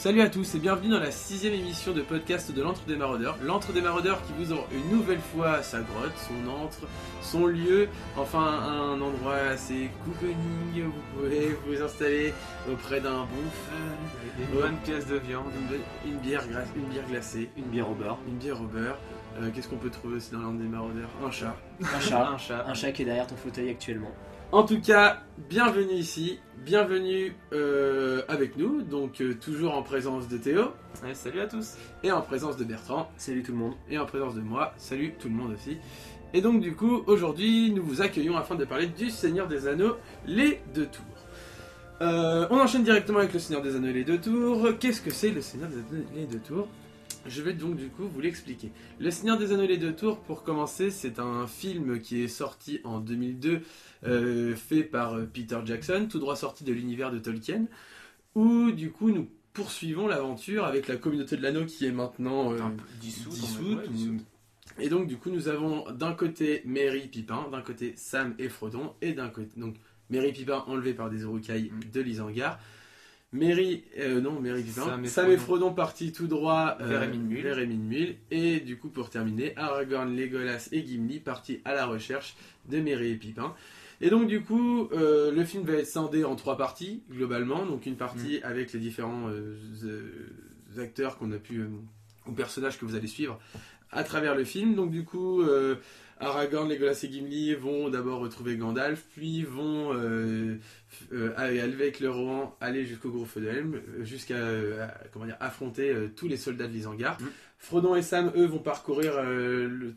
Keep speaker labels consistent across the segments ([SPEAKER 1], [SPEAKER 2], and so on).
[SPEAKER 1] Salut à tous et bienvenue dans la 6ème émission de podcast de l'Antre des Maraudeurs. L'Antre des Maraudeurs qui vous ouvre une nouvelle fois sa grotte, son antre, son lieu, enfin un endroit assez cocooning. Vous pouvez vous installer auprès d'un bon feu,
[SPEAKER 2] Une bonne pièce de viande,
[SPEAKER 1] une bière glacée,
[SPEAKER 2] une bière au beurre.
[SPEAKER 1] une bière au beurre. Qu'est-ce qu'on peut trouver aussi dans l'Antre des Maraudeurs? Un chat.
[SPEAKER 2] Un chat qui est derrière ton fauteuil actuellement.
[SPEAKER 1] En tout cas, bienvenue ici, bienvenue avec nous, donc toujours en présence de Théo,
[SPEAKER 2] Ouais, salut à tous.
[SPEAKER 1] et en présence de Bertrand,
[SPEAKER 2] Salut tout le monde.
[SPEAKER 1] et en présence de moi, salut tout le monde aussi. Et donc du coup, aujourd'hui, nous vous accueillons afin de parler du Seigneur des Anneaux, les deux tours. On enchaîne directement avec le Seigneur des Anneaux et les deux tours. Qu'est-ce que c'est le Seigneur des Anneaux et les deux tours? Je vais donc du coup vous l'expliquer. Le Seigneur des Anneaux et les deux tours, pour commencer, c'est un film qui est sorti en 2002, fait par Peter Jackson, tout droit sorti de l'univers de Tolkien, où du coup nous poursuivons l'aventure avec la communauté de l'anneau qui est maintenant
[SPEAKER 2] Un peu dissoute.
[SPEAKER 1] dissoute. Et donc du coup nous avons d'un côté Merry Pippin, d'un côté Sam et Frodon, et d'un côté donc Merry Pippin enlevé par des Uruk-hai de l'Isengard. Merry Pippin, Sam et Frodon partis tout droit
[SPEAKER 2] vers Emin Muil.
[SPEAKER 1] Et du coup pour terminer, Aragorn, Legolas et Gimli partis à la recherche de Merry et Pippin. Et donc du coup le film va être scindé en 3 parties globalement, donc une partie avec les différents acteurs qu'on a pu ou personnages que vous allez suivre à travers le film. Donc du coup Aragorn, Legolas et Gimli vont d'abord retrouver Gandalf, puis vont avec le Rohan aller jusqu'au Gros Feu de Helm, jusqu'à affronter tous les soldats de l'Isengard. Frodon et Sam, eux, vont parcourir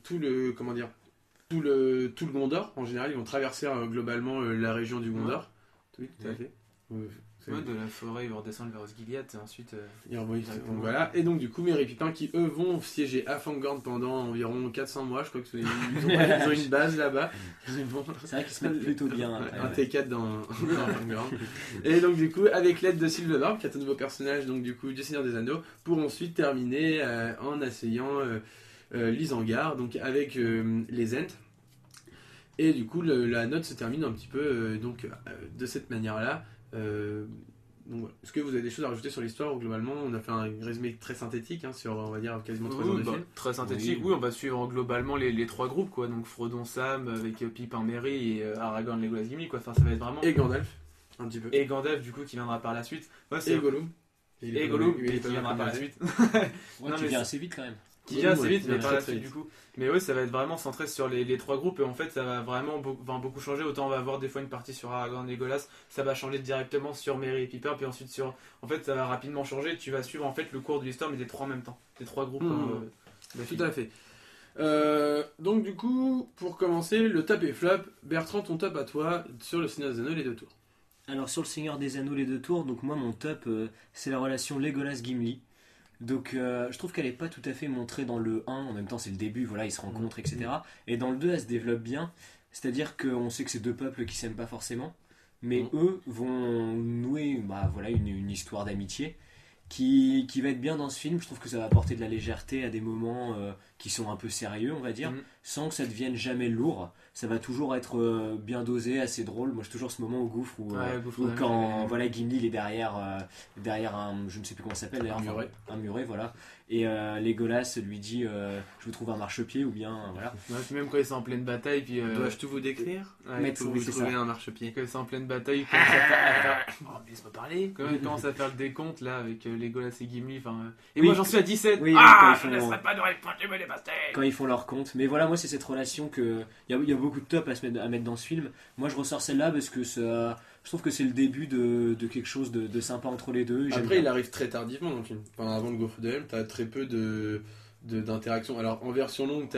[SPEAKER 1] tout le Gondor. En général, ils vont traverser globalement la région du Gondor. Oui, tout à fait.
[SPEAKER 2] De la forêt, ils vont redescendre vers Osgiliath et ensuite.
[SPEAKER 1] Donc voilà. Et donc du coup, Merry et Pippin qui eux vont siéger à Fangorn pendant environ 400 mois, je crois qu'ils ont une base là-bas.
[SPEAKER 3] C'est vrai qu'ils se mettent plutôt bien.
[SPEAKER 1] Un T4 dans Fangorn. Et donc du coup, avec l'aide de Sylvebarb, qui est un nouveau personnage donc du coup du Seigneur des Anneaux, pour ensuite terminer en asseyant l'Isengard, donc avec les Ents. Et du coup, la note se termine un petit peu de cette manière-là. Donc, voilà. Est-ce que vous avez des choses à rajouter sur l'histoire ou globalement on a fait un résumé très synthétique sur on va dire quasiment 3 heures de film?
[SPEAKER 2] Très synthétique, oui, on va suivre globalement les trois groupes quoi, donc Frodon, Sam avec Pippin, Merry et Aragorn, Legolas, Gimli quoi, enfin ça va être vraiment.
[SPEAKER 1] Et Gandalf, un petit peu.
[SPEAKER 2] Et Gandalf du coup qui viendra par la suite. Ouais,
[SPEAKER 1] Et Gollum.
[SPEAKER 2] Et Gollum qui viendra par la suite.
[SPEAKER 3] Ouais, qui vient assez vite quand même.
[SPEAKER 2] Qui vient assez vite, mais
[SPEAKER 1] ouais,
[SPEAKER 2] par la
[SPEAKER 1] très
[SPEAKER 2] suite
[SPEAKER 1] vite.
[SPEAKER 2] du coup. Mais ouais, ça va être vraiment centré sur les trois groupes et en fait ça va vraiment beaucoup changer. Autant on va avoir des fois une partie sur Aragorn et Legolas, ça va changer directement sur Merry et Pippin, puis ensuite sur. En fait ça va rapidement changer, tu vas suivre en fait le cours de l'histoire mais des trois en même temps. Des trois groupes.
[SPEAKER 1] Tout à fait. Donc du coup, pour commencer, le top et flop. Bertrand, ton top à toi sur le Seigneur des Anneaux les deux tours.
[SPEAKER 3] Alors sur le Seigneur des Anneaux les deux tours, donc moi mon top c'est la relation Legolas-Gimli. Donc je trouve qu'elle est pas tout à fait montrée dans le 1, en même temps c'est le début, voilà, ils se rencontrent, etc. Et dans le 2 elle se développe bien, c'est-à-dire qu'on sait que c'est deux peuples qui s'aiment pas forcément, mais eux vont nouer une histoire d'amitié qui va être bien dans ce film. Je trouve que ça va apporter de la légèreté à des moments qui sont un peu sérieux, on va dire, sans que ça devienne jamais lourd. Ça va toujours être bien dosé, assez drôle. Moi, j'ai toujours ce moment au gouffre où quand Gimli il est derrière un, je ne sais plus comment ça s'appelle d'ailleurs, un muret, voilà. Et Legolas lui dit je vous trouve un marchepied ou bien voilà.
[SPEAKER 2] Ouais, puis même quand ils sont en pleine bataille, puis.
[SPEAKER 1] Dois-je tout vous décrire?
[SPEAKER 2] Ouais,
[SPEAKER 1] Faut vous trouver un marchepied.
[SPEAKER 2] Quand ils sont en pleine bataille, ils commencent à faire. Oh, laisse-moi parler! Quand ils commencent à faire le décompte là avec Legolas et Gimli, et moi j'en suis à 17!
[SPEAKER 3] Oui,
[SPEAKER 2] je ne laisserai pas de répondre, me dévaster!
[SPEAKER 3] Quand ils font leur compte. Mais voilà, moi c'est cette relation que. Il y a beaucoup de top à mettre dans ce film. Moi je ressors celle-là parce que je trouve que c'est le début de quelque chose de sympa entre les deux.
[SPEAKER 1] Après, il arrive très tardivement dans le film. Enfin, avant le Gros Feu de Helm, t'as très peu d'interaction. Alors en version longue,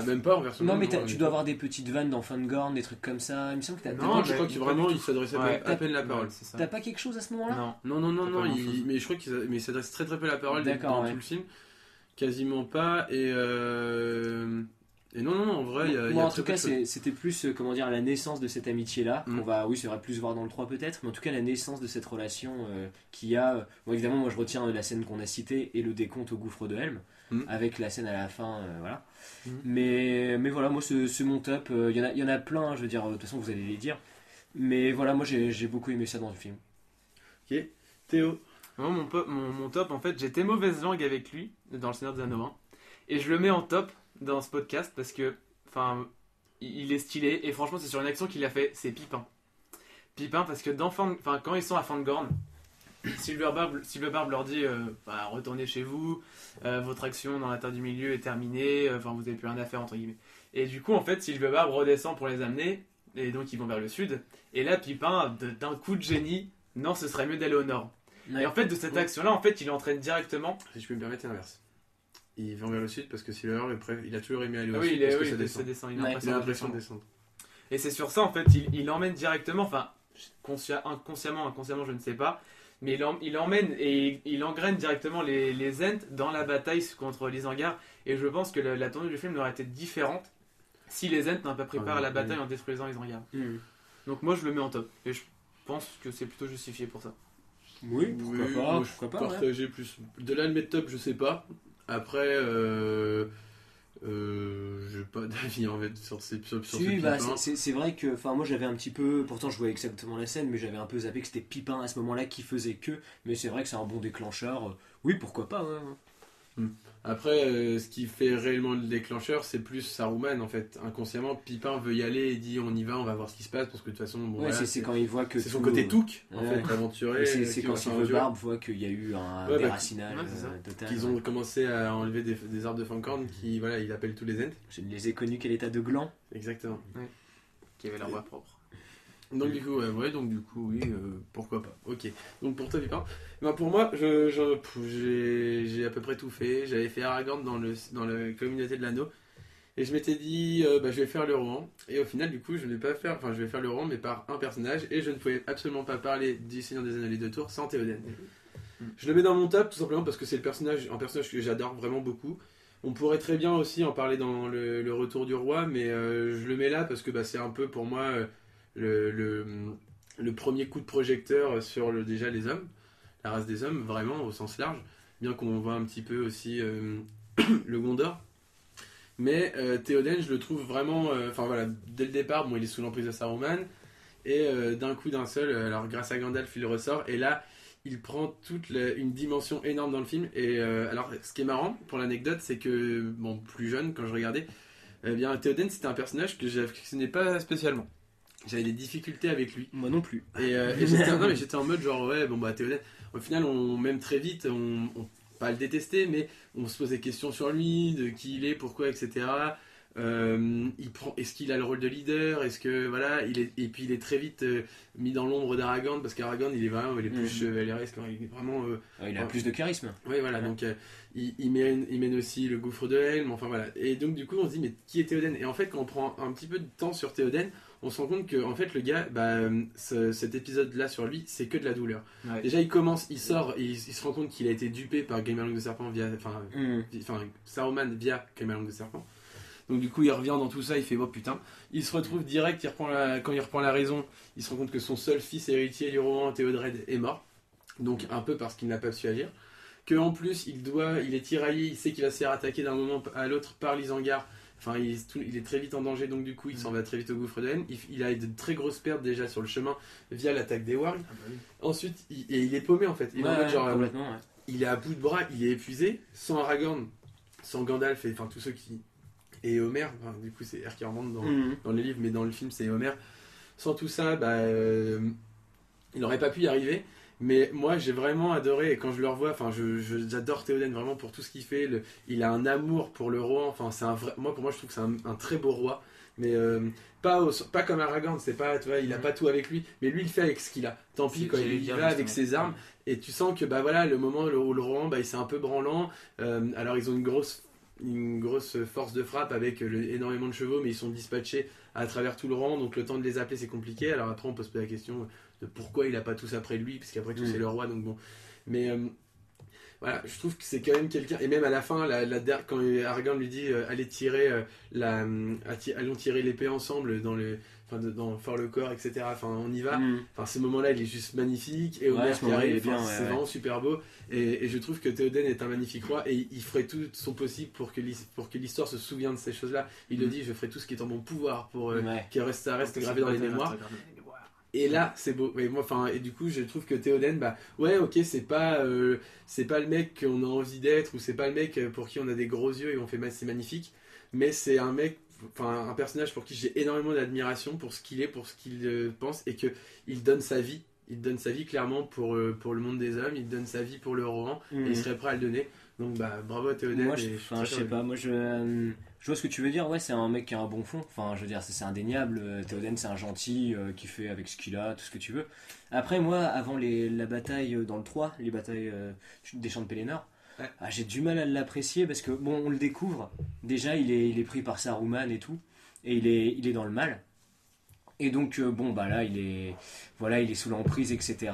[SPEAKER 1] même pas en version longue.
[SPEAKER 3] Non, mais tu dois avoir des petites vannes dans Fangorn, des trucs comme ça. Il me semble que t'as.
[SPEAKER 1] Non, je crois qu'il vraiment il s'adressait à peine la parole.
[SPEAKER 2] C'est ça.
[SPEAKER 3] T'as pas quelque chose à ce moment-là?
[SPEAKER 2] Non.
[SPEAKER 1] Mais je crois qu'il s'adresse très peu à la parole
[SPEAKER 3] D'accord,
[SPEAKER 1] dans tout le film. Quasiment pas. Et non, en vrai, il y a
[SPEAKER 3] moi, en
[SPEAKER 1] très
[SPEAKER 3] tout
[SPEAKER 1] peu
[SPEAKER 3] cas,
[SPEAKER 1] de choses.
[SPEAKER 3] c'était plus la naissance de cette amitié-là. On va, oui, c'est vrai, plus voir dans le 3 peut-être, mais en tout cas, la naissance de cette relation qu'il y a. Bon, évidemment, moi, je retiens la scène qu'on a citée et le décompte au gouffre de Helm, avec la scène à la fin, voilà. Mais voilà, moi, c'est mon top. Il y en a plein, je veux dire, de toute façon, vous allez les dire. Mais voilà, moi, j'ai beaucoup aimé ça dans le film.
[SPEAKER 1] Ok. Théo?
[SPEAKER 2] Moi, mon top, en fait, j'étais mauvaise langue avec lui dans Le Seigneur des Anneaux 1. Et je le mets en top dans ce podcast parce que, enfin, il est stylé. Et franchement, c'est sur une action qu'il a fait, c'est Pipin. Pipin, parce que quand ils sont à Fangorn, Silver Barb leur dit retournez chez vous, votre action dans la Terre du Milieu est terminée, enfin vous n'avez plus rien à faire entre guillemets. Et du coup en fait Silver Barb redescend pour les amener, et donc ils vont vers le sud. Et là Pipin, d'un coup de génie, non ce serait mieux d'aller au nord.
[SPEAKER 3] Ouais.
[SPEAKER 2] Et en fait de cette action là, en fait il entraîne directement.
[SPEAKER 1] Si je peux me permettre, c'est l'inverse. Ils vont vers le sud parce que Silver, il a toujours aimé aller au
[SPEAKER 2] Oui,
[SPEAKER 1] sud parce que ça descend.
[SPEAKER 2] il
[SPEAKER 3] Ouais.
[SPEAKER 2] a
[SPEAKER 1] Il a
[SPEAKER 2] l'impression
[SPEAKER 1] l'impression
[SPEAKER 2] de
[SPEAKER 1] de
[SPEAKER 2] descendre.
[SPEAKER 1] descendre.
[SPEAKER 2] Et c'est sur ça en fait, il emmène directement, enfin inconsciemment je ne sais pas, mais il emmène et il engraine directement les Ents dans la bataille contre l'Isengard. Et je pense que la tournure du film aurait été différente si les Ents n'avaient pas pris part à la bataille en détruisant l'Isengard. Donc moi je le mets en top et je pense que c'est plutôt justifié pour ça.
[SPEAKER 3] Oui, pourquoi
[SPEAKER 1] Oui,
[SPEAKER 3] pas,
[SPEAKER 1] moi, je
[SPEAKER 3] pourquoi pas. Ouais.
[SPEAKER 1] partageais plus. De là, le mettre top, je sais pas. Après, j'ai pas d'avis en fait sur ce
[SPEAKER 3] Si, bah,
[SPEAKER 1] Pipin.
[SPEAKER 3] c'est vrai que, enfin, moi j'avais un petit peu, pourtant je voyais exactement la scène, mais j'avais un peu zappé que c'était Pipin à ce moment-là qui faisait que, mais c'est vrai que c'est un bon déclencheur. Oui, pourquoi pas, ouais.
[SPEAKER 1] Après, ce qui fait réellement le déclencheur, c'est plus Saruman en fait. Inconsciemment, Pipin veut y aller et dit on y va, on va voir ce qui se passe parce que de toute façon, bon,
[SPEAKER 3] Ouais,
[SPEAKER 1] voilà,
[SPEAKER 3] c'est quand il voit que
[SPEAKER 1] c'est son
[SPEAKER 3] tout-
[SPEAKER 1] côté Touk en
[SPEAKER 3] Ouais.
[SPEAKER 1] fait, aventurier.
[SPEAKER 3] Et c'est
[SPEAKER 1] qui
[SPEAKER 3] quand
[SPEAKER 1] va faire un
[SPEAKER 3] Silver
[SPEAKER 1] duel.
[SPEAKER 3] Barb voit qu'il y a eu un
[SPEAKER 1] Ouais, bah,
[SPEAKER 3] déracinage
[SPEAKER 2] ouais, c'est ça.
[SPEAKER 3] total.
[SPEAKER 1] Qu'ils ont commencé à enlever des arbres de Fangorn qui, voilà, il appelle tous les Ents.
[SPEAKER 3] Je ne les ai connus qu'à l'état de gland.
[SPEAKER 1] Exactement.
[SPEAKER 2] Qui avait leur voix propre.
[SPEAKER 1] Donc du coup, oui, pourquoi pas. Ok. Donc pour toi, Pipin. Ben, pour moi, j'ai à peu près tout fait. J'avais fait Aragorn dans la communauté de l'anneau. Et je m'étais dit, je vais faire le Rohan. Et au final, du coup, je vais faire le Rohan, mais par un personnage. Et je ne pouvais absolument pas parler du Seigneur des Anneaux et des Deux Tours sans Théoden. Je le mets dans mon top, tout simplement parce que c'est un personnage que j'adore vraiment beaucoup. On pourrait très bien aussi en parler dans le Retour du Roi, mais je le mets là parce que c'est un peu pour moi le premier coup de projecteur sur déjà les hommes, la race des hommes, vraiment au sens large, bien qu'on voit un petit peu aussi le Gondor. Mais Théoden, je le trouve vraiment, dès le départ, bon, il est sous l'emprise de Saruman, et d'un coup d'un seul, alors grâce à Gandalf, il ressort, et là, il prend une dimension énorme dans le film. Et alors, ce qui est marrant, pour l'anecdote, c'est que, bon, plus jeune, quand je regardais, eh bien, Théoden, c'était un personnage que j'affectionnais pas spécialement. J'avais des difficultés avec lui.
[SPEAKER 3] Moi non plus.
[SPEAKER 1] Et j'étais en mode genre, ouais, bon, bah, Théoden, au final, même très vite, on pas le détester, mais on se pose des questions sur lui, de qui il est, pourquoi, etc. Est-ce qu'il a le rôle de leader, est-ce que voilà, et puis il est très vite mis dans l'ombre d'Aragorn parce qu'Aragorn il est plus chevaleresque, il est vraiment
[SPEAKER 3] Il a plus de charisme.
[SPEAKER 1] oui voilà,
[SPEAKER 3] Ouais.
[SPEAKER 1] donc il mène aussi le gouffre de Helm, enfin voilà, et donc du coup on se dit mais qui est Théoden, et en fait quand on prend un petit peu de temps sur Théoden, on se rend compte que en fait le gars, cet épisode là sur lui c'est que de la douleur.
[SPEAKER 2] Ouais.
[SPEAKER 1] Déjà il sort, il se rend compte qu'il a été dupé par Grima Langue de Serpent Saruman via Grima Langue de Serpent. Donc du coup il revient dans tout ça, il fait oh putain. Il se retrouve direct, quand il reprend la raison, il se rend compte que son seul fils héritier du Rohan, Théodred, est mort. Donc un peu parce qu'il n'a pas su agir. Que en plus il est tiraillé, il sait qu'il va se faire attaquer d'un moment à l'autre par l'Isengard. Enfin il est très vite en danger, donc du coup il s'en va très vite au gouffre de Helm. Il a de très grosses pertes déjà sur le chemin via l'attaque des Wargs. Ensuite il est paumé en fait. Il est en mode genre
[SPEAKER 3] complètement, ouais.
[SPEAKER 1] il est à bout de bras, il est épuisé, sans Aragorn, sans Gandalf et enfin tous ceux qui... Et Homer, du coup c'est R qui remonte dans les livres, mais dans le film c'est Homer. Sans tout ça, il n'aurait pas pu y arriver. Mais moi j'ai vraiment adoré, et quand je le revois, j'adore Théoden vraiment pour tout ce qu'il fait. Il a un amour pour le roi, pour moi je trouve que c'est un très beau roi. Mais pas comme Aragorn, c'est pas, tu vois, il a pas tout avec lui, mais lui il fait avec ce qu'il a. Tant pis quand il y va avec ses armes, et tu sens que le moment où le roi, il c'est un peu branlant. Alors ils ont une grosse force de frappe avec énormément de chevaux, mais ils sont dispatchés à travers tout le rang, donc le temps de les appeler c'est compliqué. Alors après on peut se poser la question de pourquoi il a pas tous après lui, parce qu'après tout c'est le roi, donc bon. Mais voilà, je trouve que c'est quand même quelqu'un, et même à la fin, quand Aragorn lui dit allez allons tirer l'épée ensemble dans Fort le corps, etc. Enfin, on y va. Enfin, ce moment-là, il est juste magnifique. Et Homer qui arrive, c'est vraiment super beau. Et je trouve que Théoden est un magnifique roi, et il ferait tout son possible pour que l'histoire se souvienne de ces choses-là. Il le dit, je ferai tout ce qui est en mon pouvoir pour que ça reste gravé dans les mémoires. Et là, c'est beau. Et moi, enfin, et du coup, je trouve que Théoden, bah, ouais, ok, c'est pas le mec qu'on a envie d'être, ou c'est pas le mec pour qui on a des gros yeux et on fait, c'est magnifique, mais c'est un mec, enfin, un personnage pour qui j'ai énormément d'admiration pour ce qu'il est, pour ce qu'il pense, et que il donne sa vie. Il donne sa vie clairement pour le monde des hommes, il donne sa vie pour le rohan, et il serait prêt à le donner. Donc, bah, bravo à Théoden.
[SPEAKER 3] Moi, je sais pas, moi je vois ce que tu veux dire. Ouais, c'est un mec qui a un bon fond. Enfin, je veux dire, c'est indéniable. Théoden, c'est un gentil qui fait avec ce qu'il a, tout ce que tu veux. Après, moi, avant la bataille dans le 3, les batailles des champs de Pelennor,
[SPEAKER 1] Ouais.
[SPEAKER 3] j'ai du mal à l'apprécier parce que, bon, on le découvre. Déjà, il est pris par Saruman et tout. Et il est dans le mal. Et donc, bon, bah là, voilà, il est sous l'emprise, etc.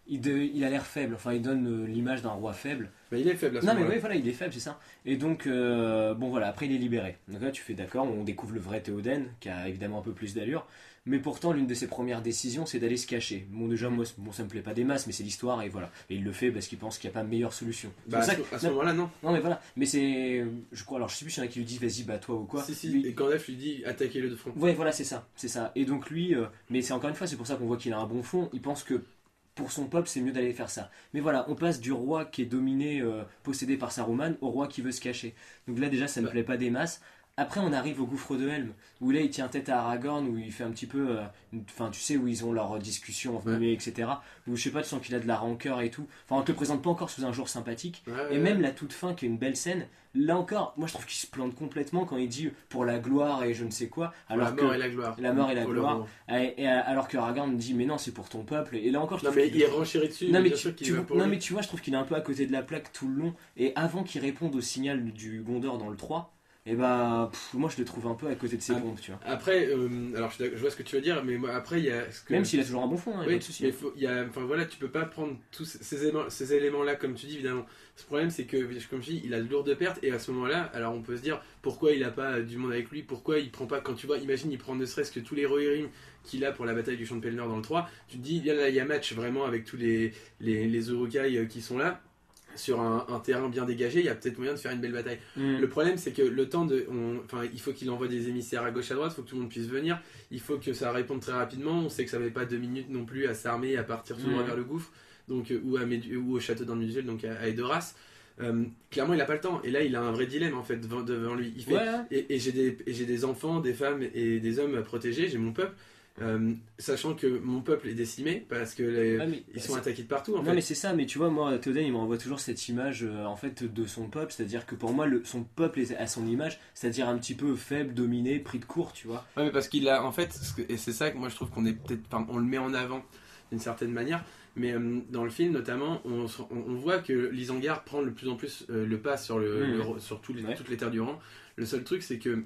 [SPEAKER 3] Il a l'air faible. Enfin, il donne l'image d'un roi faible.
[SPEAKER 1] Bah, il est faible à ce
[SPEAKER 3] Non mais
[SPEAKER 1] moment-là.
[SPEAKER 3] oui voilà il est faible c'est ça. Et donc bon voilà après il est libéré. Donc là tu fais d'accord, on découvre le vrai Théoden qui a évidemment un peu plus d'allure. Mais pourtant l'une de ses premières décisions c'est d'aller se cacher. Bon déjà moi bon, ça me plaît pas des masses mais c'est l'histoire et voilà. Et il le fait parce qu'il pense qu'il n'y a pas meilleure solution. C'est
[SPEAKER 1] Bah,
[SPEAKER 3] pour ça
[SPEAKER 1] à ce moment-là, non.
[SPEAKER 3] non mais voilà. Mais c'est je crois alors je sais plus s'il y en a qui lui dit vas-y bah toi ou quoi.
[SPEAKER 1] Si,
[SPEAKER 3] Lui-
[SPEAKER 1] et Gandalf lui dit attaquez-le de front.
[SPEAKER 3] Ouais voilà c'est ça. C'est ça. Et donc lui mais c'est encore une fois c'est pour ça qu'on voit qu'il a un bon fond. Il pense que pour son peuple, c'est mieux d'aller faire ça. Mais voilà, on passe du roi qui est dominé, possédé par Saruman, au roi qui veut se cacher. Donc là, déjà, ça ne me
[SPEAKER 1] Ouais.
[SPEAKER 3] plaît pas des masses. Après, on arrive au gouffre de Helm, où là, il tient tête à Aragorn, où il fait un petit peu. Enfin, tu sais, où ils ont leur discussion,
[SPEAKER 1] Ouais.
[SPEAKER 3] etc. Où je sais pas, tu sens qu'il a de la rancœur et tout. Enfin, on te le présente pas encore sous un jour sympathique.
[SPEAKER 1] Ouais,
[SPEAKER 3] Et même la toute fin, qui est une belle scène, là encore, moi je trouve qu'il se plante complètement quand il dit pour la gloire et je ne sais quoi.
[SPEAKER 1] pour la
[SPEAKER 3] Alors
[SPEAKER 1] mort
[SPEAKER 3] que.
[SPEAKER 1] et la gloire.
[SPEAKER 3] La mort et la
[SPEAKER 1] Pour le
[SPEAKER 3] gloire.
[SPEAKER 1] rohan.
[SPEAKER 3] Alors que Aragorn dit mais non, c'est pour ton peuple. Et là encore, je
[SPEAKER 1] Non,
[SPEAKER 3] trouve
[SPEAKER 1] mais
[SPEAKER 3] qu'il-
[SPEAKER 1] il renchérit dessus.
[SPEAKER 3] non mais,
[SPEAKER 1] bien sûr qu'il va
[SPEAKER 3] vois,
[SPEAKER 1] pour
[SPEAKER 3] non
[SPEAKER 1] lui.
[SPEAKER 3] mais tu vois, je trouve qu'il est un peu à côté de la plaque tout le long. Et avant qu'il réponde au signal du Gondor dans le 3, et bah moi je le trouve un peu à côté de ses
[SPEAKER 1] Ah.
[SPEAKER 3] pompes, tu vois.
[SPEAKER 1] Après, alors je vois ce que tu veux dire, mais moi, après, il y a.
[SPEAKER 3] Même s'il a toujours un bon fond, hein, y a
[SPEAKER 1] Oui,
[SPEAKER 3] pas de souci.
[SPEAKER 1] mais il y a, enfin voilà, tu peux pas prendre tous ces éléments-là, comme tu dis, évidemment. Ce problème, c'est que, comme je dis, il a de lourdes pertes, et à ce moment-là, alors on peut se dire pourquoi il a pas du monde avec lui, pourquoi il prend pas, quand tu vois, imagine, il prend ne serait-ce que tous les Rohirrim qu'il a pour la bataille du champ de Pelennor dans le 3, tu te dis, là, il y a match vraiment avec tous les Uruk-hai qui sont là. Sur un terrain bien dégagé, il y a peut-être moyen de faire une belle bataille.
[SPEAKER 3] Mm.
[SPEAKER 1] Le problème, c'est que le temps de. Enfin, il faut qu'il envoie des émissaires à gauche à droite, il faut que tout le monde puisse venir, il faut que ça réponde très rapidement. On sait que ça met pas 2 minutes non plus à s'armer, à partir tout droit vers le gouffre, donc, ou au château d'Andúril, donc à Edoras. Clairement, il a pas le temps, et là, il a un vrai dilemme en fait devant lui. Il fait,
[SPEAKER 3] Ouais,
[SPEAKER 1] et j'ai des enfants, des femmes et des hommes à protéger, j'ai mon peuple. Sachant que mon peuple est décimé parce que
[SPEAKER 3] ouais, mais-
[SPEAKER 1] ils sont attaqués de partout en
[SPEAKER 3] non
[SPEAKER 1] fait.
[SPEAKER 3] mais c'est ça, mais tu vois moi Théoden il m'envoie toujours cette image en fait de son peuple, c'est-à-dire que pour moi son peuple est à son image, c'est-à-dire un petit peu faible, dominé, pris de court, tu vois.
[SPEAKER 1] Ouais, mais parce qu'il a en fait, et c'est ça que moi je trouve qu'on est peut-être, enfin, on le met en avant d'une certaine manière, mais dans le film notamment, on voit que l'Isengard prend de plus en plus le pas sur, sur
[SPEAKER 3] Ouais.
[SPEAKER 1] toutes les terres du Rang. Le seul truc, c'est que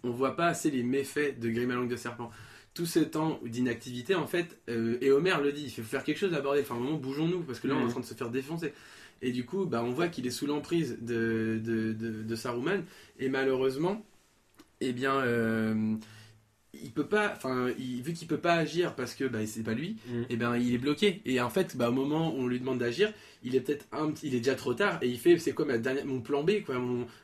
[SPEAKER 1] on voit pas assez les méfaits de Grimm à langue de serpent. Tout ce temps d'inactivité, en fait, et Homer le dit, il faut faire quelque chose à bordel, enfin, à un moment, bougeons-nous, parce que là, on est en train de se faire défoncer. Et du coup, bah, on voit qu'il est sous l'emprise de Saruman, et malheureusement, eh bien, il peut pas, enfin, vu qu'il peut pas agir parce que bah, c'est pas lui,
[SPEAKER 3] Mm.
[SPEAKER 1] et ben il est bloqué. Et en fait, bah, au moment où on lui demande d'agir, il est peut-être il est déjà trop tard et il fait c'est quoi mon plan B, quoi,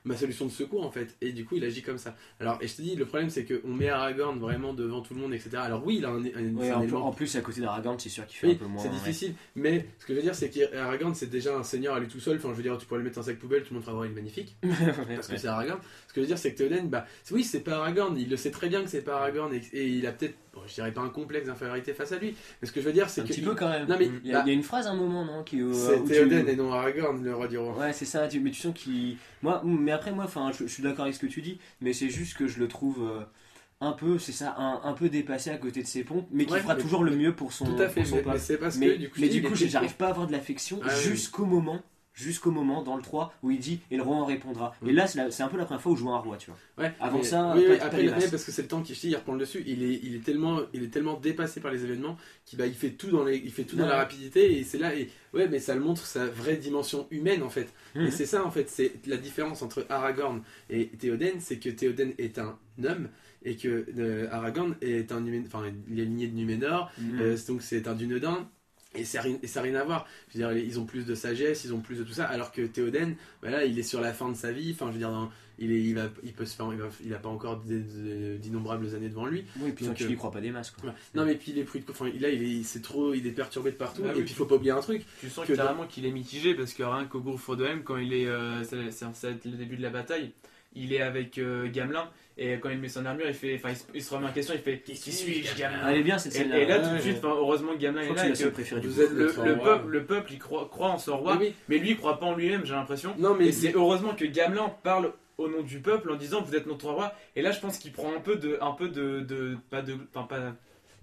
[SPEAKER 1] ma solution de secours en fait. Et du coup, il agit comme ça. Alors, et je te dis, le problème c'est qu'on met Aragorn vraiment devant tout le monde, etc. Alors oui, il a un
[SPEAKER 3] Ouais,
[SPEAKER 1] c'est un
[SPEAKER 3] en
[SPEAKER 1] élément.
[SPEAKER 3] plus à côté d'Aragorn c'est sûr qu'il fait
[SPEAKER 1] Oui,
[SPEAKER 3] un peu moins.
[SPEAKER 1] c'est difficile, mais ce que je veux dire, c'est qu'Aragorn, c'est déjà un seigneur à lui tout seul. Enfin, je veux dire, tu pourrais le mettre dans un sac poubelle, tout le monde fera voir, il est magnifique.
[SPEAKER 3] Ouais.
[SPEAKER 1] Parce que c'est Aragorn. Ce que je veux dire, c'est que Théoden, bah, oui, c'est pas Aragorn, il le sait très bien que c'est pas Aragorn, et il a peut-être, bon, je dirais pas un complexe d'infériorité face à lui, mais ce que je veux dire, c'est
[SPEAKER 3] un
[SPEAKER 1] que.
[SPEAKER 3] petit peu quand même.
[SPEAKER 1] Non, mais
[SPEAKER 3] Il y a une phrase à un moment non qui
[SPEAKER 1] c'est
[SPEAKER 3] où
[SPEAKER 1] Théoden et non Aragorn, le roi du roi.
[SPEAKER 3] Ouais, c'est ça, mais tu sens qu'il. Moi, mais après, moi, enfin, je suis d'accord avec ce que tu dis, mais c'est juste que je le trouve un peu, c'est ça, un peu dépassé à côté de ses pompes, mais qui
[SPEAKER 1] Ouais,
[SPEAKER 3] fera
[SPEAKER 1] mais-
[SPEAKER 3] toujours le mieux pour son,
[SPEAKER 1] Tout à fait,
[SPEAKER 3] pour son
[SPEAKER 1] mais
[SPEAKER 3] peuple.
[SPEAKER 1] c'est parce
[SPEAKER 3] Mais,
[SPEAKER 1] que du coup,
[SPEAKER 3] mais
[SPEAKER 1] je dis,
[SPEAKER 3] du
[SPEAKER 1] il
[SPEAKER 3] coup,
[SPEAKER 1] était-
[SPEAKER 3] j'arrive pas à avoir de l'affection
[SPEAKER 1] Ah, oui.
[SPEAKER 3] jusqu'au moment dans le 3 où il dit et le roi en répondra.
[SPEAKER 1] Mm.
[SPEAKER 3] Et là, c'est un peu la première fois où je joue un roi, tu vois.
[SPEAKER 1] Ouais,
[SPEAKER 3] Avant
[SPEAKER 1] mais-
[SPEAKER 3] ça,
[SPEAKER 1] oui,
[SPEAKER 3] pas-
[SPEAKER 1] oui,
[SPEAKER 3] pas
[SPEAKER 1] après,
[SPEAKER 3] les masses.
[SPEAKER 1] parce que c'est le temps qu'il il reprend le dessus. Il est tellement dépassé par les événements qu'il bah, il fait tout dans dans
[SPEAKER 3] Ouais.
[SPEAKER 1] la rapidité, et c'est là, et ouais, mais ça le montre sa vraie dimension humaine en fait.
[SPEAKER 3] Mhm.
[SPEAKER 1] Et c'est ça en fait, c'est la différence entre Aragorn et Théoden, c'est que Théoden est un homme et que Aragorn est un enfin, il est ligné de Numénor,
[SPEAKER 3] Mhm.
[SPEAKER 1] donc c'est un Dunedain. Et ça n'a rien à voir. Je veux dire, ils ont plus de sagesse, ils ont plus de tout ça, alors que Théoden, bah là, il est sur la fin de sa vie. Enfin, je veux dire, il a pas encore d'innombrables années devant lui.
[SPEAKER 3] Oui, et puis
[SPEAKER 1] Donc,
[SPEAKER 3] tu n'y crois pas des masses, quoi.
[SPEAKER 1] Ouais. Non, mais puis il est pris enfin, là, il est perturbé de partout.
[SPEAKER 2] Ah
[SPEAKER 1] et
[SPEAKER 2] oui,
[SPEAKER 1] puis il faut pas oublier un truc.
[SPEAKER 2] Tu sens
[SPEAKER 1] Que
[SPEAKER 2] carrément qu'il est mitigé parce que rien qu'au gouffre de M, quand il est. Ça va être le début de la bataille, il est avec Gamelin et quand il met son armure, il se remet en question, il fait Qui suis-je, Gamelin?
[SPEAKER 3] Elle est bien cette
[SPEAKER 2] Et,
[SPEAKER 3] scène-là.
[SPEAKER 2] et là, tout de
[SPEAKER 1] ouais.
[SPEAKER 2] suite, heureusement que Gamelin
[SPEAKER 3] Je
[SPEAKER 2] est
[SPEAKER 3] crois que
[SPEAKER 2] là.
[SPEAKER 3] c'est
[SPEAKER 2] Et
[SPEAKER 3] la
[SPEAKER 2] que
[SPEAKER 3] scène préférée du
[SPEAKER 1] vous êtes
[SPEAKER 3] coup.
[SPEAKER 2] le peuple, il croit en son roi,
[SPEAKER 1] Oui, oui.
[SPEAKER 2] mais lui, il croit pas en lui-même, j'ai l'impression.
[SPEAKER 1] Non, mais
[SPEAKER 2] Et c'est heureusement que Gamelin parle au nom du peuple en disant vous êtes notre roi. Et là, je pense qu'il prend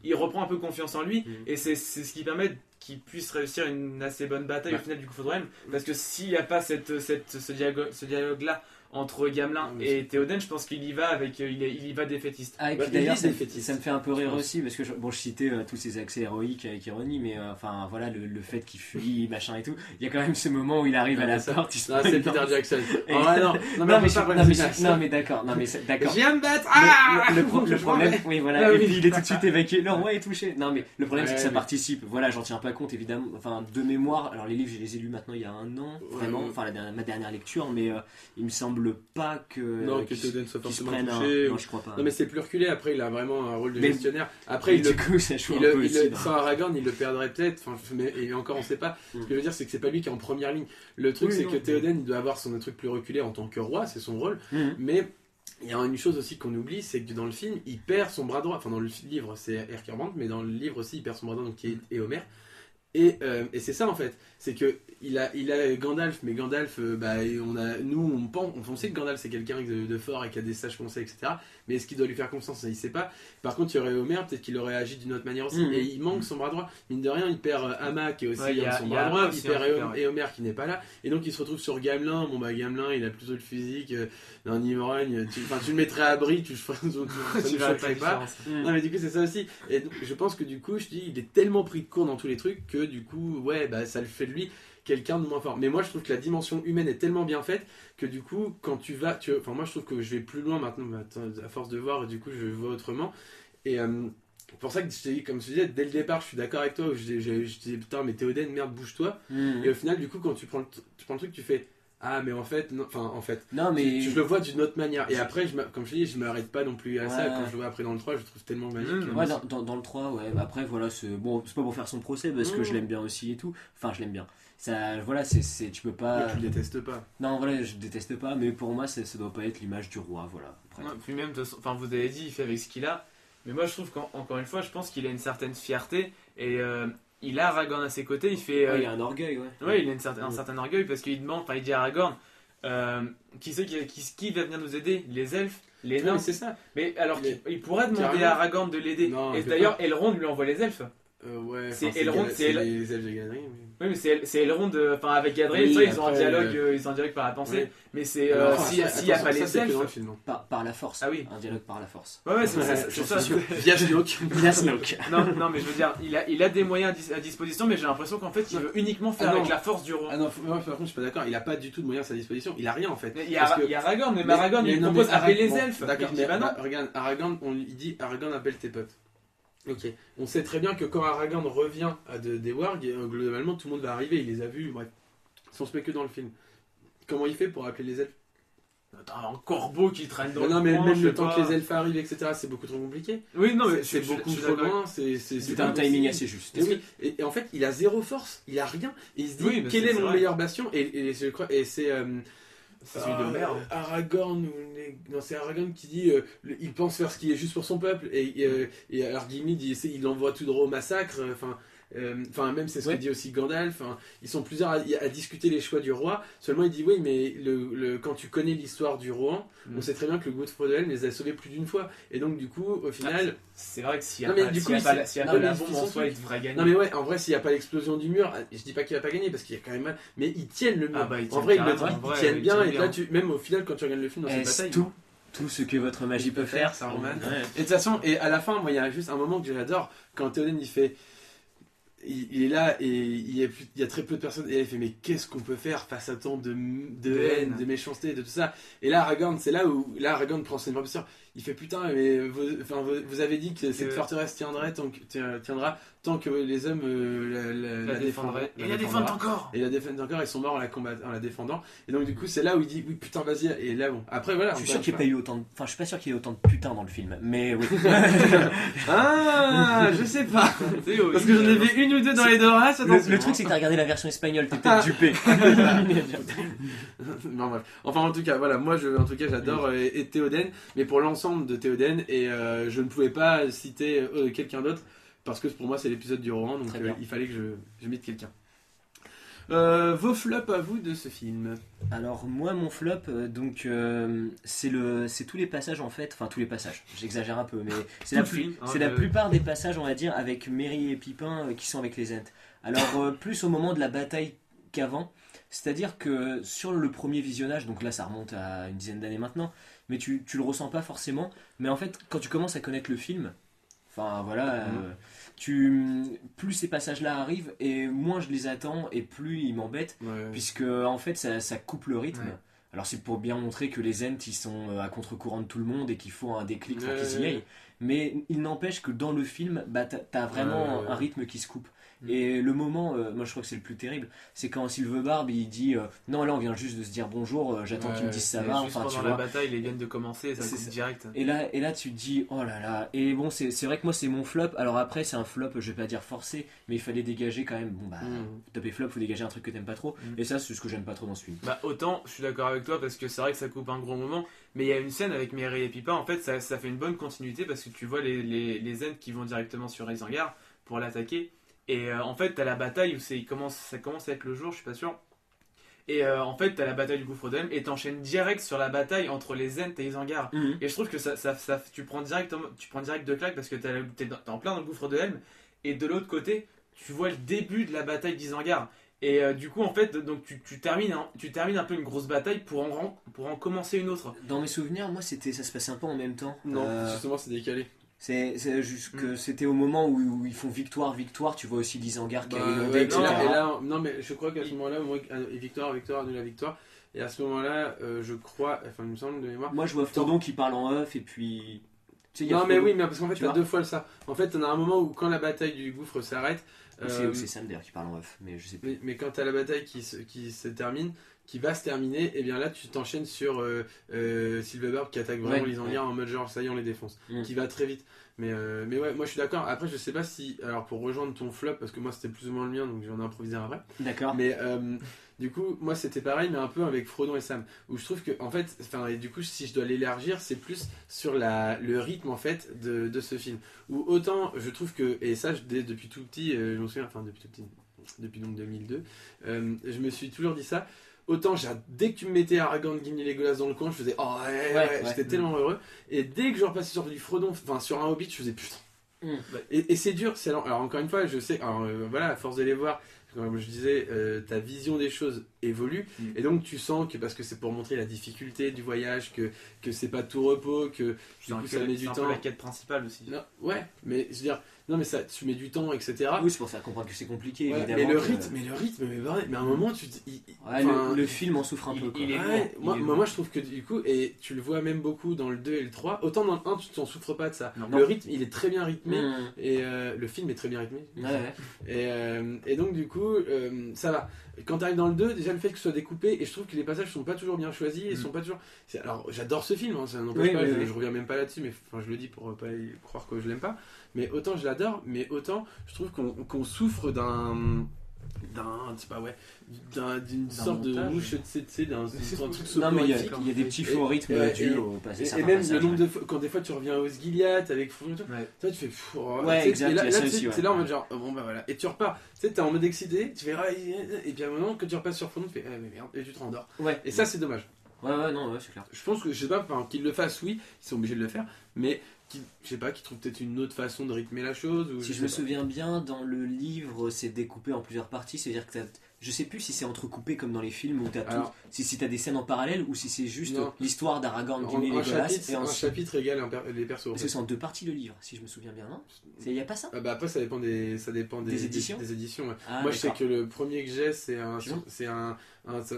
[SPEAKER 2] il reprend un peu confiance en lui. Et c'est ce qui permet qu'il puisse réussir une assez bonne bataille au final du coup Faudrait parce que s'il n'y a pas ce dialogue-là entre Gamelin et Théoden, je pense qu'il y va il y va défaitiste.
[SPEAKER 3] Ah, et
[SPEAKER 1] Bah,
[SPEAKER 3] puis d'ailleurs,
[SPEAKER 1] il est défaitiste,
[SPEAKER 3] ça me fait un peu rire
[SPEAKER 1] je pense.
[SPEAKER 3] aussi, parce que je citais tous ces accès héroïques avec ironie, mais enfin voilà, le fait qu'il fuit, machin et tout, il y a quand même ce moment où il arrive à la porte, il se
[SPEAKER 1] non,
[SPEAKER 3] prend
[SPEAKER 1] c'est
[SPEAKER 3] une
[SPEAKER 1] Peter
[SPEAKER 3] danse.
[SPEAKER 1] Jackson.
[SPEAKER 3] Et-
[SPEAKER 1] Oh, ouais, non,
[SPEAKER 3] Non,
[SPEAKER 1] on
[SPEAKER 3] mais,
[SPEAKER 1] peut pas
[SPEAKER 3] non, mais,
[SPEAKER 1] ça.
[SPEAKER 3] non, mais d'accord, d'accord.
[SPEAKER 1] Je viens me battre. Ah
[SPEAKER 3] Le problème, oui, voilà,
[SPEAKER 1] Ah
[SPEAKER 3] et
[SPEAKER 1] oui.
[SPEAKER 3] puis il est tout de suite évacué. Le roi est touché. Non, mais le problème, c'est que
[SPEAKER 1] Ouais,
[SPEAKER 3] ça
[SPEAKER 1] mais-
[SPEAKER 3] participe. Voilà, j'en tiens pas compte, évidemment. Enfin, de mémoire, alors les livres, je les ai lus maintenant il y a un an, vraiment,
[SPEAKER 1] Ouais.
[SPEAKER 3] enfin, ma dernière lecture, mais il me semble pas que.
[SPEAKER 1] Non, que
[SPEAKER 3] qu'ils-
[SPEAKER 1] Théoden soit
[SPEAKER 3] qu'ils se
[SPEAKER 1] forcément
[SPEAKER 3] prennent
[SPEAKER 1] touché.
[SPEAKER 3] Non, je crois pas.
[SPEAKER 1] Non, mais c'est plus reculé. Après, il a vraiment un rôle de
[SPEAKER 3] Mais-
[SPEAKER 1] gestionnaire. Après,
[SPEAKER 3] Et du coup, ça joue un peu aussi. dans-
[SPEAKER 1] sans Aragorn, il le perdrait peut-être. Enfin, et encore, on sait pas. Ce que je veux dire, c'est que c'est pas lui qui est en première ligne. Le truc,
[SPEAKER 3] Oui,
[SPEAKER 1] c'est
[SPEAKER 3] non.
[SPEAKER 1] que Théoden, il doit avoir son truc plus reculé en tant que roi, c'est son rôle.
[SPEAKER 3] Mhm.
[SPEAKER 1] Mais il y a une chose aussi qu'on oublie, c'est que dans le film, il perd son bras droit. Enfin, dans le livre, c'est Erkirbrand, mais dans le livre aussi, il perd son bras droit, donc qui est Éomer. Et c'est ça en fait, c'est que il a Gandalf, mais Gandalf, on sait que Gandalf c'est quelqu'un de fort et qui a des sages conseils, etc. Mais est-ce qu'il doit lui faire confiance, il sait pas. Par contre, il y aurait Homer, peut-être qu'il aurait agi d'une autre manière aussi.
[SPEAKER 3] Mhm.
[SPEAKER 1] Et il manque son bras droit. Mine de rien, il perd Amma qui est aussi
[SPEAKER 2] Ouais, il y a-
[SPEAKER 1] son
[SPEAKER 2] il y
[SPEAKER 1] bras
[SPEAKER 2] a
[SPEAKER 1] droit,
[SPEAKER 2] Amma
[SPEAKER 1] il
[SPEAKER 2] aussi,
[SPEAKER 1] perd
[SPEAKER 2] hein, qui perd, ouais.
[SPEAKER 1] Éomer qui n'est pas là. Et donc il se retrouve sur Gamelin. Bon bah Gamelin, il a plutôt le physique d'un ivrogne. Tu le mettrais à Brie, ça ne
[SPEAKER 2] verras
[SPEAKER 1] choquerait
[SPEAKER 2] la
[SPEAKER 1] pas.
[SPEAKER 2] différence.
[SPEAKER 3] Mhm.
[SPEAKER 1] Non mais du coup c'est ça aussi. Et donc, je pense que du coup je dis il est tellement pris de court dans tous les trucs que du coup ouais bah ça le fait de lui quelqu'un de moins fort. Mais moi je trouve que la dimension humaine est tellement bien faite que du coup quand enfin moi je trouve que je vais plus loin maintenant à force de voir du coup je vois autrement. Et pour ça que je t'ai dit, comme je disais, dès le départ, je suis d'accord avec toi. Je disais putain, mais Théoden, merde, bouge-toi.
[SPEAKER 3] Mhm.
[SPEAKER 1] Et au final, du coup, quand tu prends le truc, tu fais ah, mais en fait, non, enfin, en fait,
[SPEAKER 3] Non, mais.
[SPEAKER 1] je le vois d'une autre manière. Et après, comme je te dis, je m'arrête pas non plus à ça.
[SPEAKER 3] Ouais.
[SPEAKER 1] Quand je le vois après dans le 3, je le trouve tellement magique.
[SPEAKER 2] Mmh.
[SPEAKER 3] Ouais, dans le 3, ouais. Après, voilà, c'est bon, c'est pas pour faire son procès parce que je l'aime bien aussi et tout. Enfin, je l'aime bien. Ça, voilà, tu peux pas.
[SPEAKER 1] Mais tu le détestes pas.
[SPEAKER 3] Non, voilà, je déteste pas, mais pour moi, ça doit pas être l'image du roi, voilà. Après.
[SPEAKER 2] Ouais, puis même, de toute façon, enfin, vous avez dit, il fait avec ce qu'il a. Mais moi, je trouve qu'encore une fois, je pense qu'il a une certaine fierté et il a Aragorn à ses côtés. Il fait.
[SPEAKER 3] Ouais, il a un orgueil, ouais.
[SPEAKER 2] Ouais, il a un certain orgueil parce qu'il demande, enfin, il dit à Aragorn, qui va venir nous aider? Les elfes, les
[SPEAKER 1] Ouais,
[SPEAKER 2] nains.
[SPEAKER 1] mais c'est ça.
[SPEAKER 2] Mais alors
[SPEAKER 1] Mais-
[SPEAKER 2] il pourrait demander
[SPEAKER 1] Carrément.
[SPEAKER 2] à Aragorn de l'aider.
[SPEAKER 1] Non,
[SPEAKER 2] Et
[SPEAKER 1] il peut
[SPEAKER 2] d'ailleurs, Elrond lui envoie les elfes.
[SPEAKER 1] Ouais,
[SPEAKER 2] C'est
[SPEAKER 1] enfin,
[SPEAKER 2] Elrond, c'est
[SPEAKER 1] les elfes de Galadriel.
[SPEAKER 2] Oui, mais c'est Elrond, enfin avec Gadriel,
[SPEAKER 1] Oui,
[SPEAKER 2] ça, ils ont un
[SPEAKER 1] après,
[SPEAKER 2] dialogue, ils ont un dialogue par la pensée.
[SPEAKER 1] Ouais.
[SPEAKER 2] Mais c'est
[SPEAKER 1] Alors,
[SPEAKER 2] s'il y a
[SPEAKER 1] attention,
[SPEAKER 2] pas
[SPEAKER 1] ça,
[SPEAKER 2] les
[SPEAKER 1] c'est que dans le
[SPEAKER 2] elfes.
[SPEAKER 1] film, hein.
[SPEAKER 3] Par la force.
[SPEAKER 2] Ah oui.
[SPEAKER 3] Un dialogue par la force.
[SPEAKER 2] Ouais, c'est
[SPEAKER 3] Ouais,
[SPEAKER 2] ça.
[SPEAKER 1] Via Snoke.
[SPEAKER 3] Via Snoke.
[SPEAKER 2] Non, mais je veux dire, il a des moyens à disposition, mais j'ai l'impression qu'en fait, il veut uniquement faire
[SPEAKER 1] Ah non.
[SPEAKER 2] avec la force du roi.
[SPEAKER 1] Ah non, moi par contre je suis pas d'accord, il a pas du tout de moyens à sa disposition, il a rien en fait.
[SPEAKER 2] Il y
[SPEAKER 1] Parce que-
[SPEAKER 2] a Aragorn, mais
[SPEAKER 1] Mais-
[SPEAKER 2] Aragorn, il
[SPEAKER 1] mais non,
[SPEAKER 2] propose
[SPEAKER 1] mais
[SPEAKER 2] appeler les
[SPEAKER 1] bon,
[SPEAKER 2] elfes.
[SPEAKER 1] D'accord,
[SPEAKER 2] Il
[SPEAKER 1] mais
[SPEAKER 2] dit, bah non.
[SPEAKER 1] regarde, Aragorn, il dit Aragorn appelle tes potes. Ok, on sait très bien que quand Aragorn revient des Wargs, globalement tout le monde va arriver, il les a vus, bref. Si on se met que dans le film. Comment il fait pour appeler les elfes?
[SPEAKER 2] Attends, un corbeau qui traîne dans
[SPEAKER 1] Non,
[SPEAKER 2] le
[SPEAKER 1] mais
[SPEAKER 2] coin,
[SPEAKER 1] même
[SPEAKER 2] je
[SPEAKER 1] le
[SPEAKER 2] sais
[SPEAKER 1] temps
[SPEAKER 2] pas.
[SPEAKER 1] que les elfes arrivent, etc., c'est beaucoup trop compliqué.
[SPEAKER 2] Oui, non, mais
[SPEAKER 1] C'est
[SPEAKER 2] je
[SPEAKER 1] beaucoup
[SPEAKER 2] suis
[SPEAKER 1] trop
[SPEAKER 2] d'accord.
[SPEAKER 1] loin, c'est
[SPEAKER 3] C'est un timing assez juste.
[SPEAKER 1] Et, oui, et en fait, il a zéro force, il a rien. Et il se dit,
[SPEAKER 2] Oui, mais
[SPEAKER 1] quel
[SPEAKER 2] c'est
[SPEAKER 1] est mon
[SPEAKER 2] vrai.
[SPEAKER 1] meilleur bastion? Et je crois, et c'est.
[SPEAKER 2] C'est celui de Homer, hein.
[SPEAKER 1] Aragorn, non, c'est Aragorn qui dit il pense faire ce qui est juste pour son peuple. Et alors Gimli dit il envoie tout droit au massacre. Enfin, même c'est ce
[SPEAKER 3] Ouais.
[SPEAKER 1] que dit aussi Gandalf. Ils sont plusieurs à discuter les choix du roi. Seulement, il dit oui, mais quand tu connais l'histoire du roi, on sait très bien que le Godfrey de Helm les a sauvés plus d'une fois. Et donc, du coup, au final.
[SPEAKER 2] C'est vrai que s'il y a
[SPEAKER 1] Non, mais
[SPEAKER 2] pas,
[SPEAKER 1] du
[SPEAKER 2] s'il
[SPEAKER 1] coup,
[SPEAKER 2] y a pas,
[SPEAKER 1] c'est-
[SPEAKER 2] s'il y a
[SPEAKER 1] non,
[SPEAKER 2] pas
[SPEAKER 1] mais
[SPEAKER 2] la
[SPEAKER 1] ils
[SPEAKER 2] bombe
[SPEAKER 1] sont
[SPEAKER 2] en soi,
[SPEAKER 1] tous-
[SPEAKER 2] il devrait gagner.
[SPEAKER 1] Non, mais ouais, en vrai, s'il n'y a pas l'explosion du mur, je dis pas qu'il va pas gagner parce qu'il y a quand même mal. Mais ils tiennent le mur.
[SPEAKER 2] Ah bah, ils
[SPEAKER 1] En
[SPEAKER 2] tiennent
[SPEAKER 1] vrai,
[SPEAKER 2] carrément, en
[SPEAKER 1] ils
[SPEAKER 2] vrai,
[SPEAKER 1] tiennent
[SPEAKER 2] ils
[SPEAKER 1] bien.
[SPEAKER 2] tiennent
[SPEAKER 1] Et là,
[SPEAKER 2] bien.
[SPEAKER 1] même au final, quand tu regardes le film dans cette
[SPEAKER 3] Est-ce
[SPEAKER 1] bataille.
[SPEAKER 3] tout ce que votre magie peut faire,
[SPEAKER 1] Saruman.
[SPEAKER 3] Ouais.
[SPEAKER 1] Et de toute façon, et à la fin, moi, il y a juste un moment que j'adore quand Théoden il fait. Il est là et il y a très peu de personnes et il fait mais qu'est-ce qu'on peut faire face à tant de haine, de méchanceté, de tout ça. Et là Aragorn, c'est là où Aragorn prend son posture. il fait putain, mais vous avez dit que cette forteresse tiendra tant que les hommes la défendraient.
[SPEAKER 2] Et la défendent encore.
[SPEAKER 1] Et la défendent encore, ils sont morts en la défendant. Et donc du coup c'est là où il dit oui putain vas-y. Et là bon, après voilà.
[SPEAKER 3] Je suis sûr qu'il n'y a pas eu autant de... Enfin je suis pas sûr qu'il y ait autant de putain dans le film, mais oui.
[SPEAKER 1] Ah, je sais pas. Parce que j'en ai vu une ou deux dans les Doras.
[SPEAKER 3] Le truc c'est que t'as regardé la version espagnole, t'es peut-être dupé.
[SPEAKER 1] Non, bref. Enfin en tout cas voilà, moi j'adore Théoden, mais pour l'ensemble de Théoden, et je ne pouvais pas citer quelqu'un d'autre parce que pour moi c'est l'épisode du Rohan, donc il fallait que je mette quelqu'un. Vos flops à vous de ce film?
[SPEAKER 3] Alors moi mon flop c'est tous les passages en fait, enfin tous les passages, j'exagère un peu mais c'est la plupart des passages on va dire avec Merry et Pipin qui sont avec les Ents. Alors plus au moment de la bataille qu'avant, c'est-à-dire que sur le premier visionnage, donc là ça remonte à une dizaine d'années maintenant, mais tu le ressens pas forcément, mais en fait quand tu commences à connaître le film, enfin voilà, plus ces passages-là arrivent et moins je les attends et plus ils m'embêtent, puisque en fait ça coupe le rythme. Ouais. Alors c'est pour bien montrer que les Ents ils sont à contre-courant de tout le monde et qu'il faut un déclic pour qu'ils y aillent, mais il n'empêche que dans le film, bah, t'as vraiment un rythme qui se coupe. Et le moment, moi je crois que c'est le plus terrible, c'est quand Sylvebarbe il dit non là on vient juste de se dire bonjour, j'attends qu'ils me disent ça va.
[SPEAKER 2] Enfin, tu vois, la bataille, ils viennent de commencer, ça coupe direct.
[SPEAKER 3] Et là tu te dis oh là là. Et bon c'est vrai que moi c'est mon flop. Alors après c'est un flop, je vais pas dire forcé, mais il fallait dégager quand même. Bon bah top et flop, faut dégager un truc que t'aimes pas trop. Et ça c'est ce que j'aime pas trop dans ce film.
[SPEAKER 2] Bah autant je suis d'accord avec toi parce que c'est vrai que ça coupe un gros moment. Mais il y a une scène avec Merry et Pipin, en fait ça fait une bonne continuité parce que tu vois les Ents qui vont directement sur Isengard pour l'attaquer. Et en fait, t'as la bataille où ça commence à être le jour, je suis pas sûr. Et en fait, t'as la bataille du gouffre d'Helm et t'enchaînes direct sur la bataille entre les Ents et Isengard. Et je trouve que tu prends direct de claque parce que t'es en plein dans le gouffre de Helm. Et de l'autre côté, tu vois le début de la bataille d'Isengard. Et du coup, en fait, donc tu termines un peu une grosse bataille pour en commencer une autre.
[SPEAKER 3] Dans mes souvenirs, moi, ça se passait un peu en même temps.
[SPEAKER 1] Non, justement, c'est décalé.
[SPEAKER 3] C'est juste que c'était au moment où ils font victoire, tu vois aussi l'Isengard qui a inondé, etc.
[SPEAKER 1] Non, mais je crois qu'à ce moment-là, victoire annule la victoire. Et à ce moment-là, je crois, enfin, il me semble de mémoire.
[SPEAKER 3] Moi, je vois Frodon qui parle en off et puis.
[SPEAKER 1] Non, mais oui, mais parce qu'en fait, t'as deux fois ça. En fait, t'en as un moment où, quand la bataille du gouffre s'arrête.
[SPEAKER 3] C'est Sam d'ailleurs qui parle en off, mais je sais plus.
[SPEAKER 1] Mais quand t'as la bataille qui se termine, qui va se terminer, et bien là tu t'enchaînes sur Sylvebarbe qui attaque vraiment l'Isengard en mode genre ça y est on les défonce, qui va très vite. Mais ouais, moi je suis d'accord. Après je sais pas si, alors pour rejoindre ton flop, parce que moi c'était plus ou moins le mien donc j'en ai improvisé un vrai.
[SPEAKER 3] D'accord.
[SPEAKER 1] Mais du coup moi c'était pareil mais un peu avec Frodon et Sam, où je trouve que en fait, et du coup si je dois l'élargir c'est plus sur le rythme en fait de ce film. Où autant je trouve que, et ça depuis tout petit, je me souviens, enfin depuis tout petit, depuis donc 2002, je me suis toujours dit ça. Autant dès que tu me mettais Aragorn, Gimli, Legolas dans le coin, je faisais oh ouais, j'étais tellement heureux. Et dès que je repassais sur du Frodon, enfin sur un Hobbit, je faisais putain. Et c'est dur, c'est lent. Alors encore une fois, je sais, voilà, à force de les voir, comme je disais, ta vision des choses évolue. Et donc tu sens que, parce que c'est pour montrer la difficulté du voyage, que c'est pas tout repos, que du coup ça met du temps. C'est un peu
[SPEAKER 2] la quête principale aussi.
[SPEAKER 1] Non, ouais, mais je veux dire, non mais ça, tu mets du temps, etc.
[SPEAKER 3] Oui, c'est pour faire comprendre que c'est compliqué, évidemment.
[SPEAKER 1] Mais le rythme, mais à un moment tu
[SPEAKER 3] le film en souffre un peu.
[SPEAKER 1] Moi je trouve que du coup, et tu le vois même beaucoup dans le 2 et le 3, autant dans le 1 tu t'en souffres pas de ça. Le rythme il est très bien rythmé, et le film est très bien rythmé. Et donc du coup, ça va. Quand tu arrives dans le 2, déjà le fait que ce soit découpé, et je trouve que les passages sont pas toujours bien choisis, et sont pas toujours. Alors j'adore ce film, ça n'empêche pas, je reviens même pas là-dessus, mais je le dis pour pas croire que je l'aime pas. Mais autant je l'adore, mais autant je trouve qu'on souffre d'une sorte de mouche, tu sais, d'un truc soporifique.
[SPEAKER 3] Non, mais il y a des petits faux rythmes dus au passé.
[SPEAKER 1] Et même le nombre de fois, quand des fois tu reviens à Osgiliath avec Frodon, toi tu fais.
[SPEAKER 3] Ouais, exact.
[SPEAKER 1] Et là c'est là en mode genre, bon bah voilà. Et tu repars, tu sais, t'es en mode excité, tu fais. Et puis à un moment, quand tu repasses sur Frodon, tu fais, mais merde, et tu te rendors. Et ça c'est dommage.
[SPEAKER 3] Ouais, non, c'est clair.
[SPEAKER 1] Je pense que, je sais pas, qu'ils le fassent, oui, ils sont obligés de le faire, mais je sais pas, qu'ils trouvent peut-être une autre façon de rythmer la chose. Ou
[SPEAKER 3] si je me souviens bien, dans le livre, c'est découpé en plusieurs parties, c'est-à-dire que je sais plus si c'est entrecoupé comme dans les films où t'as
[SPEAKER 1] Alors-
[SPEAKER 3] si t'as des scènes en parallèle ou si c'est juste
[SPEAKER 1] Non.
[SPEAKER 3] l'histoire d'Aragorn, Gimli,
[SPEAKER 1] Un
[SPEAKER 3] Legolas
[SPEAKER 1] chapitre,
[SPEAKER 3] et
[SPEAKER 1] un
[SPEAKER 3] ensuite.
[SPEAKER 1] chapitre égale les persos. en
[SPEAKER 3] Parce
[SPEAKER 1] fait.
[SPEAKER 3] que c'est en 2 parties le livre, si je me souviens bien, non Il y a pas ça
[SPEAKER 1] Ah bah après ça dépend des
[SPEAKER 3] Des éditions
[SPEAKER 1] des éditions, ouais.
[SPEAKER 3] Ah,
[SPEAKER 1] Moi je sais
[SPEAKER 3] d'accord.
[SPEAKER 1] que le premier que j'ai c'est
[SPEAKER 3] Non.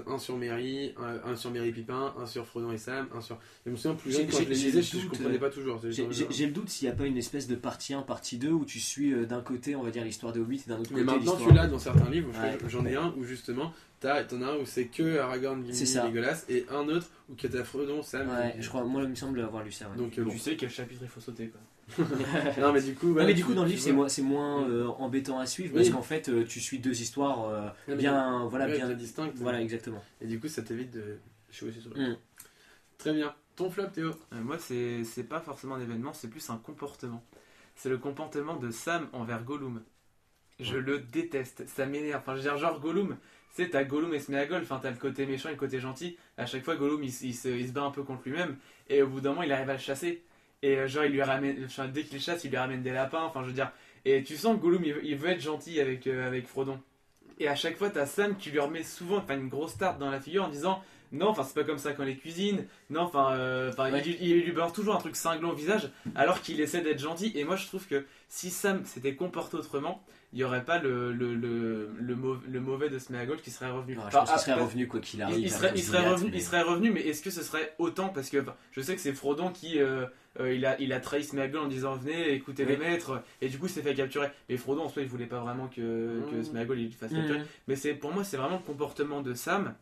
[SPEAKER 1] un sur Merry, un sur Merry et Pipin, un sur Frodon et Sam, un sur. Je me souviens plus
[SPEAKER 3] J'ai-
[SPEAKER 1] jeune quand je les
[SPEAKER 3] j'ai
[SPEAKER 1] lisais,
[SPEAKER 3] le
[SPEAKER 1] je
[SPEAKER 3] doute,
[SPEAKER 1] comprenais pas toujours.
[SPEAKER 3] J'ai le doute s'il n'y a pas une espèce de partie 1, partie 2 où tu suis d'un côté, on va dire, l'histoire de Hobbit et d'un autre
[SPEAKER 1] Mais
[SPEAKER 3] côté
[SPEAKER 1] maintenant
[SPEAKER 3] l'histoire.
[SPEAKER 1] tu l'as dans certains livres,
[SPEAKER 3] Ouais.
[SPEAKER 1] j'en ai un où justement t'en as un où c'est que Aragorn,
[SPEAKER 3] C'est
[SPEAKER 1] Gimli,
[SPEAKER 3] ça.
[SPEAKER 1] Legolas et un autre où t'as Frodon, Sam.
[SPEAKER 3] Ouais, je crois, moi il me semble avoir lu ça. Ouais.
[SPEAKER 1] Donc bon.
[SPEAKER 2] Tu sais quel chapitre il faut sauter quoi.
[SPEAKER 1] Non mais du coup,
[SPEAKER 3] Non,
[SPEAKER 1] voilà,
[SPEAKER 3] mais du coup, dans le
[SPEAKER 1] tu
[SPEAKER 3] livre,
[SPEAKER 1] vois.
[SPEAKER 3] c'est moins embêtant à suivre
[SPEAKER 1] Oui.
[SPEAKER 3] parce qu'en fait, tu suis 2 histoires
[SPEAKER 1] mais
[SPEAKER 3] bien, voilà,
[SPEAKER 1] Ouais,
[SPEAKER 3] bien,
[SPEAKER 1] très distinctes.
[SPEAKER 3] voilà, exactement.
[SPEAKER 1] Et du coup ça t'évite de chevaucher sur le.
[SPEAKER 3] Mm.
[SPEAKER 1] Très bien. Ton flop Théo.
[SPEAKER 2] Moi, c'est pas forcément un événement, c'est plus un comportement. C'est le comportement de Sam envers Gollum. Je le déteste, ça m'énerve. Enfin, je veux dire, genre Gollum, tu sais, t'as Gollum et Sméagol, enfin, t'as le côté méchant et le côté gentil. À chaque fois, Gollum, il se bat un peu contre lui-même, et au bout d'un moment, il arrive à le chasser. Et genre, il lui ramène, enfin, dès qu'il le chasse, il lui ramène des lapins, enfin, je veux dire. Et tu sens que Gollum, il veut être gentil avec Frodon. Et à chaque fois, t'as Sam qui lui remet souvent une grosse tarte dans la figure en disant non, enfin, c'est pas comme ça qu'on les cuisine. Non, enfin,
[SPEAKER 3] Ouais.
[SPEAKER 2] il lui balance toujours un truc cinglant au visage alors qu'il essaie d'être gentil. Et moi, je trouve que si Sam s'était comporté autrement, il n'y aurait pas le mauvais de Sméagol qui serait revenu.
[SPEAKER 3] Alors, je pense qu'il serait
[SPEAKER 2] après,
[SPEAKER 3] revenu quoi qu'il arrive.
[SPEAKER 2] il
[SPEAKER 3] à
[SPEAKER 2] serait,
[SPEAKER 3] cause
[SPEAKER 2] il
[SPEAKER 3] des
[SPEAKER 2] serait
[SPEAKER 3] dates,
[SPEAKER 2] revenu,
[SPEAKER 3] mais-
[SPEAKER 2] il serait revenu, mais est-ce que ce serait autant? Parce que je sais que c'est Frodon qui il a trahi Sméagol en disant venez, écoutez
[SPEAKER 3] Oui.
[SPEAKER 2] les maîtres, et du coup il s'est fait capturer. Mais Frodon en soi il voulait pas vraiment que Sméagol il fasse capturer.
[SPEAKER 3] Mhm.
[SPEAKER 2] Mais pour moi c'est vraiment le comportement de Sam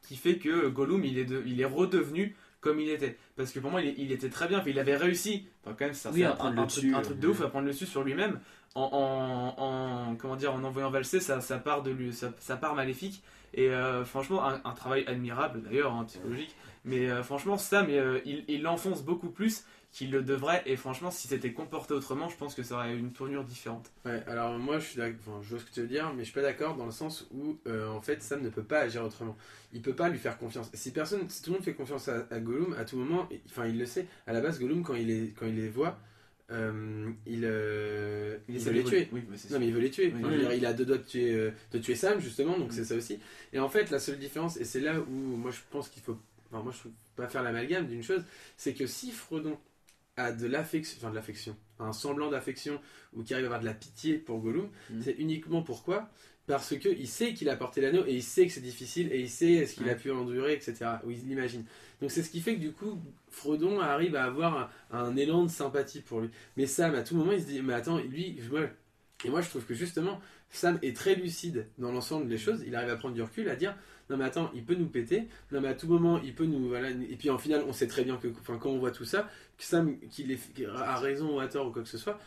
[SPEAKER 2] qui fait que Gollum il est redevenu comme il était. Parce que pour moi il était très bien, il avait réussi, enfin, quand même ça
[SPEAKER 3] Oui,
[SPEAKER 2] c'est
[SPEAKER 3] à prendre le dessus,
[SPEAKER 2] un truc de ouf à prendre le dessus sur lui-même comment dire, en envoyant valser sa part de lui, sa part maléfique. Et franchement un travail admirable d'ailleurs psychologique. Mais franchement Sam il l'enfonce beaucoup plus qu'il le devrait, et franchement si c'était comporté autrement je pense que ça aurait une tournure différente.
[SPEAKER 1] Ouais, alors moi je suis d'accord, enfin, je vois ce que tu veux dire, mais je suis pas d'accord dans le sens où en fait Sam ne peut pas agir autrement. Il peut pas lui faire confiance. Si tout le monde fait confiance à Gollum, à tout moment, enfin il le sait, à la base Gollum quand il les voit, il
[SPEAKER 2] essaie
[SPEAKER 1] veut les tuer.
[SPEAKER 2] Oui, mais c'est
[SPEAKER 1] Non
[SPEAKER 2] sûr.
[SPEAKER 1] mais il veut les tuer.
[SPEAKER 2] Oui.
[SPEAKER 1] Enfin, je veux dire, il a deux doigts de tuer Sam justement, donc
[SPEAKER 2] Mm.
[SPEAKER 1] c'est ça aussi. Et en fait la seule différence, et c'est là où moi je pense qu'il faut, enfin moi je trouve pas faire l'amalgame d'une chose, c'est que si Frodon a de l'affection, un semblant d'affection ou qui arrive à avoir de la pitié pour Gollum, c'est uniquement pourquoi parce que il sait qu'il a porté l'anneau et il sait que c'est difficile et il sait ce qu'il a pu endurer, etc. Ou il l'imagine. Donc c'est ce qui fait que du coup Frodon arrive à avoir un élan de sympathie pour lui. Mais Sam à tout moment il se dit mais attends lui et moi je trouve que justement Sam est très lucide dans l'ensemble des choses. Il arrive à prendre du recul, à dire non mais attends, il peut nous péter, non mais à tout moment il peut nous voilà. Et puis en final on sait très bien que quand on voit tout ça, que Sam qu'il a raison ou à tort ou quoi que ce soit,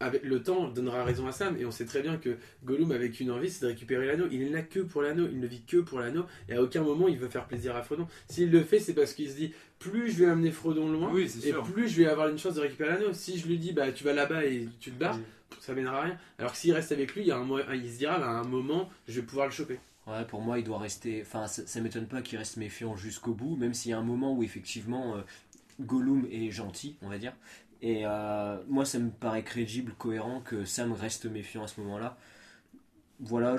[SPEAKER 1] avec le temps donnera raison à Sam, et on sait très bien que Gollum avec une envie c'est de récupérer l'anneau. Il est là que pour l'anneau, il ne vit que pour l'anneau, et à aucun moment il veut faire plaisir à Frodon. S'il le fait c'est parce qu'il se dit plus je vais amener Frodon loin,
[SPEAKER 2] Oui, c'est
[SPEAKER 1] et
[SPEAKER 2] sûr.
[SPEAKER 1] plus je vais avoir une chance de récupérer l'anneau. Si je lui dis bah tu vas là-bas et tu te barres, ça mènera à rien. Alors que s'il reste avec lui, il se dira bah, à un moment je vais pouvoir le choper.
[SPEAKER 3] Ouais, pour moi, il doit rester. Enfin, ça m'étonne pas qu'il reste méfiant jusqu'au bout, même s'il y a un moment où effectivement Gollum est gentil, on va dire. Et moi, ça me paraît crédible, cohérent que Sam reste méfiant à ce moment-là. Voilà,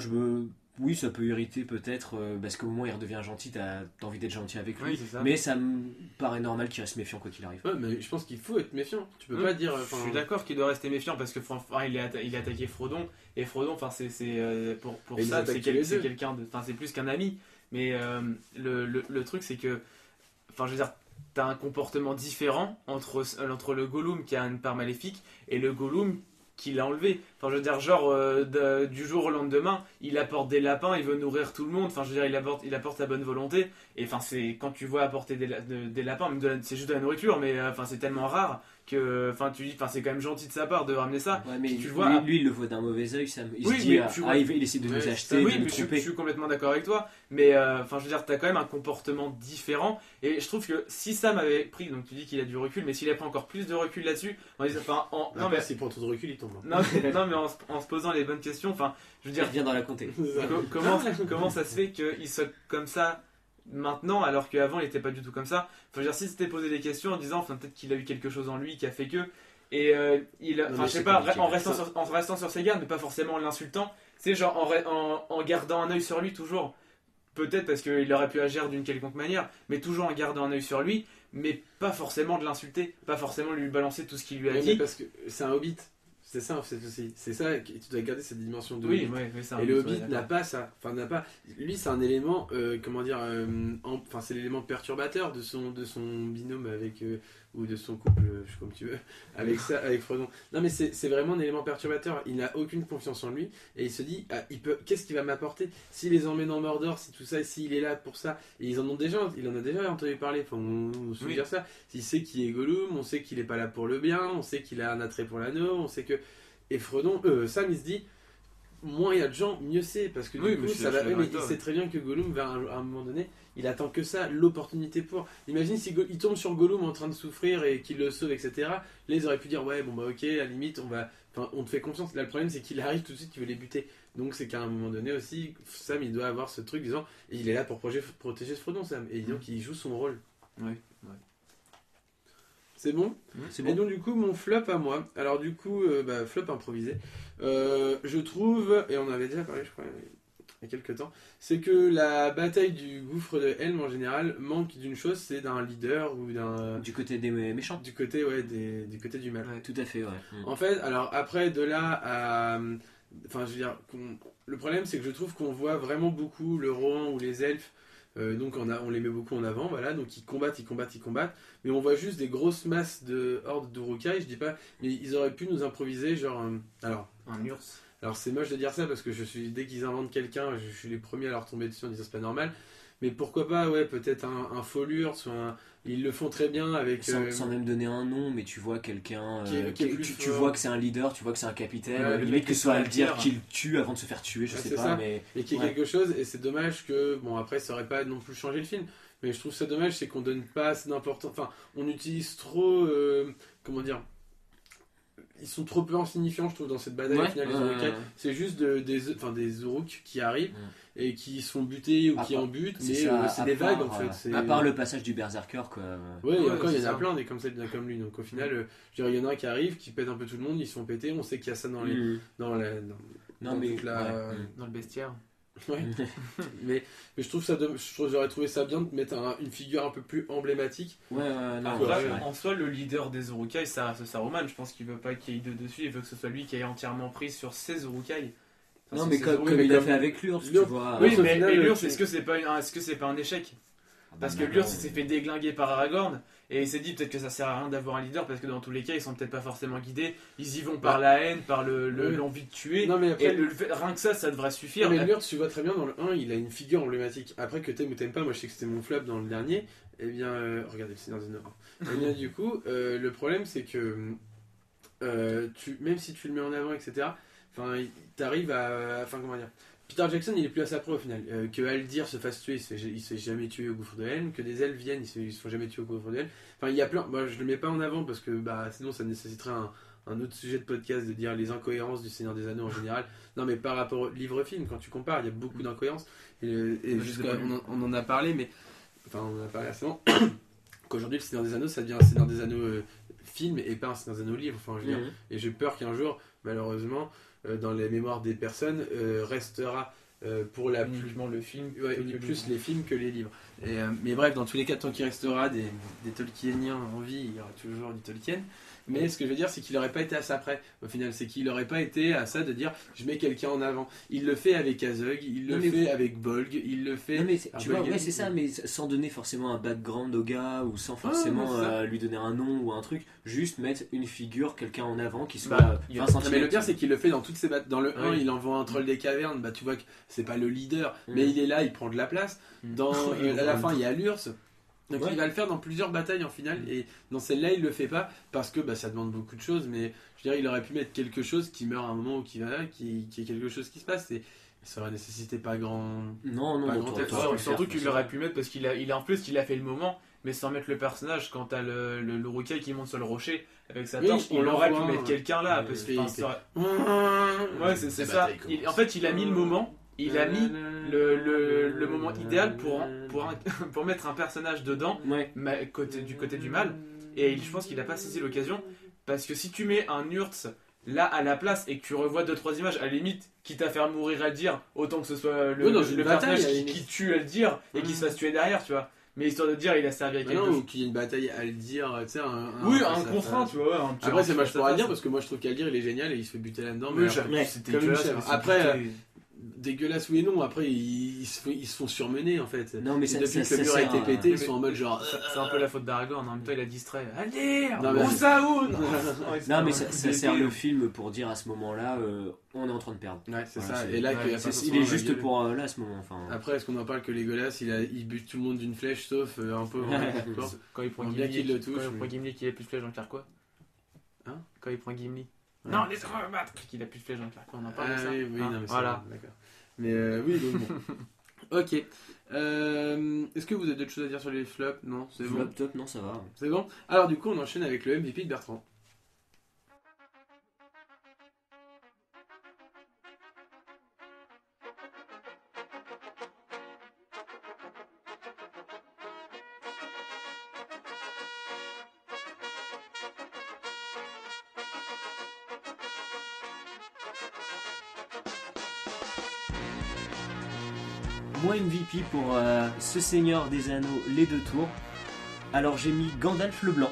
[SPEAKER 3] oui, ça peut irriter peut-être, parce qu'au moment où il redevient gentil, t'as envie d'être gentil avec lui.
[SPEAKER 2] Oui, c'est ça.
[SPEAKER 3] Mais ça me paraît normal qu'il reste méfiant quoi qu'il arrive.
[SPEAKER 1] Ouais, mais je pense qu'il faut être méfiant. Tu peux pas dire.
[SPEAKER 2] Je suis d'accord qu'il doit rester méfiant parce que il a attaqué Frodon, et Frodon enfin pour
[SPEAKER 1] Et ils
[SPEAKER 2] ça
[SPEAKER 1] attaquent
[SPEAKER 2] c'est
[SPEAKER 1] les deux.
[SPEAKER 2] quelqu'un de, enfin c'est plus qu'un ami, mais le truc c'est que enfin je veux dire t'as un comportement différent entre le Gollum qui a une part maléfique et le Gollum qui l'a enlevé. Enfin, je veux dire, genre, du jour au lendemain, il apporte des lapins, il veut nourrir tout le monde. Enfin, je veux dire, il apporte sa bonne volonté. Et enfin, c'est quand tu vois apporter des lapins, même c'est juste de la nourriture, mais enfin, c'est tellement rare que, enfin, tu dis, enfin, c'est quand même gentil de sa part de ramener ça.
[SPEAKER 3] Ouais, mais
[SPEAKER 2] Puis tu
[SPEAKER 3] lui,
[SPEAKER 2] le vois,
[SPEAKER 3] lui, il le voit d'un mauvais œil, Sam. Il
[SPEAKER 2] Oui,
[SPEAKER 3] se dit,
[SPEAKER 2] mais tu vois-
[SPEAKER 3] il essaie de
[SPEAKER 1] Ouais,
[SPEAKER 3] nous
[SPEAKER 1] c'est
[SPEAKER 3] acheter,
[SPEAKER 1] ça.
[SPEAKER 2] oui,
[SPEAKER 3] de
[SPEAKER 2] mais
[SPEAKER 3] nous
[SPEAKER 2] je
[SPEAKER 3] tromper.
[SPEAKER 2] suis complètement d'accord avec toi. Mais enfin, je veux dire, t'as quand même un comportement différent. Et je trouve que si Sam avait pris, donc tu dis qu'il a du recul, mais s'il a pris encore plus de recul là-dessus,
[SPEAKER 1] Non, mais s'il prend trop de recul, il tombe.
[SPEAKER 2] non, mais en se posant les bonnes questions, enfin, je veux
[SPEAKER 3] Il
[SPEAKER 2] dire,
[SPEAKER 3] revient dans la comté.
[SPEAKER 2] comment ça se fait qu'il soit comme ça maintenant alors qu'avant il était pas du tout comme ça? Enfin, je veux dire, si c'était posé des questions en disant, enfin, peut-être qu'il a eu quelque chose en lui qui a fait que. Et enfin,
[SPEAKER 1] mais
[SPEAKER 2] je sais
[SPEAKER 1] c'est
[SPEAKER 2] pas,
[SPEAKER 1] compliqué.
[SPEAKER 2] en restant sur ses gardes, mais pas forcément en l'insultant, Tu sais, genre en gardant un œil sur lui toujours. Peut-être parce qu'il aurait pu agir d'une quelconque manière, mais toujours en gardant un œil sur lui, mais pas forcément de l'insulter, pas forcément lui balancer tout ce qu'il lui a
[SPEAKER 1] Ouais, mais
[SPEAKER 2] dit.
[SPEAKER 1] parce que c'est un hobbit. C'est ça, c'est aussi. C'est ça, tu dois garder cette dimension de
[SPEAKER 2] Oui,
[SPEAKER 1] hobbit.
[SPEAKER 2] ouais, c'est un
[SPEAKER 1] Et le
[SPEAKER 2] hobbit,
[SPEAKER 1] hobbit
[SPEAKER 2] ouais,
[SPEAKER 1] n'a
[SPEAKER 2] d'accord.
[SPEAKER 1] pas ça. Enfin, n'a pas. Lui, c'est un élément, comment dire, enfin, c'est l'élément perturbateur de son binôme avec, ou de son couple, comme tu veux, avec ça, avec Frodon. Non, mais c'est vraiment un élément perturbateur. Il n'a aucune confiance en lui et il se dit, ah, qu'est-ce qu'il va m'apporter s'il les emmène en Mordor, si tout ça, s'il est là pour ça. Et il en a déjà entendu parler. Enfin, on se
[SPEAKER 2] Oui.
[SPEAKER 1] dire ça. Il sait qui est Gollum, on sait qu'il est pas là pour le bien, on sait qu'il a un attrait pour l'anneau, on sait que. Et Frodon, Sam, il se dit, moins il y a de gens, mieux c'est, parce que
[SPEAKER 2] Oui,
[SPEAKER 1] du
[SPEAKER 2] mais
[SPEAKER 1] coup,
[SPEAKER 2] je suis
[SPEAKER 1] ça va.
[SPEAKER 2] d'accord
[SPEAKER 1] Mais
[SPEAKER 2] avec
[SPEAKER 1] il
[SPEAKER 2] toi,
[SPEAKER 1] sait très bien que Gollum, à un moment donné, il attend que ça, l'opportunité pour. Imagine si il tombe sur Gollum en train de souffrir et qu'il le sauve, etc. Là, ils auraient pu dire, ouais, bon bah ok, à la limite, enfin, on te fait confiance. Là, le problème, c'est qu'il arrive tout de suite, il veut les buter. Donc, c'est qu'à un moment donné aussi, Sam, il doit avoir ce truc disant, et il est là pour protéger Frodon, Sam. Et donc, il joue son rôle.
[SPEAKER 2] Oui.
[SPEAKER 1] C'est bon?
[SPEAKER 3] C'est
[SPEAKER 1] Et
[SPEAKER 3] bon.
[SPEAKER 1] donc du coup mon flop à moi, alors du coup flop improvisé, je trouve, et on en avait déjà parlé je crois il y a quelques temps, c'est que la bataille du gouffre de Helm en général manque d'une chose, c'est d'un leader ou
[SPEAKER 3] Du côté des méchants.
[SPEAKER 1] du côté ouais, du côté du mal.
[SPEAKER 2] Ouais.
[SPEAKER 3] Tout à fait, ouais.
[SPEAKER 1] En fait, alors après de là à... Enfin je veux dire, le problème c'est que je trouve qu'on voit vraiment beaucoup le Rohan ou les elfes. Donc on les met beaucoup en avant, voilà, donc ils combattent, mais on voit juste des grosses masses de hordes d'Urukai, je dis pas, mais ils auraient pu nous improviser, genre,
[SPEAKER 2] Un urs.
[SPEAKER 1] alors c'est moche de dire ça parce que dès qu'ils inventent quelqu'un, je suis les premiers à leur tomber dessus en disant c'est pas normal, mais pourquoi pas, ouais, peut-être un faux urs, ils le font très bien avec...
[SPEAKER 3] Sans même donner un nom, mais tu vois quelqu'un,
[SPEAKER 1] qui est plus
[SPEAKER 3] tu
[SPEAKER 1] fort.
[SPEAKER 3] vois que c'est un leader, tu vois que c'est un capitaine,
[SPEAKER 1] Ouais, le
[SPEAKER 3] limite
[SPEAKER 2] mec
[SPEAKER 3] que
[SPEAKER 2] qui
[SPEAKER 3] ce soit à
[SPEAKER 2] est
[SPEAKER 3] le dire
[SPEAKER 2] sur la
[SPEAKER 3] qu'il tue avant de se faire tuer, je
[SPEAKER 1] Ouais,
[SPEAKER 3] sais
[SPEAKER 1] c'est
[SPEAKER 3] pas,
[SPEAKER 1] ça.
[SPEAKER 3] mais
[SPEAKER 1] Et qu'il y ait
[SPEAKER 3] ouais.
[SPEAKER 1] quelque chose, et c'est dommage que, bon après ça aurait pas non plus changé le film, mais je trouve ça dommage, c'est qu'on donne pas assez d'importance, enfin on utilise trop, comment dire, ils sont trop peu insignifiants je trouve dans cette bataille au
[SPEAKER 3] Ouais,
[SPEAKER 1] final, les
[SPEAKER 3] ouais,
[SPEAKER 1] Uruk-hai.
[SPEAKER 3] ouais.
[SPEAKER 1] C'est juste des Uruk qui arrivent
[SPEAKER 3] Mm.
[SPEAKER 1] et qui sont butés ou
[SPEAKER 3] À
[SPEAKER 1] qui
[SPEAKER 3] part-
[SPEAKER 1] en butent,
[SPEAKER 3] c'est
[SPEAKER 1] mais
[SPEAKER 3] ça,
[SPEAKER 1] c'est
[SPEAKER 3] à
[SPEAKER 1] des vagues
[SPEAKER 3] part,
[SPEAKER 1] en fait. C'est...
[SPEAKER 3] À part le passage du berserker, quoi.
[SPEAKER 1] Ouais, et
[SPEAKER 2] Ouais,
[SPEAKER 1] encore il y
[SPEAKER 2] c'est
[SPEAKER 1] en a
[SPEAKER 2] ça.
[SPEAKER 1] plein des comme ça, bien comme lui, donc au final, je dirais, il y en a un qui arrive, qui pète un peu tout le monde, ils se font péter, on sait qu'il y a ça
[SPEAKER 3] Mm.
[SPEAKER 1] dans la...
[SPEAKER 3] Non,
[SPEAKER 1] dans
[SPEAKER 3] mais
[SPEAKER 1] toute la...
[SPEAKER 3] ouais.
[SPEAKER 2] Dans le bestiaire.
[SPEAKER 1] Ouais. mais je trouve j'aurais trouvé ça bien de mettre une figure un peu plus emblématique.
[SPEAKER 3] Ouais, ouais, non,
[SPEAKER 2] Après,
[SPEAKER 3] ouais, ouais.
[SPEAKER 2] en soi, le leader des Urukai, ça reste Saruman. Je pense qu'il veut pas qu'il y ait deux dessus. Il veut que ce soit lui qui ait entièrement prise sur ses Urukai. Enfin,
[SPEAKER 3] Non,
[SPEAKER 2] sur
[SPEAKER 3] mais
[SPEAKER 2] ses
[SPEAKER 3] comme,
[SPEAKER 2] Urukai.
[SPEAKER 3] comme
[SPEAKER 1] mais
[SPEAKER 3] il a
[SPEAKER 1] comme-
[SPEAKER 3] fait avec l'Urs, tu
[SPEAKER 1] l'Urs-
[SPEAKER 3] vois.
[SPEAKER 2] Oui,
[SPEAKER 1] au
[SPEAKER 2] mais
[SPEAKER 1] final,
[SPEAKER 2] l'Urs,
[SPEAKER 1] tu-
[SPEAKER 2] est-ce que c'est pas un échec? Parce que
[SPEAKER 3] bah,
[SPEAKER 2] l'Urs
[SPEAKER 3] non.
[SPEAKER 2] il s'est fait déglinguer par Aragorn et il s'est dit peut-être que ça sert à rien d'avoir un leader parce que dans tous les cas ils sont peut-être pas forcément guidés, ils y vont par la haine, par
[SPEAKER 1] Oui.
[SPEAKER 2] l'envie de tuer.
[SPEAKER 1] Non, mais après,
[SPEAKER 2] Et rien que ça devrait suffire.
[SPEAKER 1] mais Lurtz, tu vois très bien dans le 1, il a une figure emblématique. Après, que t'aimes ou t'aimes pas, moi je sais que c'était mon flop dans le dernier. Eh bien, regardez le Seigneur des Anneaux. Eh bien, du coup, le problème c'est que même si tu le mets en avant, etc., enfin, t'arrives à. Enfin, comment dire. Peter Jackson, il est plus à sa proie au final. Que Haldir se fasse tuer, il se fait jamais tuer au gouffre de Helm. Que des elfes viennent, ils se font jamais tuer au gouffre de Helm. Enfin, il y a plein. Moi, je le mets pas en avant parce que sinon ça nécessiterait un autre sujet de podcast de dire les incohérences du Seigneur des Anneaux en général. Non, mais par rapport au livre-film, quand tu compares, il y a beaucoup d'incohérences. Et on en a parlé, mais. Enfin, on en a parlé récemment. Qu'aujourd'hui, le Seigneur des Anneaux, ça devient un Seigneur des Anneaux film et pas un Seigneur des Anneaux livre. Enfin, je veux dire.
[SPEAKER 3] Mhm.
[SPEAKER 1] Et j'ai peur qu'un jour, malheureusement, dans les mémoires des personnes, restera pour la plus,
[SPEAKER 2] Uniquement le film.
[SPEAKER 1] ouais,
[SPEAKER 2] plutôt que
[SPEAKER 1] plus
[SPEAKER 2] le-
[SPEAKER 1] les films que les livres. Mais bref, dans tous les cas, tant qu'il restera des Tolkieniens en vie, il y aura toujours du Tolkien. Mais ce que je veux dire, c'est qu'il n'aurait pas été à ça près. Au final, c'est qu'il n'aurait pas été à ça de dire je mets quelqu'un en avant. Il le fait avec Azog, il le
[SPEAKER 3] Non, mais
[SPEAKER 1] fait avec Bolg, il le fait.
[SPEAKER 3] Non, mais
[SPEAKER 1] Alors,
[SPEAKER 3] tu vois,
[SPEAKER 1] Bolg,
[SPEAKER 3] ouais, c'est ça, mais sans donner forcément un background au gars ou sans
[SPEAKER 1] non,
[SPEAKER 3] forcément
[SPEAKER 1] c'est ça.
[SPEAKER 3] lui donner un nom ou un truc, juste mettre une figure, quelqu'un en avant qui soit
[SPEAKER 2] Bah, il y a-
[SPEAKER 3] 20
[SPEAKER 1] Non, mais le
[SPEAKER 3] centimètres.
[SPEAKER 1] pire, c'est qu'il le fait dans toutes ses batailles. Dans le 1,
[SPEAKER 2] Oui.
[SPEAKER 1] il envoie un troll des cavernes. Bah, tu vois que c'est pas le leader, mais
[SPEAKER 3] Mm.
[SPEAKER 1] il est là, il prend de la place. Dans,
[SPEAKER 3] Oui,
[SPEAKER 1] à la
[SPEAKER 3] ouais.
[SPEAKER 1] fin, il y a l'Urs. Donc
[SPEAKER 3] Ouais.
[SPEAKER 1] il va le faire dans plusieurs batailles en finale. Et dans celle-là, il le fait pas parce que ça demande beaucoup de choses. Mais je veux dire, il aurait pu mettre quelque chose qui meurt à un moment ou qui est quelque chose qui se passe. Et ça aurait nécessité pas grand.
[SPEAKER 3] Non, non,
[SPEAKER 1] Pas
[SPEAKER 3] non,
[SPEAKER 1] grand
[SPEAKER 3] t'aurais-
[SPEAKER 1] effort.
[SPEAKER 3] t'aurais pu le
[SPEAKER 2] Surtout
[SPEAKER 3] faire,
[SPEAKER 2] qu'il aurait pu mettre parce en plus il a fait le moment, mais sans mettre le personnage. Quand t'as le Urukai qui monte sur le rocher avec sa
[SPEAKER 1] Oui,
[SPEAKER 2] torche,
[SPEAKER 1] on
[SPEAKER 2] il aurait pu
[SPEAKER 1] l'envoie,
[SPEAKER 2] mettre quelqu'un là.
[SPEAKER 1] ouais,
[SPEAKER 2] Parce que,
[SPEAKER 1] il
[SPEAKER 2] enfin,
[SPEAKER 1] fait-
[SPEAKER 2] ça aurait- Ouais, c'est
[SPEAKER 1] La
[SPEAKER 2] ça.
[SPEAKER 1] bataille commence.
[SPEAKER 2] En fait, il a mis le moment. Il a mis le moment idéal pour mettre un personnage dedans,
[SPEAKER 3] Ouais.
[SPEAKER 2] du côté du mal. Et je pense qu'il n'a pas saisi l'occasion. Parce que si tu mets un Urtz là à la place et que tu revois 2-3 images, à la limite, quitte à faire mourir à le dire, autant que ce soit
[SPEAKER 1] Ouais, dans une
[SPEAKER 2] le
[SPEAKER 1] bataille,
[SPEAKER 2] personnage
[SPEAKER 1] à la
[SPEAKER 2] qui
[SPEAKER 1] limite.
[SPEAKER 2] tue à le dire et qui se fasse tuer derrière, tu vois. Mais histoire de dire, il a servi à
[SPEAKER 1] Bah
[SPEAKER 2] quelque
[SPEAKER 1] non,
[SPEAKER 2] chose.
[SPEAKER 1] ou qu'il y ait une bataille à le dire, tu sais,
[SPEAKER 2] Oui,
[SPEAKER 1] face
[SPEAKER 2] un
[SPEAKER 1] à
[SPEAKER 2] contre un,
[SPEAKER 1] face.
[SPEAKER 2] tu vois. Un petit
[SPEAKER 1] Après, c'est
[SPEAKER 2] un
[SPEAKER 1] moi je
[SPEAKER 2] face à
[SPEAKER 1] pourrais le
[SPEAKER 2] face.
[SPEAKER 1] dire parce que moi je trouve qu'Aldir il est génial et il se fait buter là-dedans.
[SPEAKER 2] Oui,
[SPEAKER 1] Mais
[SPEAKER 2] j'avoue,
[SPEAKER 3] Ouais,
[SPEAKER 2] c'était
[SPEAKER 1] comme une
[SPEAKER 2] dégueulasse,
[SPEAKER 1] chèvre.
[SPEAKER 2] mais c'est
[SPEAKER 1] Après,
[SPEAKER 2] buté.
[SPEAKER 1] dégueulasse oui et non, après ils se font surmener en fait.
[SPEAKER 3] Non, mais
[SPEAKER 1] Et
[SPEAKER 3] ça,
[SPEAKER 1] depuis
[SPEAKER 3] ça,
[SPEAKER 1] que le
[SPEAKER 3] ça
[SPEAKER 1] mur a
[SPEAKER 3] sert
[SPEAKER 1] été
[SPEAKER 3] à-
[SPEAKER 1] pété, ils
[SPEAKER 2] Mais-
[SPEAKER 1] sont en mode genre.
[SPEAKER 2] C'est un peu la faute d'Aragorn, en même temps il a distrait. Aldir
[SPEAKER 1] Non, mais-
[SPEAKER 2] Osaoun
[SPEAKER 3] Non, mais ça sert le film pour dire à ce moment-là, on est en train de perdre.
[SPEAKER 1] Ouais, c'est
[SPEAKER 3] Voilà,
[SPEAKER 1] ça.
[SPEAKER 3] c'est-
[SPEAKER 1] Et là,
[SPEAKER 2] ouais,
[SPEAKER 1] qu'il y a
[SPEAKER 2] c'est-
[SPEAKER 1] pas
[SPEAKER 3] Il
[SPEAKER 1] forcément
[SPEAKER 3] est
[SPEAKER 1] la
[SPEAKER 3] juste
[SPEAKER 1] gueule.
[SPEAKER 3] pour là à ce moment. Enfin,
[SPEAKER 1] Après, est-ce qu'on en parle que Legolas il bute tout le monde d'une flèche sauf un peu.
[SPEAKER 2] Quand il prend
[SPEAKER 1] On bien
[SPEAKER 2] Gimli,
[SPEAKER 1] qu'il le touche,
[SPEAKER 2] quand il
[SPEAKER 1] mais-
[SPEAKER 2] prend Gimli qu'il a plus de flèches dans le carquois.
[SPEAKER 1] Hein
[SPEAKER 2] Quand il prend Gimli.
[SPEAKER 1] Ouais.
[SPEAKER 2] Non, laisse-moi me battre qu'il a plus de flèches dans le carquois, on en parle de
[SPEAKER 1] Ah
[SPEAKER 2] ça.
[SPEAKER 1] oui, oui,
[SPEAKER 2] Hein,
[SPEAKER 1] non, mais c'est
[SPEAKER 2] voilà.
[SPEAKER 1] bon, d'accord. Mais oui, donc bon. Ok. Est-ce que vous avez d'autres choses à dire sur les flops? Non, c'est bon.
[SPEAKER 3] flop top, non, ça va.
[SPEAKER 1] C'est bon. Alors du coup, on enchaîne avec le MVP de Bertrand.
[SPEAKER 3] Moi MVP pour ce Seigneur des Anneaux, les 2 tours. Alors j'ai mis Gandalf le Blanc.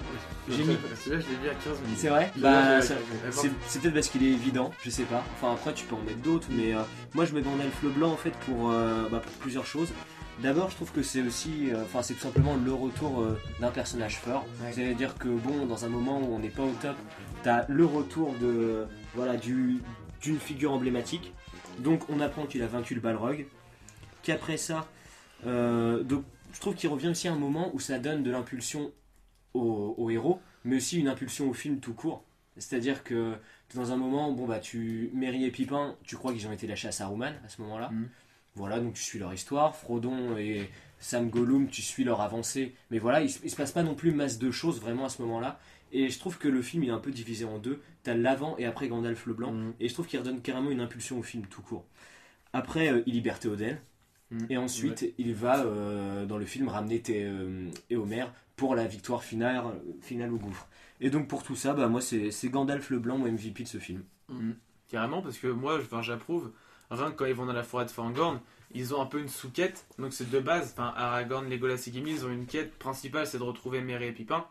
[SPEAKER 3] J'ai mis.
[SPEAKER 1] Celui-là, je l'ai vu à 15 minutes.
[SPEAKER 3] C'est vrai
[SPEAKER 1] Je l'ai vu à
[SPEAKER 3] Bah,
[SPEAKER 1] 15
[SPEAKER 3] ça-
[SPEAKER 1] minutes.
[SPEAKER 3] c'est peut-être parce qu'il est évident, je sais pas. Enfin après tu peux en mettre d'autres, mais moi je mets Gandalf le Blanc en fait pour plusieurs choses. D'abord je trouve que c'est aussi, enfin c'est tout simplement le retour d'un personnage fort.
[SPEAKER 2] Ouais.
[SPEAKER 3] C'est-à-dire que bon, dans un moment où on n'est pas au top, t'as le retour de voilà d'une figure emblématique. Donc on apprend qu'il a vaincu le Balrog. Qu'après ça, donc je trouve qu'il revient aussi à un moment où ça donne de l'impulsion au héros, mais aussi une impulsion au film tout court. C'est-à-dire que dans un moment, bon bah Merry et Pipin, tu crois qu'ils ont été lâchés à Saruman à ce moment-là.
[SPEAKER 2] Mhm.
[SPEAKER 3] Voilà, donc tu suis leur histoire. Frodon et Sam Gollum, tu suis leur avancée. Mais voilà, il se passe pas non plus masse de choses vraiment à ce moment-là. Et je trouve que le film il est un peu divisé en deux. T'as l'avant et après Gandalf le Blanc.
[SPEAKER 1] Mhm.
[SPEAKER 3] Et je trouve qu'il redonne carrément une impulsion au film tout court. Après, il libère Théoden.
[SPEAKER 2] Mhm.
[SPEAKER 3] Et ensuite, il va dans le film ramener Éomer pour la victoire finale au gouffre. Et donc pour tout ça, bah, moi c'est Gandalf le Blanc, mon MVP de ce film.
[SPEAKER 2] Carrément, parce que moi, j'approuve. Rien que quand ils vont dans la forêt de Fangorn, ils ont un peu une sous-quête. Donc c'est de base, Aragorn, Legolas et Gimli, ils ont une quête principale, c'est de retrouver Merry et Pipin.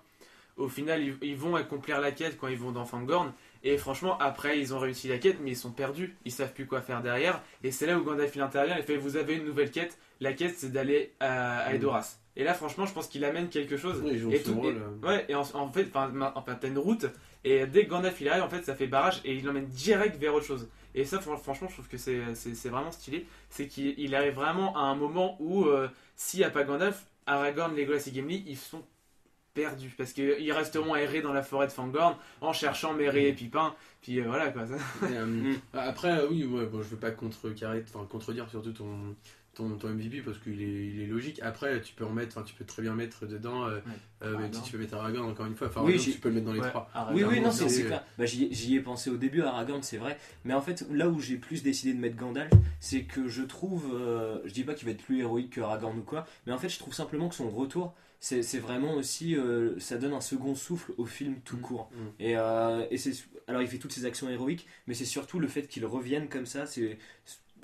[SPEAKER 2] Au final, ils vont accomplir la quête quand ils vont dans Fangorn. Et franchement, après, ils ont réussi la quête, mais ils sont perdus. Ils savent plus quoi faire derrière. Et c'est là où Gandalf il intervient. Il fait, vous avez une nouvelle quête. La quête, c'est d'aller à Edoras. Et là, franchement, je pense qu'il amène quelque chose.
[SPEAKER 1] Oui, ils jouent
[SPEAKER 2] Et
[SPEAKER 1] son rôle.
[SPEAKER 2] Ouais, et en fait, t'as une route, et dès que Gandalf il arrive, en fait, ça fait barrage, et il l'emmène direct vers autre chose. Et ça, franchement, je trouve que c'est vraiment stylé. C'est qu'il arrive vraiment à un moment où, s'il n'y a pas Gandalf, Aragorn, Legolas et Gimli, ils sont perdus. Parce qu'ils resteront errer dans la forêt de Fangorn, en cherchant Merry et Pipin, puis voilà, quoi. Ça.
[SPEAKER 1] Et, après, oui, ouais, bon, je veux pas contredire surtout ton MVP parce qu'il il est logique. Après, tu peux tu peux très bien mettre dedans. Même si tu peux mettre Aragorn encore une fois. Enfin,
[SPEAKER 3] Oui,
[SPEAKER 1] tu peux le mettre dans les
[SPEAKER 2] Ouais,
[SPEAKER 1] trois.
[SPEAKER 3] Oui,
[SPEAKER 2] Aragorn,
[SPEAKER 3] non,
[SPEAKER 1] c'est-
[SPEAKER 3] c'est clair. Bah, j'y ai pensé au début à Aragorn, c'est vrai. Mais en fait, là où j'ai plus décidé de mettre Gandalf, c'est que je trouve. Je dis pas qu'il va être plus héroïque que Aragorn ou quoi, mais en fait, je trouve simplement que son retour, c'est vraiment aussi. Ça donne un second souffle au film tout court. Et alors, il fait toutes ses actions héroïques, mais c'est surtout le fait qu'il revienne comme ça.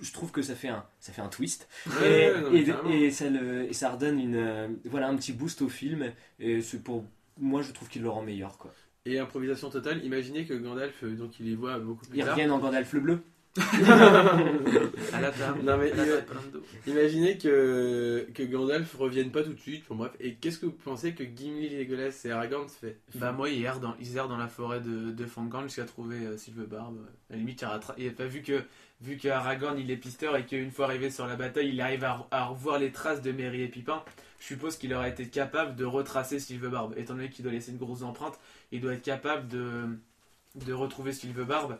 [SPEAKER 3] Je trouve que ça fait un twist.
[SPEAKER 1] Ouais, non, mais carrément.
[SPEAKER 3] Et ça redonne un petit boost au film. Et c'est pour moi, je trouve qu'il le rend meilleur, quoi.
[SPEAKER 1] Et improvisation totale, imaginez que Gandalf, donc il les voit beaucoup plus
[SPEAKER 3] Ils
[SPEAKER 1] tard.
[SPEAKER 3] reviennent en Gandalf le bleu.
[SPEAKER 2] À la table.
[SPEAKER 1] Non, mais
[SPEAKER 2] à la table, Brando.
[SPEAKER 1] Imaginez que Gandalf revienne pas tout de suite. Bon, bref. Et qu'est-ce que vous pensez que Gimli, Legolas et Aragorn se fait?
[SPEAKER 2] Bah moi ils errent dans la forêt de Fangorn jusqu'à trouver Sylvebarbe. À la limite il a pas vu que Aragorn il est pisteur et qu'une fois arrivé sur la bataille il arrive à revoir les traces de Merry et Pipin. Je suppose qu'il aurait été capable de retracer Sylvebarbe. Étant donné qu'il doit laisser une grosse empreinte, il doit être capable de retrouver Sylvebarbe.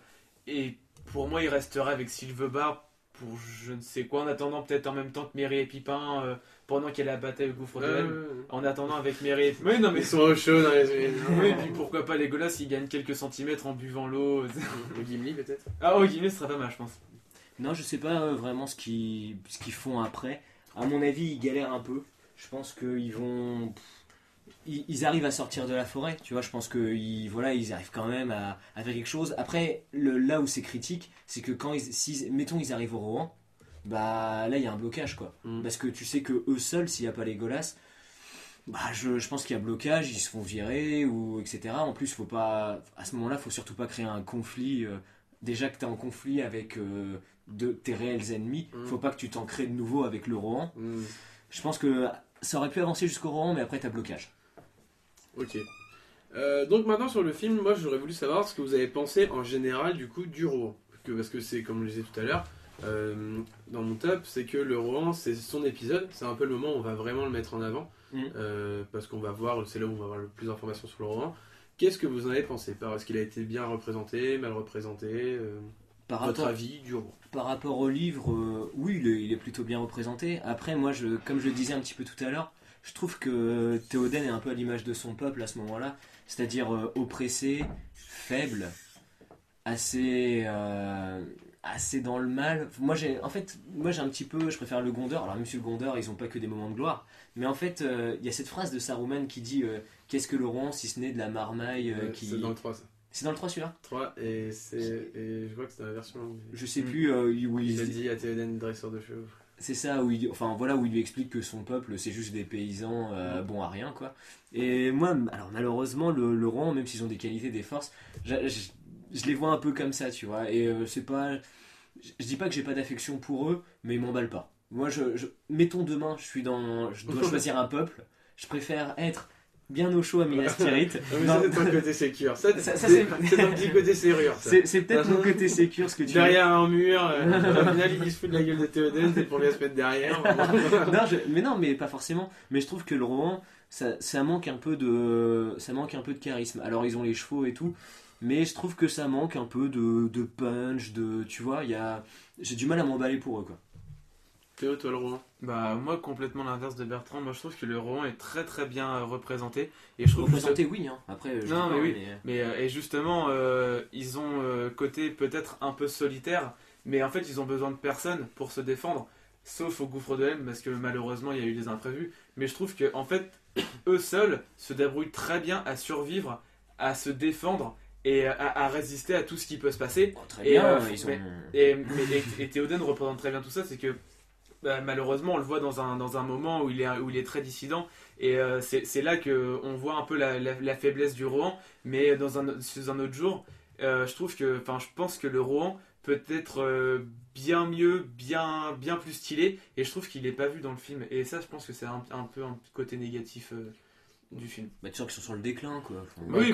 [SPEAKER 2] Et pour moi il resterait avec Sylvebarbe pour je ne sais quoi en attendant peut-être en même temps que Merry et Pipin pendant qu'il y a la bataille au gouffre de Helm. En attendant avec Merry et Pipin. Oui, non mais
[SPEAKER 1] Ils sont au chaud dans les
[SPEAKER 2] oui, et puis pourquoi pas Legolas, il gagne quelques centimètres en buvant l'eau.
[SPEAKER 1] Gimli peut-être.
[SPEAKER 2] Ah, Gimli, ce serait pas mal, je pense.
[SPEAKER 3] Non, je sais pas vraiment ce qu'ils font après. À mon avis, ils galèrent un peu. Je pense qu'ils vont. ils arrivent à sortir de la forêt, tu vois, je pense qu'ils voilà, ils arrivent quand même à faire quelque chose. Après, là où c'est critique, c'est que quand mettons ils arrivent au Rohan, bah là il y a un blocage quoi. Parce que tu sais que eux seuls, s'il n'y a pas Legolas, bah je pense qu'il y a blocage, ils se font virer ou etc. En plus, faut pas, à ce moment-là, faut surtout pas créer un conflit. Déjà que tu es en conflit avec tes réels ennemis, faut pas que tu t'en crées de nouveau avec le Rohan. Je pense que ça aurait pu avancer jusqu'au Rohan, mais après t'as blocage.
[SPEAKER 1] Ok. Donc maintenant sur le film, moi j'aurais voulu savoir ce que vous avez pensé en général du coup du Rohan. Parce que c'est comme je le disais tout à l'heure, dans mon top, c'est que le Rohan c'est son épisode, c'est un peu le moment où on va vraiment le mettre en avant. Parce qu'on va voir, c'est là où on va avoir le plus d'informations sur le Rohan. Qu'est-ce que vous en avez pensé? Est-ce qu'il a été bien représenté, mal représenté votre avis du Rohan?
[SPEAKER 3] Par rapport au livre, oui, il est plutôt bien représenté. Après, moi, comme je le disais un petit peu tout à l'heure, je trouve que Théoden est un peu à l'image de son peuple à ce moment-là, c'est-à-dire oppressé, faible, assez dans le mal. Moi, j'ai un petit peu, je préfère le Gondor. Alors, même si le Gondor, ils ont pas que des moments de gloire, mais en fait, il y a cette phrase de Saruman qui dit qu'est-ce que le Rohan si ce n'est de la marmaille qui.
[SPEAKER 1] C'est dans le 3 ça.
[SPEAKER 3] C'est dans le 3 celui-là
[SPEAKER 1] 3 et je vois que c'est dans la version longue.
[SPEAKER 3] Je sais plus où
[SPEAKER 1] il a dit à Théoden dresseur de chevaux.
[SPEAKER 3] C'est ça, où il lui explique que son peuple c'est juste des paysans bons à rien quoi. Et moi, alors malheureusement, le Rohan, même s'ils ont des qualités, des forces, je les vois un peu comme ça, tu vois. Et c'est pas. Je dis pas que j'ai pas d'affection pour eux, mais ils m'emballent pas. Moi, mettons demain, je dois choisir un peuple, je préfère être bien au chaud à Minas Tirith.
[SPEAKER 1] Ça c'est ton côté sécure. C'est ton petit côté serrure.
[SPEAKER 3] C'est peut-être mon côté sécure ce que tu
[SPEAKER 1] derrière un mur, au final il se fout de la gueule de Théoden, c'est pour bien se mettre derrière.
[SPEAKER 3] mais pas forcément. Mais je trouve que le Rohan, ça manque un peu de charisme. Alors ils ont les chevaux et tout, mais je trouve que ça manque un peu de punch, tu vois, j'ai du mal à m'emballer pour eux quoi.
[SPEAKER 1] Théo, toi le Rohan?
[SPEAKER 2] Bah moi complètement l'inverse de Bertrand, moi je trouve que le Rohan est très très bien représenté et je trouve
[SPEAKER 3] représenté oui hein. Après
[SPEAKER 2] non mais oui mais et justement ils ont côté peut-être un peu solitaire, mais en fait ils ont besoin de personne pour se défendre, sauf au gouffre de Helm parce que malheureusement il y a eu des imprévus, mais je trouve que en fait eux seuls se débrouillent très bien à survivre, à se défendre et à résister à tout ce qui peut se passer.
[SPEAKER 3] Très bien,
[SPEAKER 2] et Théoden représente très bien tout ça, c'est que malheureusement, on le voit dans un moment où il est très dissident, et c'est là qu'on voit un peu la faiblesse du Rohan, mais sous un autre jour, je pense que le Rohan peut être bien mieux, bien plus stylé, et je trouve qu'il n'est pas vu dans le film, et ça, je pense que c'est un peu un côté négatif du film.
[SPEAKER 3] Bah, tu sens qu'ils sont sur le déclin quoi.
[SPEAKER 2] Oui,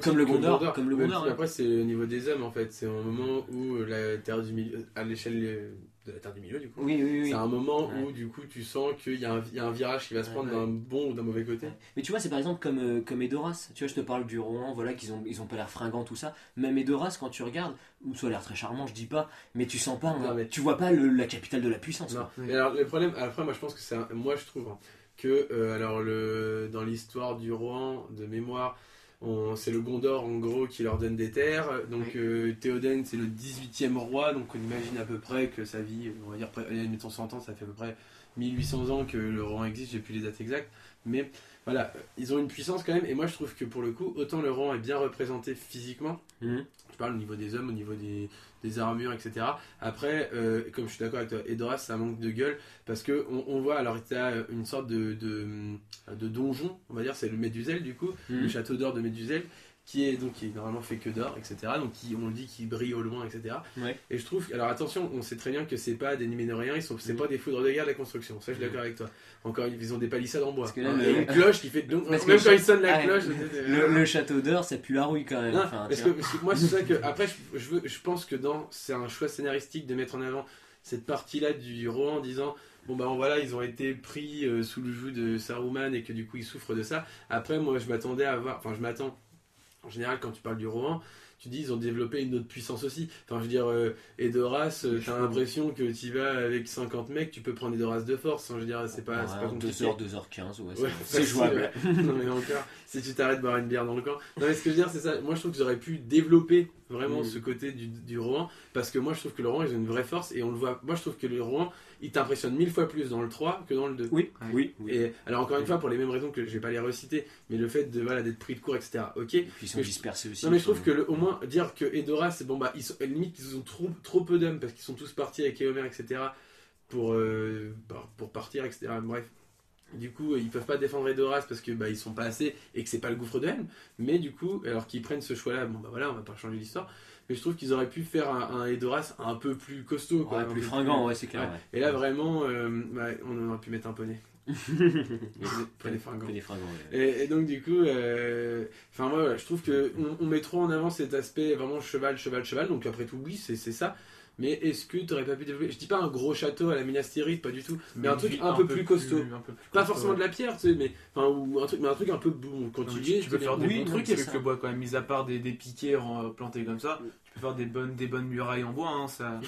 [SPEAKER 3] comme le Gondor.
[SPEAKER 1] Après, c'est au niveau des hommes en fait, c'est un moment où la Terre du Milieu, à l'échelle de la Terre du Milieu du coup.
[SPEAKER 3] Oui.
[SPEAKER 1] C'est un moment où du coup tu sens qu'il y a un virage qui va se prendre d'un bon ou d'un mauvais côté.
[SPEAKER 3] Mais tu vois, c'est par exemple comme Edoras. Tu vois, je te parle du Rohan, voilà, ils ont pas l'air fringants, tout ça. Même Edoras, quand tu regardes, ou soit l'air très charmant, je dis pas, mais tu sens pas, tu vois pas la capitale de la puissance.
[SPEAKER 1] Non. Mais alors le problème, après moi je pense que moi je trouve que dans l'histoire du Rohan de mémoire, c'est le Gondor en gros qui leur donne des terres. Donc Théoden c'est le 18e roi, donc on imagine à peu près que sa vie, on va dire, mettons 100 ans, ça fait à peu près 1800 ans que le Rohan existe, j'ai plus les dates exactes. Mais voilà, ils ont une puissance quand même, et moi je trouve que pour le coup, autant le Rohan est bien représenté physiquement, je parle au niveau des hommes, au niveau des armures, etc. Après, comme je suis d'accord avec toi, Edoras, ça manque de gueule, parce que on voit, alors il y a une sorte de donjon, on va dire, c'est le Méduzel du coup, le château d'or de Méduzel, qui est normalement fait que d'or, etc. Donc on le dit qu'il brille au loin, etc.
[SPEAKER 3] Ouais.
[SPEAKER 1] Et je trouve, alors attention, on sait très bien que c'est pas des Numénoriens, c'est pas des foudres de guerre de la construction, ça je suis d'accord avec toi. Encore, ils ont des palissades en bois.
[SPEAKER 3] Parce que là,
[SPEAKER 1] et une cloche qui fait même quand ils sonnent la cloche.
[SPEAKER 3] Le château d'or, ça pue la rouille quand même.
[SPEAKER 1] Non, parce que moi c'est ça que après je pense que c'est un choix scénaristique de mettre en avant cette partie-là du Rohan en disant bon bah voilà, ils ont été pris sous le joug de Saruman et que du coup ils souffrent de ça. Après moi je m'attends en général quand tu parles du Rohan, tu dis, ils ont développé une autre puissance aussi. Enfin, je veux dire, Edoras, t'as l'impression que tu vas avec 50 mecs, tu peux prendre Edoras de force. Enfin, je veux dire, c'est pas compliqué.
[SPEAKER 3] 2h, 2h15, ouais,
[SPEAKER 1] Ouais,
[SPEAKER 3] c'est jouable.
[SPEAKER 1] Ouais. Non, mais encore, si tu t'arrêtes de boire une bière dans le camp. Non, mais ce que je veux dire, c'est ça. Moi, je trouve qu'ils auraient pu développer vraiment ce côté du Rohan, parce que moi, je trouve que le Rohan, ils ont une vraie force, et on le voit. Moi, je trouve que le Rohan, il t'impressionne 1000 fois plus dans le 3 que dans le 2.
[SPEAKER 3] Oui.
[SPEAKER 1] Et alors, encore une fois, pour les mêmes raisons que je vais pas les reciter, mais le fait d'être pris de court, etc. Ok.
[SPEAKER 3] Et puis ils sont dispersés aussi.
[SPEAKER 1] Non, mais je trouve que au moins dire que Edoras, c'est bon, bah, limite, ils ont trop peu d'hommes parce qu'ils sont tous partis avec Éomer, etc. pour partir, etc. Bref. Du coup, ils peuvent pas défendre Edoras parce que bah, ils sont pas assez et que c'est pas le gouffre de haine. Mais du coup, alors qu'ils prennent ce choix-là, bon bah voilà, on va pas changer l'histoire. Mais je trouve qu'ils auraient pu faire un Edoras un peu plus costaud, quoi,
[SPEAKER 3] plus fringant, ouais, c'est clair.
[SPEAKER 1] Ouais.
[SPEAKER 3] Ouais.
[SPEAKER 1] Et là, vraiment, on aurait pu mettre un poney. Poney fringant. Et donc, du coup, moi, je trouve qu'on met trop en avant cet aspect vraiment cheval. Donc, après tout, oui, c'est ça. Mais est-ce que tu n'aurais pas pu développer, je dis pas un gros château à la Minas Tirith, pas du tout, mais un truc un peu plus costaud, pas forcément de la pierre, tu sais, mais un truc un peu bon. Quand tu
[SPEAKER 2] peux faire des bons trucs avec
[SPEAKER 3] ça.
[SPEAKER 2] le bois quand même, mis à part des piquets plantés comme ça, tu peux faire des bonnes murailles en bois, hein, ça.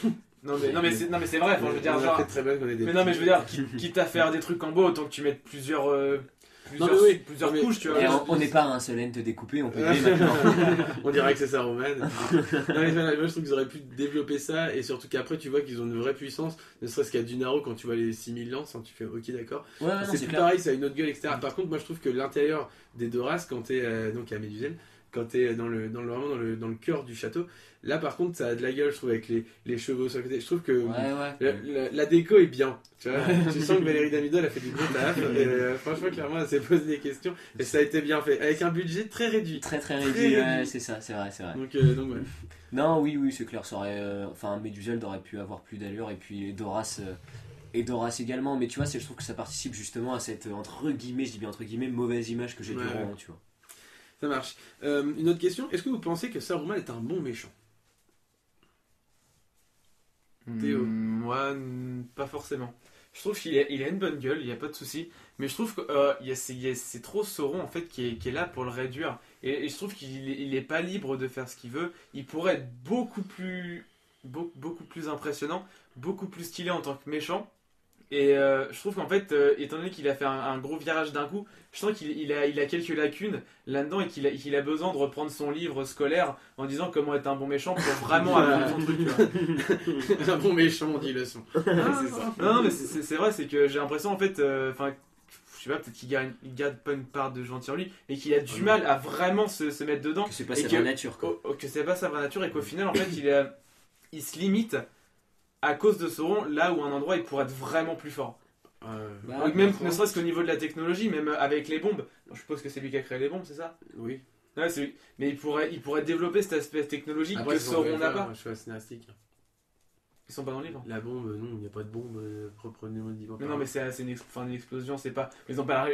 [SPEAKER 2] Non mais c'est vrai, je veux dire, genre.
[SPEAKER 1] Très bien qu'on ait des
[SPEAKER 2] mais non mais je veux dire, quitte à faire des trucs en bois, autant que tu mettes plusieurs couches, tu vois.
[SPEAKER 3] Et on n'est pas un seul ente découpé, on peut y aller maintenant.
[SPEAKER 1] On dirait que c'est ça, Roman. Non, mais moi, je trouve qu'ils auraient pu développer ça, et surtout qu'après, tu vois qu'ils ont une vraie puissance, ne serait-ce qu'à Dunaro, quand tu vois les 6000 lances, hein, tu fais ok, d'accord.
[SPEAKER 3] Ouais,
[SPEAKER 1] c'est plus pareil, ça a une autre gueule, etc. Par contre, moi, je trouve que l'intérieur des Doras, quand t'es donc à Médusen, quand t'es dans le cœur du château, là par contre ça a de la gueule, je trouve, avec les chevaux sur le côté. Je trouve que la déco est bien, tu vois. Tu sens que Valérie Damido elle a fait du bon taf, et franchement clairement elle s'est posé des questions et ça a été bien fait avec un budget très réduit.
[SPEAKER 3] Très réduit, ouais, c'est ça, c'est vrai.
[SPEAKER 1] Donc ouais.
[SPEAKER 3] Non, oui, c'est clair, ça aurait Meduseld aurait pu avoir plus d'allure, et puis Doras également, mais tu vois, je trouve que ça participe justement à cette entre guillemets, je dis bien entre guillemets, mauvaise image que j'ai du roman, tu vois.
[SPEAKER 1] Ça marche. Une autre question, est-ce que vous pensez que Saruman est un bon méchant? Théo?
[SPEAKER 2] Moi, pas forcément. Je trouve qu'il a une bonne gueule, il n'y a pas de souci. Mais je trouve que c'est trop Sauron en fait qui est là pour le réduire. Et je trouve qu'il est pas libre de faire ce qu'il veut. Il pourrait être beaucoup plus impressionnant, beaucoup plus stylé en tant que méchant. Et je trouve qu'en fait, étant donné qu'il a fait un gros virage d'un coup, je sens qu'il a quelques lacunes là-dedans et qu'il a besoin de reprendre son livre scolaire en disant comment être un bon méchant pour vraiment apprendre son truc. Tu vois.
[SPEAKER 1] Un bon méchant, on dit leçon. C'est ça.
[SPEAKER 2] Non, mais c'est vrai, c'est que j'ai l'impression en fait, je sais pas, peut-être qu'il garde pas une part de gentil en lui, mais qu'il a du mal à vraiment se mettre dedans.
[SPEAKER 3] Que c'est pas sa vraie nature, quoi.
[SPEAKER 2] Que c'est pas sa vraie nature et qu'au final, en fait, il se limite à cause de Sauron, là où un endroit il pourrait être vraiment plus fort. Même ne serait-ce qu'au niveau de la technologie, même avec les bombes. Je suppose que c'est lui qui a créé les bombes, c'est ça?
[SPEAKER 1] Oui.
[SPEAKER 2] Ouais, c'est lui. Mais il pourrait développer cet aspect technologique que Sauron n'a pas.
[SPEAKER 1] Je suis scénaristique.
[SPEAKER 2] Ils sont pas dans le livre.
[SPEAKER 1] La bombe, non, il n'y a pas de bombe proprement dit.
[SPEAKER 2] Mais non, mais c'est une explosion, c'est pas. Ils ont pas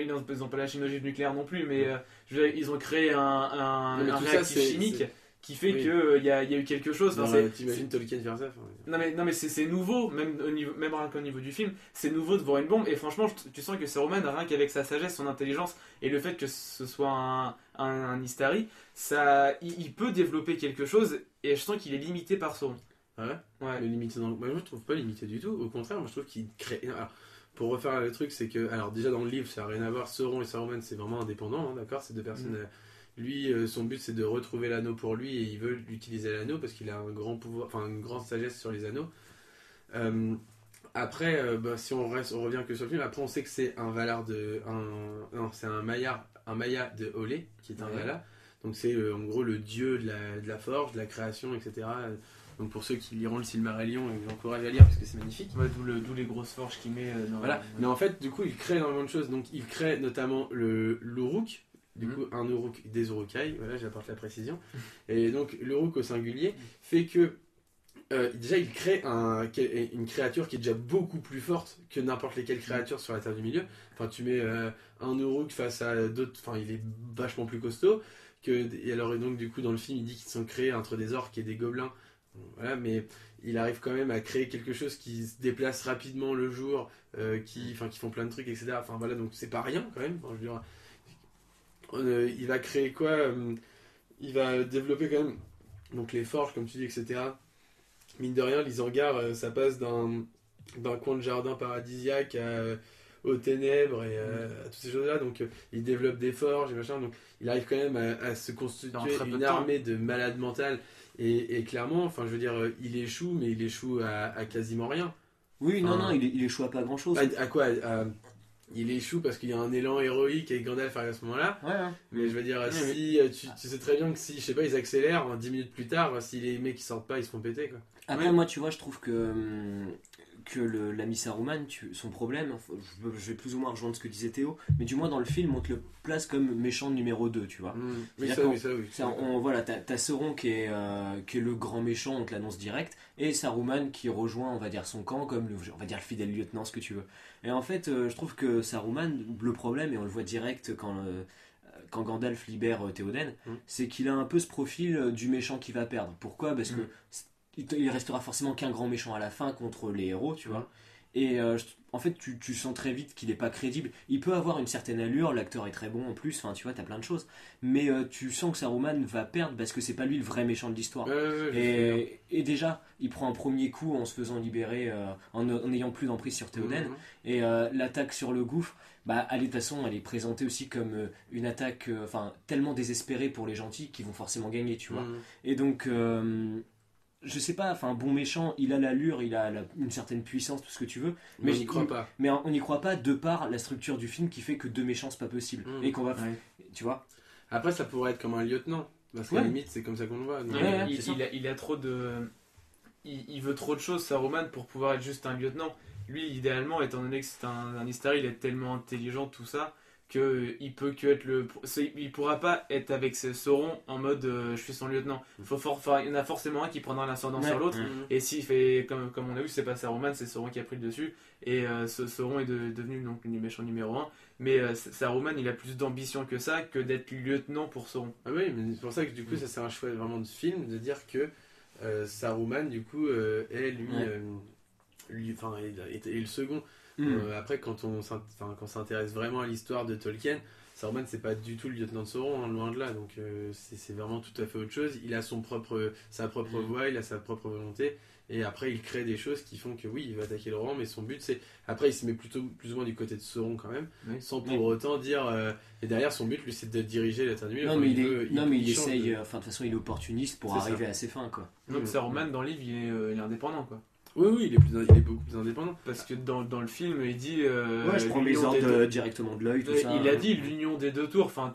[SPEAKER 2] la chimie nucléaire non plus, mais ils ont créé un réactif chimique. Qui fait qu'il y a eu quelque chose.
[SPEAKER 1] T'imagines Tolkien faire ça?
[SPEAKER 2] Non mais c'est nouveau, même rien qu'au niveau du film, c'est nouveau de voir une bombe. Et franchement, tu sens que Saruman, rien qu'avec sa sagesse, son intelligence et le fait que ce soit un Istari, il peut développer quelque chose. Et je sens qu'il est limité par Sauron.
[SPEAKER 1] Ah ouais. Limité moi je trouve pas limité du tout. Au contraire, moi je trouve qu'il crée. Alors, pour refaire le truc, c'est que alors déjà dans le livre, ça n'a rien à voir. Sauron et Saruman, c'est vraiment indépendant, hein, d'accord. C'est deux personnes. Lui, son but c'est de retrouver l'anneau pour lui et il veut utiliser l'anneau parce qu'il a un grand pouvoir, enfin une grande sagesse sur les anneaux. Après, si on revient que sur le film, après on sait que c'est c'est un Maya de Olé qui est un Vala. Donc c'est en gros le dieu de la forge, de la création, etc. Donc pour ceux qui liront le Silmarillion, je vous encourage à lire parce que c'est magnifique.
[SPEAKER 2] Ouais, d'où les grosses forges qu'il met.
[SPEAKER 1] Voilà. Mais en fait, du coup, il crée énormément de choses. Donc il crée notamment l'Uruk. Du coup, un Uruk des Urukai, voilà, j'apporte la précision. Et donc, l'Uruk au singulier fait que déjà il crée une créature qui est déjà beaucoup plus forte que n'importe lesquelles créatures sur la Terre du Milieu. Enfin, tu mets un Uruk face à d'autres, enfin, il est vachement plus costaud. Et alors, donc, du coup, dans le film, il dit qu'ils sont créés entre des orques et des gobelins. Voilà, mais il arrive quand même à créer quelque chose qui se déplace rapidement le jour, qui font plein de trucs, etc. Enfin, voilà, donc c'est pas rien quand même. Enfin, je veux dire, il va créer quoi il va développer quand même donc les forges, comme tu dis, etc. Mine de rien, l'Isengard, ça passe d'un coin de jardin paradisiaque aux ténèbres et à toutes ces choses-là. Donc il développe des forges et machin. Donc il arrive quand même à se constituer
[SPEAKER 2] Dans très peu
[SPEAKER 1] une
[SPEAKER 2] de temps.
[SPEAKER 1] armée de malades mentales. Et clairement, enfin, je veux dire, il échoue, mais il échoue à quasiment rien.
[SPEAKER 3] Oui, non,
[SPEAKER 1] Enfin,
[SPEAKER 3] non, il échoue à pas grand chose.
[SPEAKER 1] À quoi il échoue parce qu'il y a un élan héroïque et Gandalf arrive à ce moment-là.
[SPEAKER 3] Ouais, hein.
[SPEAKER 1] Mais je veux dire,
[SPEAKER 3] Oui,
[SPEAKER 1] si tu sais très bien que si, je sais pas, ils accélèrent, 10 minutes plus tard, si les mecs ils sortent pas, ils se font péter quoi.
[SPEAKER 3] Après, moi, tu vois, je trouve que l'ami Saruman, son problème, enfin, je vais plus ou moins rejoindre ce que disait Théo, mais du moins dans le film, on te le place comme méchant numéro 2, tu vois.
[SPEAKER 1] Oui,
[SPEAKER 3] C'est-à-dire
[SPEAKER 1] ça,
[SPEAKER 3] qu'en-
[SPEAKER 1] oui, ça, oui.
[SPEAKER 3] Voilà, t'as Sauron qui est le grand méchant, on te l'annonce direct, et Saruman qui rejoint, on va dire, son camp comme on va dire le fidèle lieutenant, ce que tu veux. Et en fait, je trouve que Saruman, le problème, et on le voit direct quand Gandalf libère Théoden, c'est qu'il a un peu ce profil du méchant qui va perdre. Pourquoi? Parce que il restera forcément qu'un grand méchant à la fin contre les héros, tu vois. Et en fait, tu sens très vite qu'il n'est pas crédible. Il peut avoir une certaine allure, l'acteur est très bon en plus, enfin tu vois, t'as plein de choses. Mais tu sens que Saruman va perdre parce que c'est pas lui le vrai méchant de l'histoire. Et déjà, il prend un premier coup en se faisant libérer, en n'ayant plus d'emprise sur Théoden. Et l'attaque sur le gouffre, bah, de toute façon, elle est présentée aussi comme une attaque tellement désespérée pour les gentils qu'ils vont forcément gagner, tu vois. Et donc, je sais pas, un bon méchant, il a l'allure, une certaine puissance, tout ce que tu veux.
[SPEAKER 1] Mais j'y crois pas.
[SPEAKER 3] Mais on n'y croit pas de par la structure du film qui fait que deux méchants c'est pas possible. Et qu'on va. Tu vois.
[SPEAKER 1] Après, ça pourrait être comme un lieutenant. Parce qu'à la limite, c'est comme ça qu'on le voit. Donc,
[SPEAKER 2] Il a trop de. Il veut trop de choses, Saruman, pour pouvoir être juste un lieutenant. Lui, idéalement, étant donné que c'est un Istari, il est tellement intelligent, tout ça, qu'il peut que être le. Il pourra pas être avec Sauron en mode je suis son lieutenant. Il y en a forcément un qui prendra l'ascendant sur l'autre. Et s'il fait, comme on a vu, c'est pas Saruman, c'est Sauron qui a pris le dessus. Et Sauron est devenu donc le méchant numéro 1. Mais Saruman, il a plus d'ambition que ça, que d'être lieutenant pour Sauron.
[SPEAKER 1] Ah oui, mais c'est pour ça que du coup, ça c'est un choix vraiment de film, de dire que Saruman, du coup, est est le second. Après, quand on s'intéresse vraiment à l'histoire de Tolkien, Saruman c'est pas du tout le lieutenant de Sauron, hein, loin de là. Donc c'est vraiment tout à fait autre chose. Il a sa propre voix, il a sa propre volonté. Et après, il crée des choses qui font que oui, il va attaquer le rang, mais son but c'est. Après, il se met plutôt plus ou moins du côté de Sauron quand même, sans pour autant dire. Et derrière, son but, lui, c'est de diriger la Terre du Milieu.
[SPEAKER 3] Non, mais il essaye. De toute façon, il est opportuniste pour arriver à ses fins, quoi.
[SPEAKER 2] Donc, Saruman, dans le livre, il est indépendant, quoi.
[SPEAKER 1] Oui, il est beaucoup plus indépendant.
[SPEAKER 2] Parce que dans le film, il dit.
[SPEAKER 3] Je prends mes ordres directement de l'œil, tout ça.
[SPEAKER 2] Il a dit l'union des deux tours. Enfin,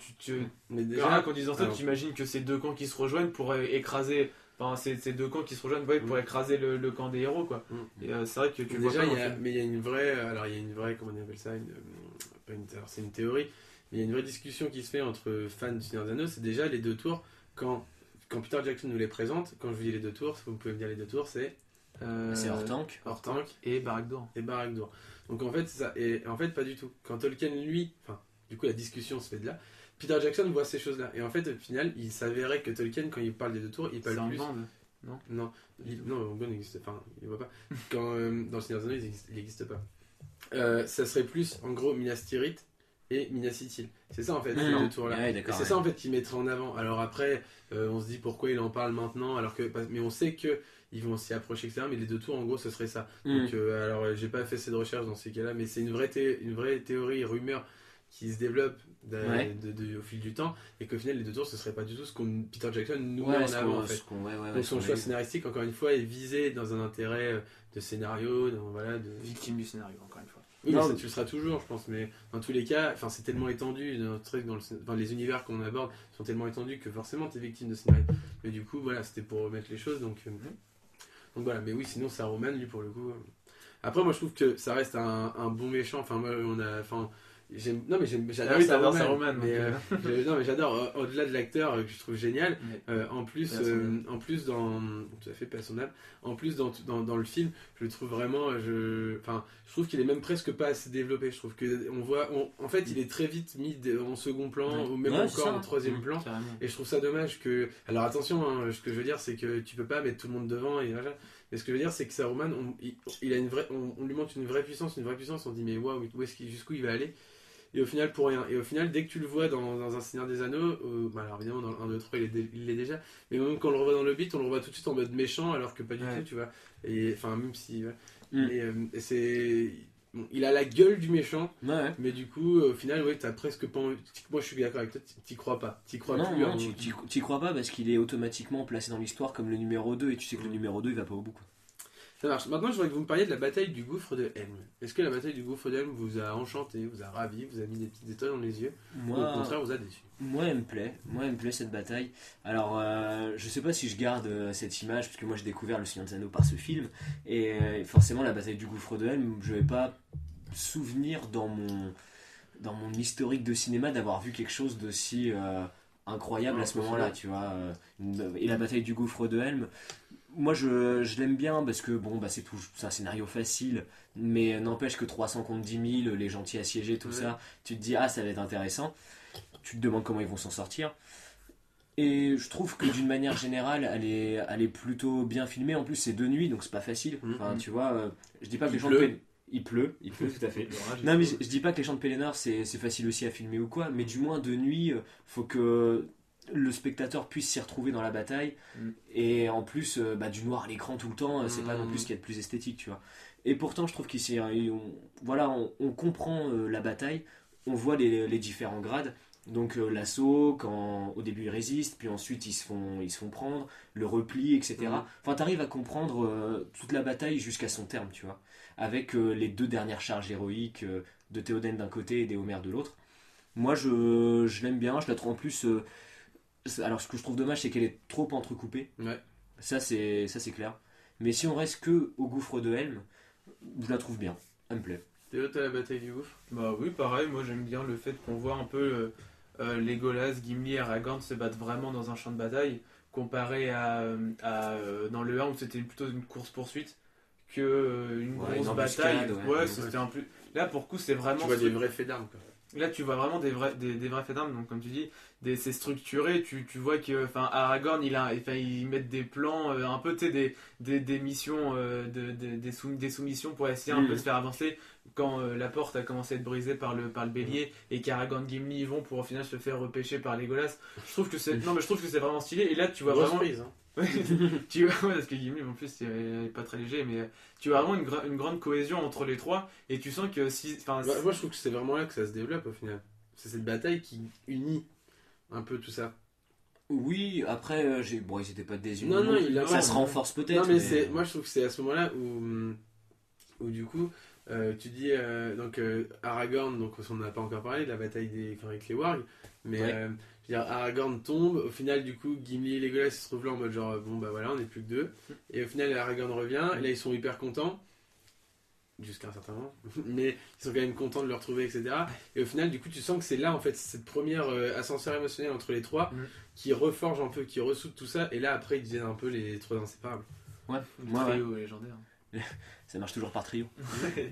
[SPEAKER 1] mais déjà,
[SPEAKER 2] en disant ça, tu imagines que ces deux camps qui se rejoignent pour écraser. Enfin, ces deux camps qui se rejoignent pour écraser le camp des héros, quoi. Et c'est vrai que tu vois
[SPEAKER 1] déjà,
[SPEAKER 2] pas.
[SPEAKER 1] Mais il y a une vraie. Alors, il y a une vraie. Comment on appelle ça alors, c'est une théorie. Mais il y a une vraie discussion qui se fait entre fans du Seigneur des Anneaux. C'est déjà les deux tours. Quand Peter Jackson nous les présente, quand je vous dis les deux tours, vous pouvez me dire les deux tours, c'est.
[SPEAKER 3] C'est Hortank
[SPEAKER 2] et Barad-dûr.
[SPEAKER 1] Donc en fait, c'est ça. Et en fait, pas du tout. Quand Tolkien, lui. Enfin, du coup, la discussion se fait de là. Peter Jackson voit ces choses-là. Et en fait, au final, il s'avérait que Tolkien, quand il parle des deux tours, il parle plus.
[SPEAKER 2] Non.
[SPEAKER 1] Non, Gon n'existe pas. Enfin, il voit pas. Quand dans le Seigneur des Anneaux, il n'existe pas. Ça serait plus, en gros, Minas Tirith et Minas Ithil. C'est ça en fait, ces deux tours-là. Et c'est ça en fait qu'il mettrait en avant. Alors après, on se dit pourquoi il en parle maintenant, mais on sait que ils vont s'y approcher, etc. Mais les deux tours, en gros, ce serait ça. Donc, alors, j'ai pas fait cette recherche dans ces cas-là, mais c'est une vraie théorie, rumeur qui se développe au fil du temps, et qu'au final, les deux tours, ce serait pas du tout ce qu'on Peter Jackson nous met en avant, en fait. Donc, son choix scénaristique, encore une fois, est visé dans un intérêt de scénario, de
[SPEAKER 2] victime du scénario, encore une fois.
[SPEAKER 1] Oui, mais ça, tu le seras toujours, je pense. Mais dans tous les cas, c'est tellement étendu, les univers qu'on aborde sont tellement étendus que forcément, tu es victime de scénario. Mais du coup, voilà, c'était pour remettre les choses, donc voilà, mais oui, sinon Saruman, lui, pour le coup. Après, moi, je trouve que ça reste un bon méchant. Enfin, moi, j'adore Saruman. Mais j'adore, au-delà de l'acteur que je trouve génial, en plus, tout à fait personnel. En plus, dans le film, je le trouve vraiment. Je trouve qu'il est même presque pas assez développé. Je trouve que en fait, il est très vite mis en second plan, ou même encore en troisième plan. Et je trouve ça dommage que. Alors attention, ce que je veux dire, c'est que tu peux pas mettre tout le monde devant et voilà. Mais ce que je veux dire, c'est que Saruman, il a on lui montre une vraie puissance, on dit mais waouh, jusqu'où il va aller. et au final pour rien. Et au final, dès que tu le vois dans un Seigneur des Anneaux, alors évidemment dans le 1, 2, 3 il l'est déjà, mais même quand on le revoit dans le Hobbit, on le revoit tout de suite en mode méchant alors que pas du tout, tu vois. Et enfin, même si. Ouais. Et c'est. Bon, il a la gueule du méchant, mais du coup, au final, ouais, t'as presque pas envie. Moi, je suis d'accord avec toi, t'y crois pas. T'y crois plus.
[SPEAKER 3] Non, t'y crois pas parce qu'il est automatiquement placé dans l'histoire comme le numéro 2 et tu sais que le numéro 2 il va pas au bout. Quoi.
[SPEAKER 1] Ça marche. Maintenant, je voudrais que vous me parliez de la bataille du gouffre de Helm. Est-ce que la bataille du gouffre de Helm vous a enchanté, vous a ravi, vous a mis des petites étoiles dans les yeux, ou au contraire vous a déçu?
[SPEAKER 3] Moi, elle me plaît cette bataille. Alors, je sais pas si je garde cette image, parce que moi j'ai découvert Le Seigneur des Anneaux par ce film, et forcément la bataille du gouffre de Helm, je vais pas souvenir dans mon historique de cinéma d'avoir vu quelque chose d'aussi incroyable à ce moment-là, tu vois. Et la bataille du gouffre de Helm, moi je l'aime bien parce que bon, bah, c'est un scénario facile, mais n'empêche que 300 contre 10 000, les gentils assiégés, tout ça, tu te dis, ah, ça va être intéressant. Tu te demandes comment ils vont s'en sortir. Et je trouve que d'une manière générale, elle est plutôt bien filmée. En plus, c'est de nuit, donc c'est pas facile. Enfin, tu vois, je dis pas que les gens de il pleut tout à fait. Non, mais je dis pas que les champs de Pelennor c'est facile aussi à filmer ou quoi, mais du moins de nuit, faut que le spectateur puisse s'y retrouver dans la bataille. Et en plus, du noir à l'écran tout le temps, c'est pas non plus ce qu'il y a de plus esthétique, tu vois. Et pourtant, je trouve qu'ici, on comprend la bataille, on voit les différents grades. Donc l'assaut, quand au début ils résistent, puis ensuite ils se font prendre, le repli, etc. Enfin, t'arrives à comprendre toute la bataille jusqu'à son terme, tu vois. Avec les 2 dernières charges héroïques de Théoden d'un côté et des Homères de l'autre. Moi, je l'aime bien, je la trouve en plus. Alors, ce que je trouve dommage, c'est qu'elle est trop entrecoupée.
[SPEAKER 1] Ouais.
[SPEAKER 3] Ça, c'est clair. Mais si on reste que au gouffre de Helm, je la trouve bien. Elle me plaît.
[SPEAKER 1] Théo, t'as la bataille du gouffre?
[SPEAKER 2] Bah oui, pareil, moi j'aime bien le fait qu'on voit un peu Legolas, Gimli et Aragorn se battent vraiment dans un champ de bataille, comparé à dans le 1 où c'était plutôt une course-poursuite que une grosse bataille. C'était un plus. Là pour le coup, c'est vraiment.
[SPEAKER 1] Tu vois des vrais faits d'armes, quoi.
[SPEAKER 2] Là, tu vois vraiment des vrais faits d'armes, donc comme tu dis, c'est structuré. Tu vois que, Aragorn, ils mettent des plans, un peu, tu sais, des missions, des soumissions pour essayer un peu de se faire avancer. Quand la porte a commencé à être brisée par le bélier et qu'Aragorn, Gimli y vont pour au final se faire repêcher par Legolas. Je trouve que c'est vraiment stylé. Et là, tu vois
[SPEAKER 1] grosse
[SPEAKER 2] vraiment.
[SPEAKER 1] prise, hein.
[SPEAKER 2] Tu vois, parce que Gimli en plus il est pas très léger, mais tu vois vraiment une grande cohésion entre les trois et tu sens que si.
[SPEAKER 1] Moi je trouve que c'est vraiment là que ça se développe au final. C'est cette bataille qui unit un peu tout ça.
[SPEAKER 3] Oui, après, bon, ils étaient pas désunis.
[SPEAKER 1] Non,
[SPEAKER 3] ça se renforce peut-être.
[SPEAKER 1] Non, mais moi je trouve que c'est à ce moment-là où du coup, tu dis Aragorn, donc on n'a pas encore parlé de la bataille avec les wargs, mais je veux dire, Aragorn tombe, au final du coup Gimli et Legolas ils se retrouvent là en mode genre bon bah voilà on est plus que 2, et au final Aragorn revient, et là ils sont hyper contents, jusqu'à un certain moment, mais ils sont quand même contents de le retrouver, etc. Et au final du coup tu sens que c'est là en fait cette première ascenseur émotionnel entre les trois qui reforge un peu, qui ressoude tout ça, et là après ils deviennent un peu les trois inséparables.
[SPEAKER 3] Ouais,
[SPEAKER 2] trio légendaire.
[SPEAKER 3] Ça marche toujours par trio.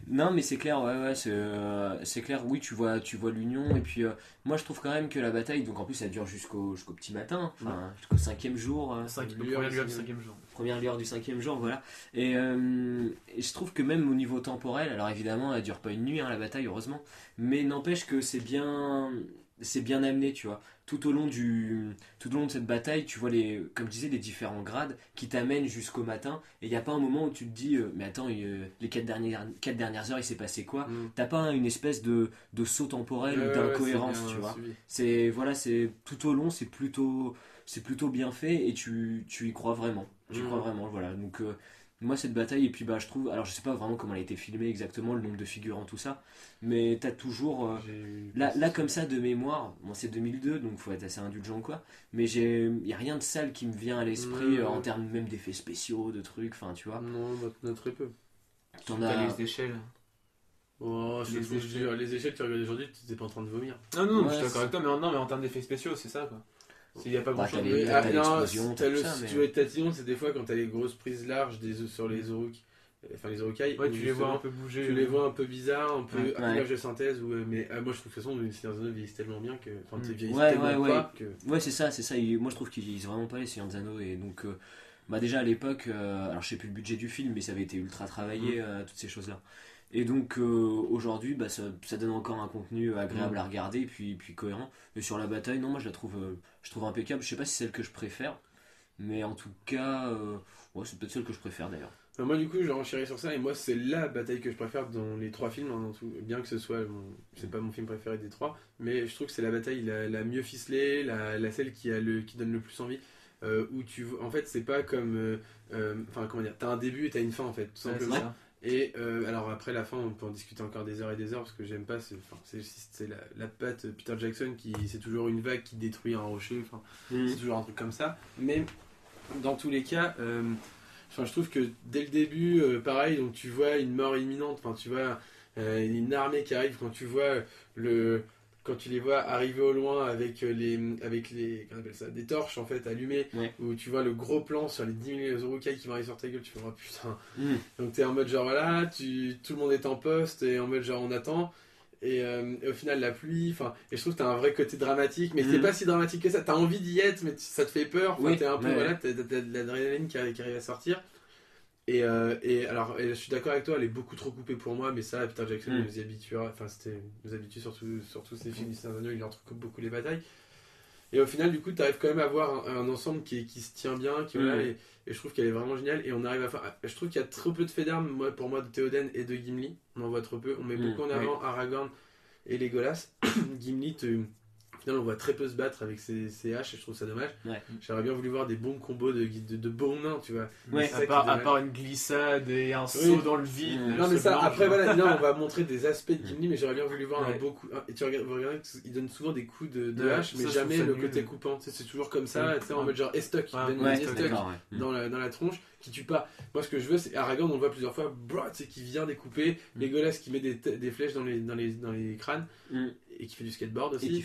[SPEAKER 3] Non, mais c'est clair, c'est clair, oui, tu vois l'union, et puis moi je trouve quand même que la bataille, donc en plus ça dure jusqu'au petit matin, jusqu'au 5e jour.
[SPEAKER 2] Première lueur du 5e jour.
[SPEAKER 3] Première lueur du 5e jour, voilà. Et je trouve que même au niveau temporel, alors évidemment elle dure pas une nuit, la bataille, heureusement, mais n'empêche que c'est bien amené, tu vois. Tout au long de cette bataille, tu vois comme je disais, les différents grades qui t'amènent jusqu'au matin, et il n'y a pas un moment où tu te dis mais attends, les 4 dernières heures il s'est passé quoi. T'as pas une espèce de saut temporel ou d'incohérence, tu vois. C'est tout au long, c'est plutôt bien fait, et tu y crois vraiment. Voilà. Donc moi cette bataille, et puis je trouve, alors je sais pas vraiment comment elle a été filmée exactement, le nombre de figurants, tout ça, mais t'as toujours là comme ça de mémoire, bon c'est 2002 donc faut être assez indulgent quoi, mais y a rien de sale qui me vient à l'esprit en termes même d'effets spéciaux, de trucs, enfin tu vois.
[SPEAKER 1] Non, très peu.
[SPEAKER 2] T'en as les échelles.
[SPEAKER 1] Oh, les échelles que tu regardes aujourd'hui, tu n'es pas en train de vomir.
[SPEAKER 2] Ah non, je suis d'accord avec toi, mais en termes d'effets spéciaux, c'est ça quoi. S'il n'y a pas grand chose.
[SPEAKER 1] Tu veux être tatillon, c'est des fois quand t'as les grosses prises larges sur les Urukai.
[SPEAKER 2] Ouais, tu les vois un peu bouger.
[SPEAKER 1] Tu les vois un peu bizarres, un peu image de synthèse. Mais moi je trouve que de toute façon, les Seigneurs des Anneaux vieillissent tellement bien que. Enfin, tu vieillis tellement pas que.
[SPEAKER 3] Ouais, c'est ça. Moi je trouve qu'ils vieillissent vraiment pas les Seigneurs des Anneaux. Et donc, déjà à l'époque, alors je sais plus le budget du film, mais ça avait été ultra travaillé, toutes ces choses-là. Et donc aujourd'hui, ça donne encore un contenu agréable à regarder et puis cohérent. Mais sur la bataille, non, moi je trouve impeccable. Je sais pas si c'est celle que je préfère, mais en tout cas, ouais, c'est peut-être celle que je préfère d'ailleurs.
[SPEAKER 1] Moi du coup je renchéris sur ça et moi c'est la bataille que je préfère dans les 3 films, hein, dans tout, bien que ce soit, c'est pas mon film préféré des 3, mais je trouve que c'est la bataille la mieux ficelée, celle qui donne le plus envie, où en fait c'est pas comme, enfin comment dire, t'as un début et t'as une fin en fait, tout simplement. Et alors après la fin on peut en discuter encore des heures et des heures parce que j'aime pas, c'est la patte Peter Jackson qui c'est toujours une vague qui détruit un rocher, c'est toujours un truc comme ça, mais dans tous les cas je trouve que dès le début, pareil, donc tu vois une mort imminente, tu vois une armée qui arrive, quand tu les vois arriver au loin avec les qu'on appelle ça, des torches en fait allumées, où tu vois le gros plan sur les 10 000 Urukai qui vont arriver sur ta gueule, tu fais oh putain. Donc t'es en mode genre voilà, tout le monde est en poste et en mode genre on attend. Et au final la pluie, et je trouve que t'as un vrai côté dramatique, mais c'est pas si dramatique que ça, t'as envie d'y être mais ça te fait peur, t'es un peu voilà, t'as de l'adrénaline qui arrive à sortir. Et je suis d'accord avec toi, elle est beaucoup trop coupée pour moi, mais ça Peter Jackson nous y habituera, nous habitue surtout ces films du Seigneur des Anneaux, il entrecoupe beaucoup les batailles. Et au final du coup t'arrives quand même à avoir un ensemble qui se tient bien, et je trouve qu'elle est vraiment géniale, et on arrive à faire, je trouve qu'il y a trop peu de faits d'armes pour moi de Théoden et de Gimli, on en voit trop peu, on met beaucoup en avant Aragorn et Legolas. Gimli au final on voit très peu se battre avec ses haches et je trouve ça dommage. J'aurais bien voulu voir des bons combos de bons nains, tu vois.
[SPEAKER 2] À part une glissade et un saut dans le vide.
[SPEAKER 1] Non mais ça après voilà, là on va montrer des aspects de Gimli, mais j'aurais bien voulu voir beaucoup, et tu regardes il donne souvent des coups de hache, mais jamais le côté coupant, c'est toujours comme ça, en mode genre estoc, il donne estoc dans la tronche qui tue pas. Moi ce que je veux c'est Aragorn, on le voit plusieurs fois, qui vient découper, Legolas qui met des flèches dans les crânes, et qui fait du skateboard aussi.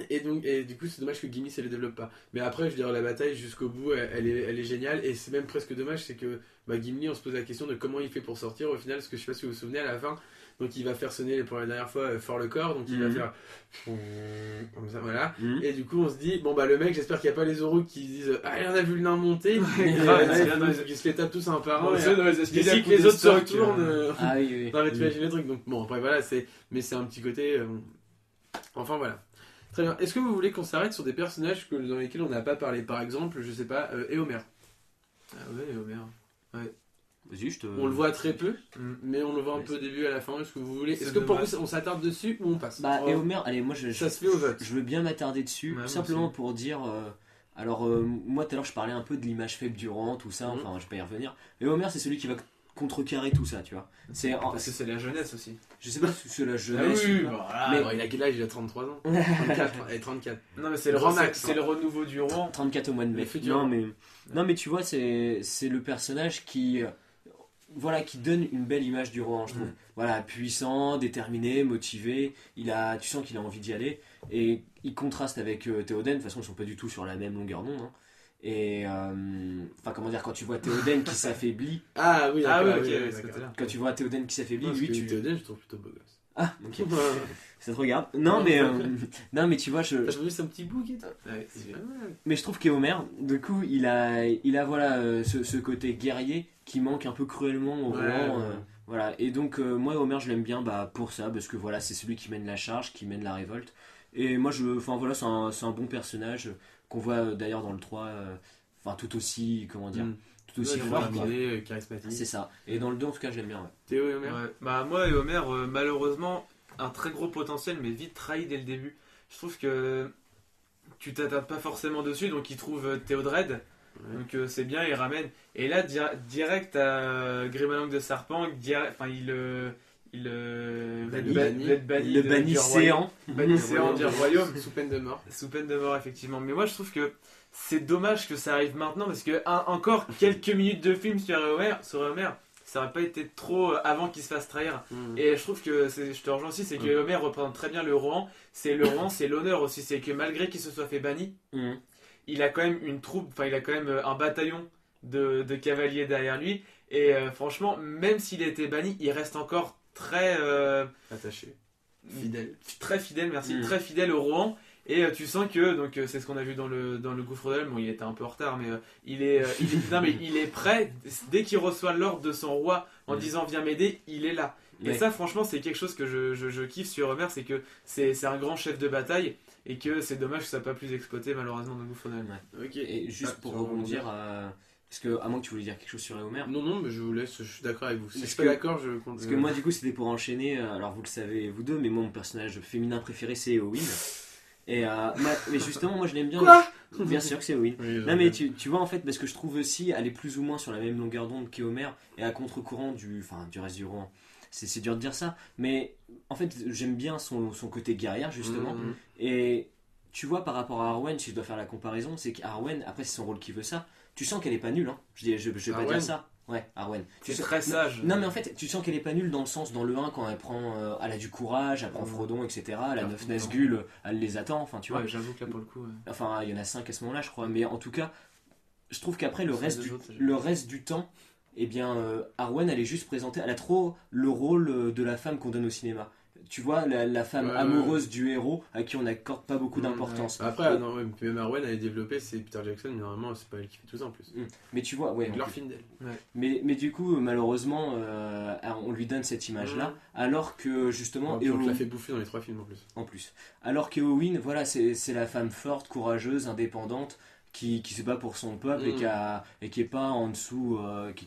[SPEAKER 1] Et du coup c'est dommage que Gimli ça le développe pas. Mais après je veux dire la bataille jusqu'au bout elle est géniale, et c'est même presque dommage, c'est que Gimli on se pose la question de comment il fait pour sortir au final, parce que je sais pas si vous vous souvenez à la fin, donc il va faire sonner pour la dernière fois fort le corps, donc il va faire comme ça, voilà. Et du coup on se dit bon le mec, j'espère qu'il n'y a pas les Zorro qui disent ah on a vu le nain monter, ils se les tapent tous un par un, d'ici que les autres se retournent. Non mais tu imagines le truc, donc bon après voilà, mais c'est un petit côté enfin voilà. Très bien, est-ce que vous voulez qu'on s'arrête sur des personnages dans lesquels on n'a pas parlé, par exemple je sais pas, Éomer?
[SPEAKER 2] Ah ouais, Éomer, ouais.
[SPEAKER 1] On le voit très peu, mais on le voit un peu au début à la fin. Est-ce que vous voulez, est-ce que pour vous on s'attarde dessus ou on passe?
[SPEAKER 3] Éomer, allez, moi
[SPEAKER 1] ça se fait au vote.
[SPEAKER 3] Je veux bien m'attarder dessus, simplement pour dire. Moi tout à l'heure je parlais un peu de l'image faible du rang, tout ça, enfin je vais pas y revenir. Éomer c'est celui qui va contrecarrer tout ça, tu vois.
[SPEAKER 2] Parce que c'est la jeunesse aussi.
[SPEAKER 3] Je sais pas si c'est la jeunesse.
[SPEAKER 1] Mais il a quel âge? Il a 33 ans. 34.
[SPEAKER 2] Non mais c'est le max. C'est le renouveau du rang.
[SPEAKER 3] 34 au mois de mai. Non mais tu vois, c'est le personnage qui donne une belle image du roi, je trouve. Voilà, puissant, déterminé, motivé, tu sens qu'il a envie d'y aller, et il contraste avec Théoden, de toute façon ils sont pas du tout sur la même longueur d'onde, hein. Et comment dire, quand tu vois Théoden qui s'affaiblit, quand tu vois Théoden qui s'affaiblit,
[SPEAKER 1] Théoden je trouve plutôt beau gosse.
[SPEAKER 3] Ah, ok. Ça te regarde. Non mais tu vois,
[SPEAKER 1] t'as vu son petit bouc et tout.
[SPEAKER 3] Mais je trouve qu'Homer, du coup, il a voilà ce côté guerrier qui manque un peu cruellement au roman. Voilà. Et donc moi Homer je l'aime bien pour ça, parce que voilà, c'est celui qui mène la charge, qui mène la révolte. Et moi c'est un bon personnage qu'on voit d'ailleurs dans le 3, tout aussi tout aussi fort,
[SPEAKER 1] charismatique.
[SPEAKER 3] C'est ça. Et dans le 2 en tout cas je l'aime bien.
[SPEAKER 1] Théo et Homer.
[SPEAKER 2] Moi et Homer malheureusement un très gros potentiel mais vite trahi dès le début. Je trouve que tu t'attardes pas forcément dessus, donc il trouve Théodred. Donc c'est bien, il ramène. Et là direct à Grimalang de Serpent,
[SPEAKER 3] le bannisséant
[SPEAKER 2] du royaume
[SPEAKER 1] sous peine de mort.
[SPEAKER 2] Sous peine de mort effectivement. Mais moi je trouve que c'est dommage que ça arrive maintenant, parce que encore quelques minutes de film sur Homer, ça aurait pas été trop avant qu'il se fasse trahir. Et je trouve que je te rejoins aussi, c'est que Homer représente très bien le Rohan. C'est le Rohan, c'est l'honneur aussi, c'est que malgré qu'il se soit fait banni, il a quand même une troupe, il a quand même un bataillon de cavaliers derrière lui. Et franchement, même s'il a été banni, il reste encore très
[SPEAKER 1] attaché, fidèle.
[SPEAKER 2] Très fidèle, merci, très fidèle au Rohan. Et tu sens que, c'est ce qu'on a vu dans le gouffre d'Helm, bon il était un peu en retard, mais il est prêt, dès qu'il reçoit l'ordre de son roi en disant viens m'aider, il est là. Et ça, franchement, c'est quelque chose que je kiffe sur Homer, c'est que c'est un grand chef de bataille et que c'est dommage que ça n'a pas plus exploité malheureusement dans Bouffonal.
[SPEAKER 1] Ok.
[SPEAKER 3] Et juste pour rebondir, parce que à moins que tu voulais dire quelque chose sur Homer.
[SPEAKER 1] Non, mais je vous laisse, je suis d'accord avec vous. Si je
[SPEAKER 3] Parce
[SPEAKER 1] suis pas d'accord, je compte.
[SPEAKER 3] Parce que moi, du coup, c'était pour enchaîner. Alors, vous le savez, vous deux, mais moi, mon personnage féminin préféré, c'est Eowyn. Et mais justement, moi, je l'aime bien.
[SPEAKER 1] Quoi
[SPEAKER 3] Bien sûr que c'est Eowyn.
[SPEAKER 1] Oui,
[SPEAKER 3] Non, mais tu vois, en fait, parce que je trouve aussi, elle est plus ou moins sur la même longueur d'onde qu'Homer et à contre-courant du reste du roman. C'est dur de dire ça, mais en fait, j'aime bien son côté guerrière, justement.
[SPEAKER 1] Mhm.
[SPEAKER 3] Et tu vois, par rapport à Arwen, si je dois faire la comparaison, c'est qu'Arwen, après, c'est son rôle qui veut ça. Tu sens qu'elle est pas nulle, hein. Je vais pas
[SPEAKER 1] Arwen
[SPEAKER 3] dire ça. Ouais, Arwen.
[SPEAKER 2] C'est très sage.
[SPEAKER 3] Non, mais en fait, tu sens qu'elle est pas nulle dans le sens, dans le 1, quand elle prend. Elle a du courage, elle prend Frodon, etc. Elle a 9 Nazgûl, elle les attend, enfin, tu vois.
[SPEAKER 2] Ouais, j'avoue que là pour le coup.
[SPEAKER 3] Enfin, il y en a 5 à ce moment-là, je crois. Mais en tout cas, je trouve qu'après, le
[SPEAKER 2] C'est
[SPEAKER 3] reste,
[SPEAKER 2] deux autres, j'ai-
[SPEAKER 3] le reste du temps, eh bien, Arwen, elle est juste présentée. Elle a trop le rôle de la femme qu'on donne au cinéma. Tu vois, la femme
[SPEAKER 1] Ouais,
[SPEAKER 3] amoureuse du héros à qui on n'accorde pas beaucoup
[SPEAKER 1] Mm,
[SPEAKER 3] d'importance.
[SPEAKER 1] Après, non, ouais, même Arwen, elle est développée, c'est Peter Jackson, mais normalement, c'est pas elle qui fait tout ça en plus.
[SPEAKER 3] Mais tu vois, ouais.
[SPEAKER 1] Leur film d'elle.
[SPEAKER 3] Mais du coup, malheureusement, on lui donne cette image-là, alors que justement,
[SPEAKER 1] On te l'a fait bouffer dans les 3 films en plus.
[SPEAKER 3] en plus. Alors que Eowyn, voilà, c'est la femme forte, courageuse, indépendante, qui se bat pour son peuple et qui est pas en dessous,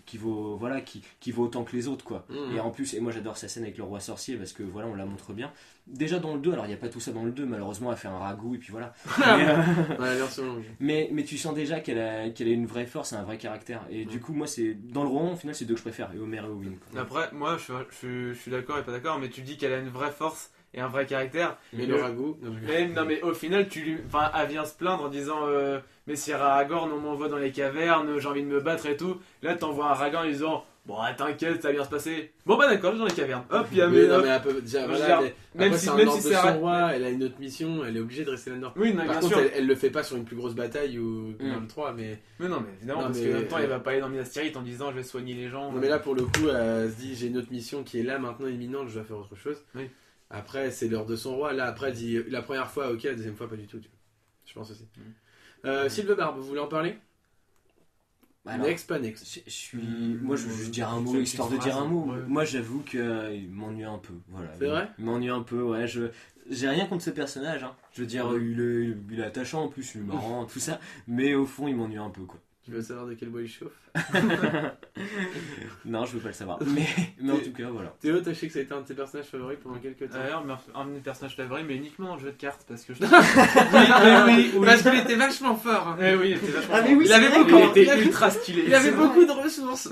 [SPEAKER 3] qui vaut voilà, qui vaut autant que les autres, quoi. Et en plus, et moi j'adore sa scène avec le roi sorcier parce que voilà, on la montre bien. Déjà dans le 2, alors il n'y a pas tout ça dans le 2, malheureusement elle fait un ragoût et puis voilà.
[SPEAKER 1] Ouais, la version longue.
[SPEAKER 3] mais tu sens déjà qu'elle a une vraie force, un vrai caractère. Et du coup, moi, c'est dans le roman, au final, c'est deux que je préfère, et Homer et Eowyn.
[SPEAKER 2] Après, moi je suis d'accord et pas d'accord, mais tu dis qu'elle a une vraie force et un vrai caractère.
[SPEAKER 1] Mais le ragoût.
[SPEAKER 2] Non mais au final elle vient se plaindre en disant mais si Aragorn on m'envoie dans les cavernes, j'ai envie de me battre et tout. Là t'envoies un Aragorn en disant bon t'inquiète ça va bien se passer. Bon bah d'accord, je vais dans les cavernes. Hop, il y a
[SPEAKER 1] Mais non,
[SPEAKER 2] hop.
[SPEAKER 1] mais elle peut, déjà,
[SPEAKER 2] Moi, je
[SPEAKER 1] voilà,
[SPEAKER 2] veux dire,
[SPEAKER 1] mais
[SPEAKER 2] même
[SPEAKER 1] après,
[SPEAKER 2] si-
[SPEAKER 1] c'est un
[SPEAKER 2] même
[SPEAKER 1] ordre
[SPEAKER 2] si
[SPEAKER 1] de
[SPEAKER 2] c'est
[SPEAKER 1] son roi, elle a une autre mission, elle est obligée de rester là-dedans.
[SPEAKER 2] Oui, non,
[SPEAKER 1] Par
[SPEAKER 2] bien
[SPEAKER 1] contre,
[SPEAKER 2] sûr.
[SPEAKER 1] elle le fait pas sur une plus grosse bataille ou dans le 3, mais.
[SPEAKER 2] Mais non mais évidemment
[SPEAKER 1] Non,
[SPEAKER 2] parce
[SPEAKER 1] mais-
[SPEAKER 2] que en même temps il va pas aller dans Minas Tirith en disant je vais soigner les gens.
[SPEAKER 1] Non, mais là, pour le coup, elle se dit j'ai une autre mission qui est là maintenant imminente, je dois faire autre chose.
[SPEAKER 2] Oui.
[SPEAKER 1] Après, c'est l'heure de son roi. Là, après, elle dit la première fois, ok, la deuxième fois, pas du tout. Tu vois. Je pense aussi. Sylvebarbe, vous voulez en parler
[SPEAKER 3] Alors,
[SPEAKER 1] Next, pas next.
[SPEAKER 3] je suis... Moi, je veux juste dire un mot,
[SPEAKER 2] C'est une
[SPEAKER 3] histoire de
[SPEAKER 2] petite
[SPEAKER 3] dire un
[SPEAKER 2] phrase,
[SPEAKER 3] mot.
[SPEAKER 2] ouais.
[SPEAKER 3] Moi, j'avoue qu'il m'ennuie un peu. Voilà.
[SPEAKER 1] C'est vrai
[SPEAKER 3] Il m'ennuie un peu, ouais. J'ai rien contre ce personnage. Hein. Je veux dire, il est attachant en plus, il est marrant, tout ça. Mais au fond, il m'ennuie un peu, quoi.
[SPEAKER 1] Tu veux savoir de quel bois il chauffe
[SPEAKER 3] Non, je veux pas le savoir. Mais en tout cas, voilà.
[SPEAKER 1] Théo, t'as sais que ça a été un de tes personnages favoris pendant quelques temps.
[SPEAKER 2] D'ailleurs, un de mes personnages favoris, mais uniquement en jeu de cartes parce que je
[SPEAKER 1] oui, parce qu'il était vachement fort. Hein.
[SPEAKER 2] Eh oui, il était vachement
[SPEAKER 3] Ah, mais
[SPEAKER 2] fort.
[SPEAKER 3] oui,
[SPEAKER 1] il avait
[SPEAKER 3] c'est
[SPEAKER 1] beaucoup,
[SPEAKER 3] vrai,
[SPEAKER 2] il était
[SPEAKER 1] il avait-
[SPEAKER 2] ultra stylé.
[SPEAKER 1] Il avait
[SPEAKER 2] C'est
[SPEAKER 1] beaucoup de ressources.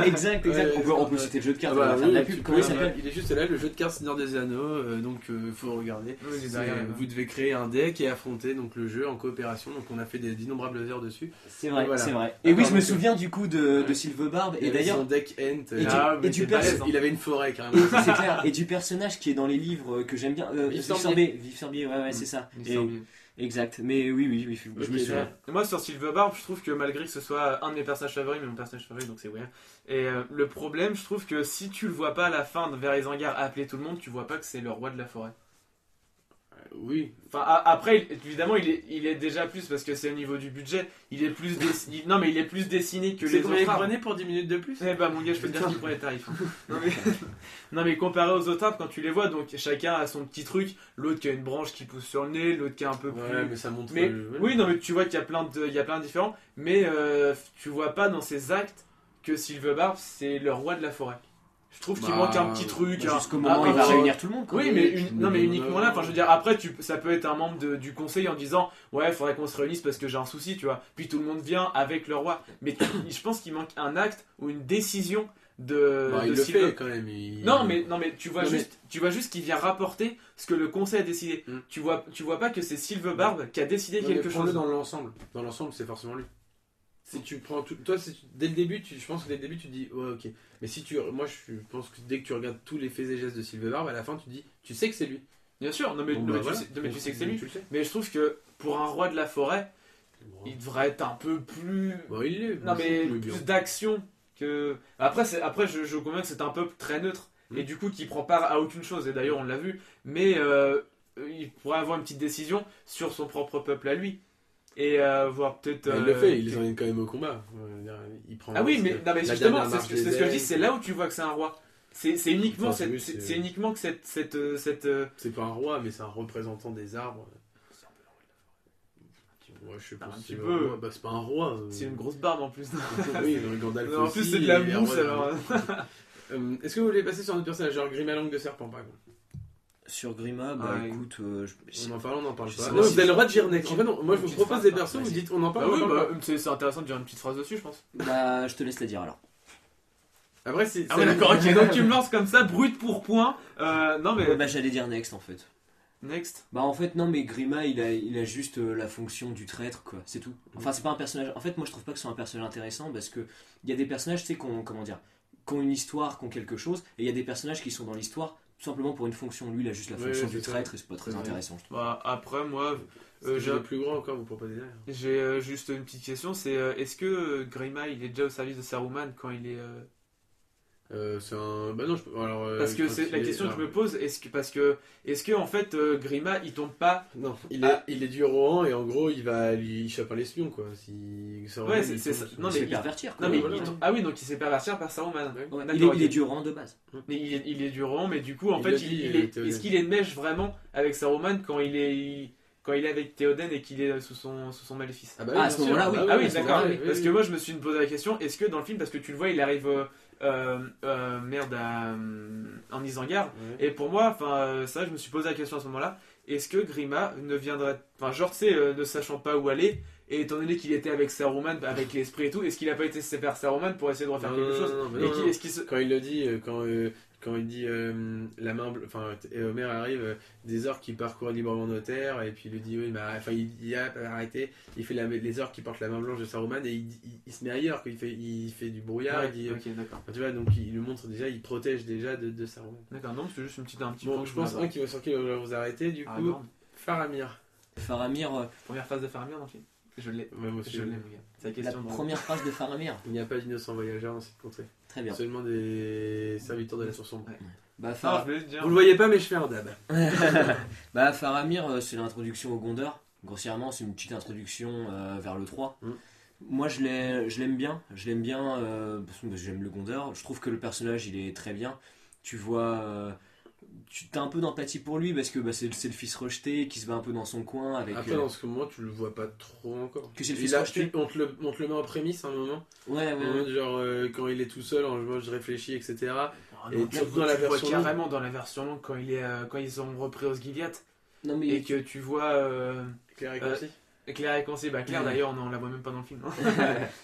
[SPEAKER 3] Exact.
[SPEAKER 1] Ouais,
[SPEAKER 3] On peut citer le jeu de cartes,
[SPEAKER 1] Ah
[SPEAKER 3] on va
[SPEAKER 1] bah
[SPEAKER 3] faire
[SPEAKER 1] oui,
[SPEAKER 3] de la
[SPEAKER 1] tu
[SPEAKER 3] pub.
[SPEAKER 1] peux,
[SPEAKER 3] Comment il s'appelle
[SPEAKER 1] il est juste là, le jeu de cartes Seigneur des Anneaux, donc faut regarder.
[SPEAKER 2] Oui, il est
[SPEAKER 1] C'est-
[SPEAKER 2] derrière, là-bas.
[SPEAKER 1] vous devez créer un deck et affronter donc le jeu en coopération. Donc on a fait d'innombrables heures dessus.
[SPEAKER 3] C'est vrai,
[SPEAKER 1] Voilà.
[SPEAKER 3] c'est vrai. Et oui, je me
[SPEAKER 1] donc,
[SPEAKER 3] souviens du coup de Sylvebarbe.
[SPEAKER 1] Il
[SPEAKER 3] Et
[SPEAKER 1] avait
[SPEAKER 3] d'ailleurs,
[SPEAKER 1] son deck Ent.
[SPEAKER 3] Et
[SPEAKER 2] mais
[SPEAKER 3] du
[SPEAKER 2] c'est
[SPEAKER 3] perso-
[SPEAKER 2] balèze, hein.
[SPEAKER 1] Il avait une forêt carrément.
[SPEAKER 3] c'est clair. Et du personnage qui est dans les livres que j'aime bien.
[SPEAKER 1] Vive Sorbier.
[SPEAKER 3] Vive Sorbier, ouais, c'est ça.
[SPEAKER 2] Il
[SPEAKER 3] Et-
[SPEAKER 2] sort bien.
[SPEAKER 3] exact. Mais oui, je
[SPEAKER 1] Ok,
[SPEAKER 3] me souviens.
[SPEAKER 2] Et moi sur Sylvebarbe, je trouve que malgré que ce soit un de mes personnages favoris, mais mon personnage favori donc c'est Weir. Et le problème, je trouve que si tu le vois pas à la fin de vers Isengard appeler tout le monde, tu vois pas que c'est le roi de la forêt.
[SPEAKER 1] Oui.
[SPEAKER 2] Enfin après évidemment il est déjà plus parce que c'est au niveau du budget, il est plus non mais il est plus dessiné que
[SPEAKER 1] C'est
[SPEAKER 2] les
[SPEAKER 1] combien il
[SPEAKER 2] autres arbres.
[SPEAKER 1] prenait pour 10 minutes de plus
[SPEAKER 2] Eh bah mon gars, je peux te dire qu'il prend les tarifs. Non mais... non mais comparé aux autres arbres, quand tu les vois, donc chacun a son petit truc, l'autre qui a une branche qui pousse sur le nez, l'autre qui est un peu plus...
[SPEAKER 1] Ouais, mais ça montre.
[SPEAKER 2] Mais
[SPEAKER 1] ouais.
[SPEAKER 2] oui, non, mais tu vois qu'il y a plein de différents, mais tu vois pas dans ses actes que Sylvebarbe c'est le roi de la forêt. Je trouve qu'il
[SPEAKER 1] Bah,
[SPEAKER 2] manque un petit truc.
[SPEAKER 3] Jusqu'au moment où il va réunir tout le monde. Quoi.
[SPEAKER 2] Oui, mais
[SPEAKER 1] Oui,
[SPEAKER 2] non, mais
[SPEAKER 1] mais
[SPEAKER 2] uniquement là. Enfin, je veux dire, après, ça peut être un membre du conseil en disant, ouais, faudrait qu'on se réunisse parce que j'ai un souci, tu vois. Puis tout le monde vient avec le roi. Mais je pense qu'il manque un acte ou une décision de.
[SPEAKER 1] Bah, il
[SPEAKER 2] de
[SPEAKER 1] le
[SPEAKER 2] Sylve-
[SPEAKER 1] fait quand même.
[SPEAKER 2] Non, mais tu vois
[SPEAKER 1] Non, mais-
[SPEAKER 2] tu vois juste qu'il vient rapporter ce que le conseil a décidé.
[SPEAKER 1] Mm.
[SPEAKER 2] Tu vois pas que c'est Sylvebarbe qui a décidé
[SPEAKER 1] Non, mais
[SPEAKER 2] quelque
[SPEAKER 1] prends-le
[SPEAKER 2] chose.
[SPEAKER 1] dans l'ensemble. Dans l'ensemble, c'est forcément lui. Si tu prends tout, toi, dès le début, je pense que dès le début, tu te dis, ouais, ok. Mais si moi, je pense que dès que tu regardes tous les faits et gestes de Sylvebarbe, à la fin, tu te dis, tu sais que c'est lui.
[SPEAKER 2] Bien sûr, non mais,
[SPEAKER 1] Bon,
[SPEAKER 2] non,
[SPEAKER 1] bah,
[SPEAKER 2] mais
[SPEAKER 1] voilà.
[SPEAKER 2] tu sais que c'est lui.
[SPEAKER 1] Tu le sais.
[SPEAKER 2] Mais je trouve que pour un roi de la forêt, il devrait être un peu plus.
[SPEAKER 1] Bon, il l'est.
[SPEAKER 2] Non mais
[SPEAKER 1] Il est bien.
[SPEAKER 2] plus d'action que. Après je conviens que c'est un peuple très neutre et
[SPEAKER 1] Mm.
[SPEAKER 2] du coup qui prend part à aucune chose et d'ailleurs on l'a vu. Mais il pourrait avoir une petite décision sur son propre peuple à lui et voir peut-être.
[SPEAKER 1] Il le fait, il les emmène quand même au combat. Il prend
[SPEAKER 2] Ah oui mais non mais
[SPEAKER 1] la
[SPEAKER 2] justement
[SPEAKER 1] dernière marche
[SPEAKER 2] c'est ce que je dis,
[SPEAKER 1] des
[SPEAKER 2] c'est là où tu vois que c'est un roi. c'est uniquement,
[SPEAKER 1] Enfin, oui,
[SPEAKER 2] c'est uniquement que cette
[SPEAKER 1] C'est pas un roi, mais c'est un représentant des arbres. Ouais, je sais pas
[SPEAKER 2] Un
[SPEAKER 1] si
[SPEAKER 2] petit
[SPEAKER 1] c'est
[SPEAKER 2] peu.
[SPEAKER 1] un roi. Bah, c'est pas un roi.
[SPEAKER 2] c'est une grosse barbe en plus.
[SPEAKER 1] Oui, dans le Gandalf
[SPEAKER 2] Non, en
[SPEAKER 1] aussi,
[SPEAKER 2] plus c'est de la
[SPEAKER 1] il est
[SPEAKER 2] mousse
[SPEAKER 1] roi.
[SPEAKER 2] alors.
[SPEAKER 1] Est-ce que vous voulez passer sur un autre personnage, genre Grimalong de serpent par exemple?
[SPEAKER 3] Sur Grima, bah
[SPEAKER 2] Ouais.
[SPEAKER 3] écoute,
[SPEAKER 1] On en parle, on en parle
[SPEAKER 3] Je
[SPEAKER 1] pas.
[SPEAKER 3] sais
[SPEAKER 1] Non,
[SPEAKER 3] pas
[SPEAKER 1] vous
[SPEAKER 3] si
[SPEAKER 1] avez le droit de dire next. En fait, non, moi je
[SPEAKER 2] Une
[SPEAKER 1] vous
[SPEAKER 2] petite
[SPEAKER 1] propose
[SPEAKER 2] phrase,
[SPEAKER 1] des
[SPEAKER 2] bah,
[SPEAKER 1] persos, vous
[SPEAKER 3] vas-y.
[SPEAKER 1] dites on en parle,
[SPEAKER 2] Bah
[SPEAKER 1] on
[SPEAKER 2] oui,
[SPEAKER 1] en parle
[SPEAKER 2] bah, c'est intéressant de dire une petite phrase dessus, je pense.
[SPEAKER 3] bah je te laisse la dire alors.
[SPEAKER 1] pas. Après, c'est.
[SPEAKER 2] Ah ouais, d'accord, ok, donc tu me lances comme ça, brut pour point. Non mais.
[SPEAKER 3] Ouais, bah j'allais dire next en fait.
[SPEAKER 2] Next.
[SPEAKER 3] Bah en fait non mais Grima il a juste la fonction du traître quoi, c'est tout. Enfin c'est pas un personnage. En fait moi je trouve pas que c'est un personnage intéressant parce que il y a des personnages tu sais comment dire, qui ont une histoire, qui ont quelque chose, et il y a des personnages qui sont dans l'histoire tout simplement pour une fonction. Lui il a juste la
[SPEAKER 1] Ouais,
[SPEAKER 3] fonction
[SPEAKER 1] ouais,
[SPEAKER 3] du
[SPEAKER 1] c'est ça.
[SPEAKER 3] traître et c'est pas très
[SPEAKER 1] Ouais.
[SPEAKER 3] intéressant je trouve.
[SPEAKER 2] Bah, après, moi,
[SPEAKER 1] J'ai
[SPEAKER 2] j'ai
[SPEAKER 1] le plus grand encore, vous proposez derrière.
[SPEAKER 2] juste une petite question, c'est est-ce que Grima il est déjà au service de Saruman quand il est...
[SPEAKER 1] C'est un. Bah non, je peux. Alors,
[SPEAKER 2] Parce que
[SPEAKER 1] quand
[SPEAKER 2] c'est
[SPEAKER 1] il
[SPEAKER 2] la
[SPEAKER 1] est-
[SPEAKER 2] question que
[SPEAKER 1] alors,
[SPEAKER 2] je me pose, est-ce que en fait Grima il tombe pas...
[SPEAKER 1] Non, il est du Rohan et en gros il va lui choper l'espion quoi. Si ça
[SPEAKER 2] Ouais,
[SPEAKER 1] il
[SPEAKER 2] c'est
[SPEAKER 1] tombe
[SPEAKER 2] ça.
[SPEAKER 1] sur-
[SPEAKER 2] Non,
[SPEAKER 3] Il
[SPEAKER 2] mais
[SPEAKER 3] se fait
[SPEAKER 2] il-
[SPEAKER 3] pervertir quoi.
[SPEAKER 2] Non mais
[SPEAKER 1] voilà.
[SPEAKER 2] ah oui, donc il s'est pervertir par Saruman.
[SPEAKER 1] Ouais.
[SPEAKER 3] Ouais,
[SPEAKER 2] D'accord,
[SPEAKER 3] il est
[SPEAKER 2] ok.
[SPEAKER 3] du rang de base.
[SPEAKER 2] Mais il est du rang, mais du coup en
[SPEAKER 1] Il
[SPEAKER 2] fait
[SPEAKER 1] le dit, Théoden.
[SPEAKER 2] est-ce qu'il est mèche vraiment avec Saruman quand il est avec Théoden et qu'il est sous son maléfice?
[SPEAKER 1] Ah, bah
[SPEAKER 3] Ah, à
[SPEAKER 1] bien
[SPEAKER 3] ce
[SPEAKER 1] sûr.
[SPEAKER 3] moment-là, oui.
[SPEAKER 2] Ah oui,
[SPEAKER 3] à ce
[SPEAKER 2] d'accord.
[SPEAKER 3] moment-là,
[SPEAKER 1] oui,
[SPEAKER 2] Parce
[SPEAKER 1] oui,
[SPEAKER 2] que
[SPEAKER 1] oui.
[SPEAKER 2] moi, je me suis posé la question, est-ce que dans le film, parce que tu le vois, il arrive en Isengard,
[SPEAKER 1] Ouais.
[SPEAKER 2] et pour moi, enfin, ça, je me suis posé la question à ce moment-là, est-ce que Grima ne viendrait, enfin, genre, tu sais, ne sachant pas où aller, et étant donné qu'il était avec Saruman, avec l'esprit et tout, est-ce qu'il a pas été séparé Saruman pour essayer de refaire
[SPEAKER 1] Non,
[SPEAKER 2] quelque
[SPEAKER 1] non,
[SPEAKER 2] chose?
[SPEAKER 1] non, mais
[SPEAKER 2] Et
[SPEAKER 1] non, non.
[SPEAKER 2] est-ce qu'il se...
[SPEAKER 1] Quand il le dit, quand il dit la main, enfin, et Homer arrive, des orques qui parcourent librement nos terres, et puis il lui dit oui, mais enfin, il a arrêté, il fait les orques qui portent la main blanche de Saruman, et il se met ailleurs, quoi. Il fait du brouillard,
[SPEAKER 2] Ouais,
[SPEAKER 1] il dit,
[SPEAKER 2] ok, d'accord.
[SPEAKER 1] enfin, tu vois, donc il lui montre déjà, il protège déjà de Saruman.
[SPEAKER 2] D'accord, non, c'est juste un petit
[SPEAKER 1] Bon,
[SPEAKER 2] point que
[SPEAKER 1] je pense
[SPEAKER 2] voulais
[SPEAKER 1] un qui va sur qui va vous arrêter, du
[SPEAKER 2] avoir.
[SPEAKER 1] coup,
[SPEAKER 2] Ah, non.
[SPEAKER 1] Faramir.
[SPEAKER 3] Faramir,
[SPEAKER 2] Première phase de Faramir dans le film. Je l'ai.
[SPEAKER 1] Ouais, moi aussi,
[SPEAKER 2] Je l'ai, mon gars. C'est la
[SPEAKER 3] la
[SPEAKER 2] question.
[SPEAKER 3] première phrase de Faramir.
[SPEAKER 1] Il n'y a pas d'innocents voyageurs dans cette contrée.
[SPEAKER 3] Très bien.
[SPEAKER 1] Seulement des serviteurs de la source sombre.
[SPEAKER 2] Ouais.
[SPEAKER 3] Bah,
[SPEAKER 2] Ah, je voulais le dire.
[SPEAKER 1] Vous le voyez pas, mais je fais un dab.
[SPEAKER 3] Bah Faramir, c'est l'introduction au Gondor. Grossièrement, c'est une petite introduction vers le 3.
[SPEAKER 1] Mm.
[SPEAKER 3] Moi, je l'aime bien. Je l'aime bien parce que j'aime le Gondor. Je trouve que le personnage, il est très bien. Tu vois, tu as un peu d'empathie pour lui parce que bah, c'est le fils rejeté qui se bat un peu dans son coin avec.
[SPEAKER 1] Après, dans ce moment, tu le vois pas trop encore.
[SPEAKER 3] Que c'est le
[SPEAKER 1] Il
[SPEAKER 3] fils
[SPEAKER 1] a-
[SPEAKER 3] rejeté.
[SPEAKER 1] on te le met en prémisse à un moment.
[SPEAKER 3] Ouais,
[SPEAKER 1] En
[SPEAKER 3] ouais.
[SPEAKER 1] mode, genre, quand il est tout seul, moi je réfléchis, etc.
[SPEAKER 2] Oh,
[SPEAKER 1] Et
[SPEAKER 2] non,
[SPEAKER 1] surtout dans la
[SPEAKER 2] tu vois
[SPEAKER 1] version longue.
[SPEAKER 2] carrément dans la version longue quand quand ils ont repris Osgiliath
[SPEAKER 3] Non mais
[SPEAKER 2] et que tu vois
[SPEAKER 1] Claire et
[SPEAKER 2] Euh,
[SPEAKER 1] concis.
[SPEAKER 2] Claire et Concy. Bah Claire
[SPEAKER 3] Mm.
[SPEAKER 2] d'ailleurs on la voit même pas dans le film.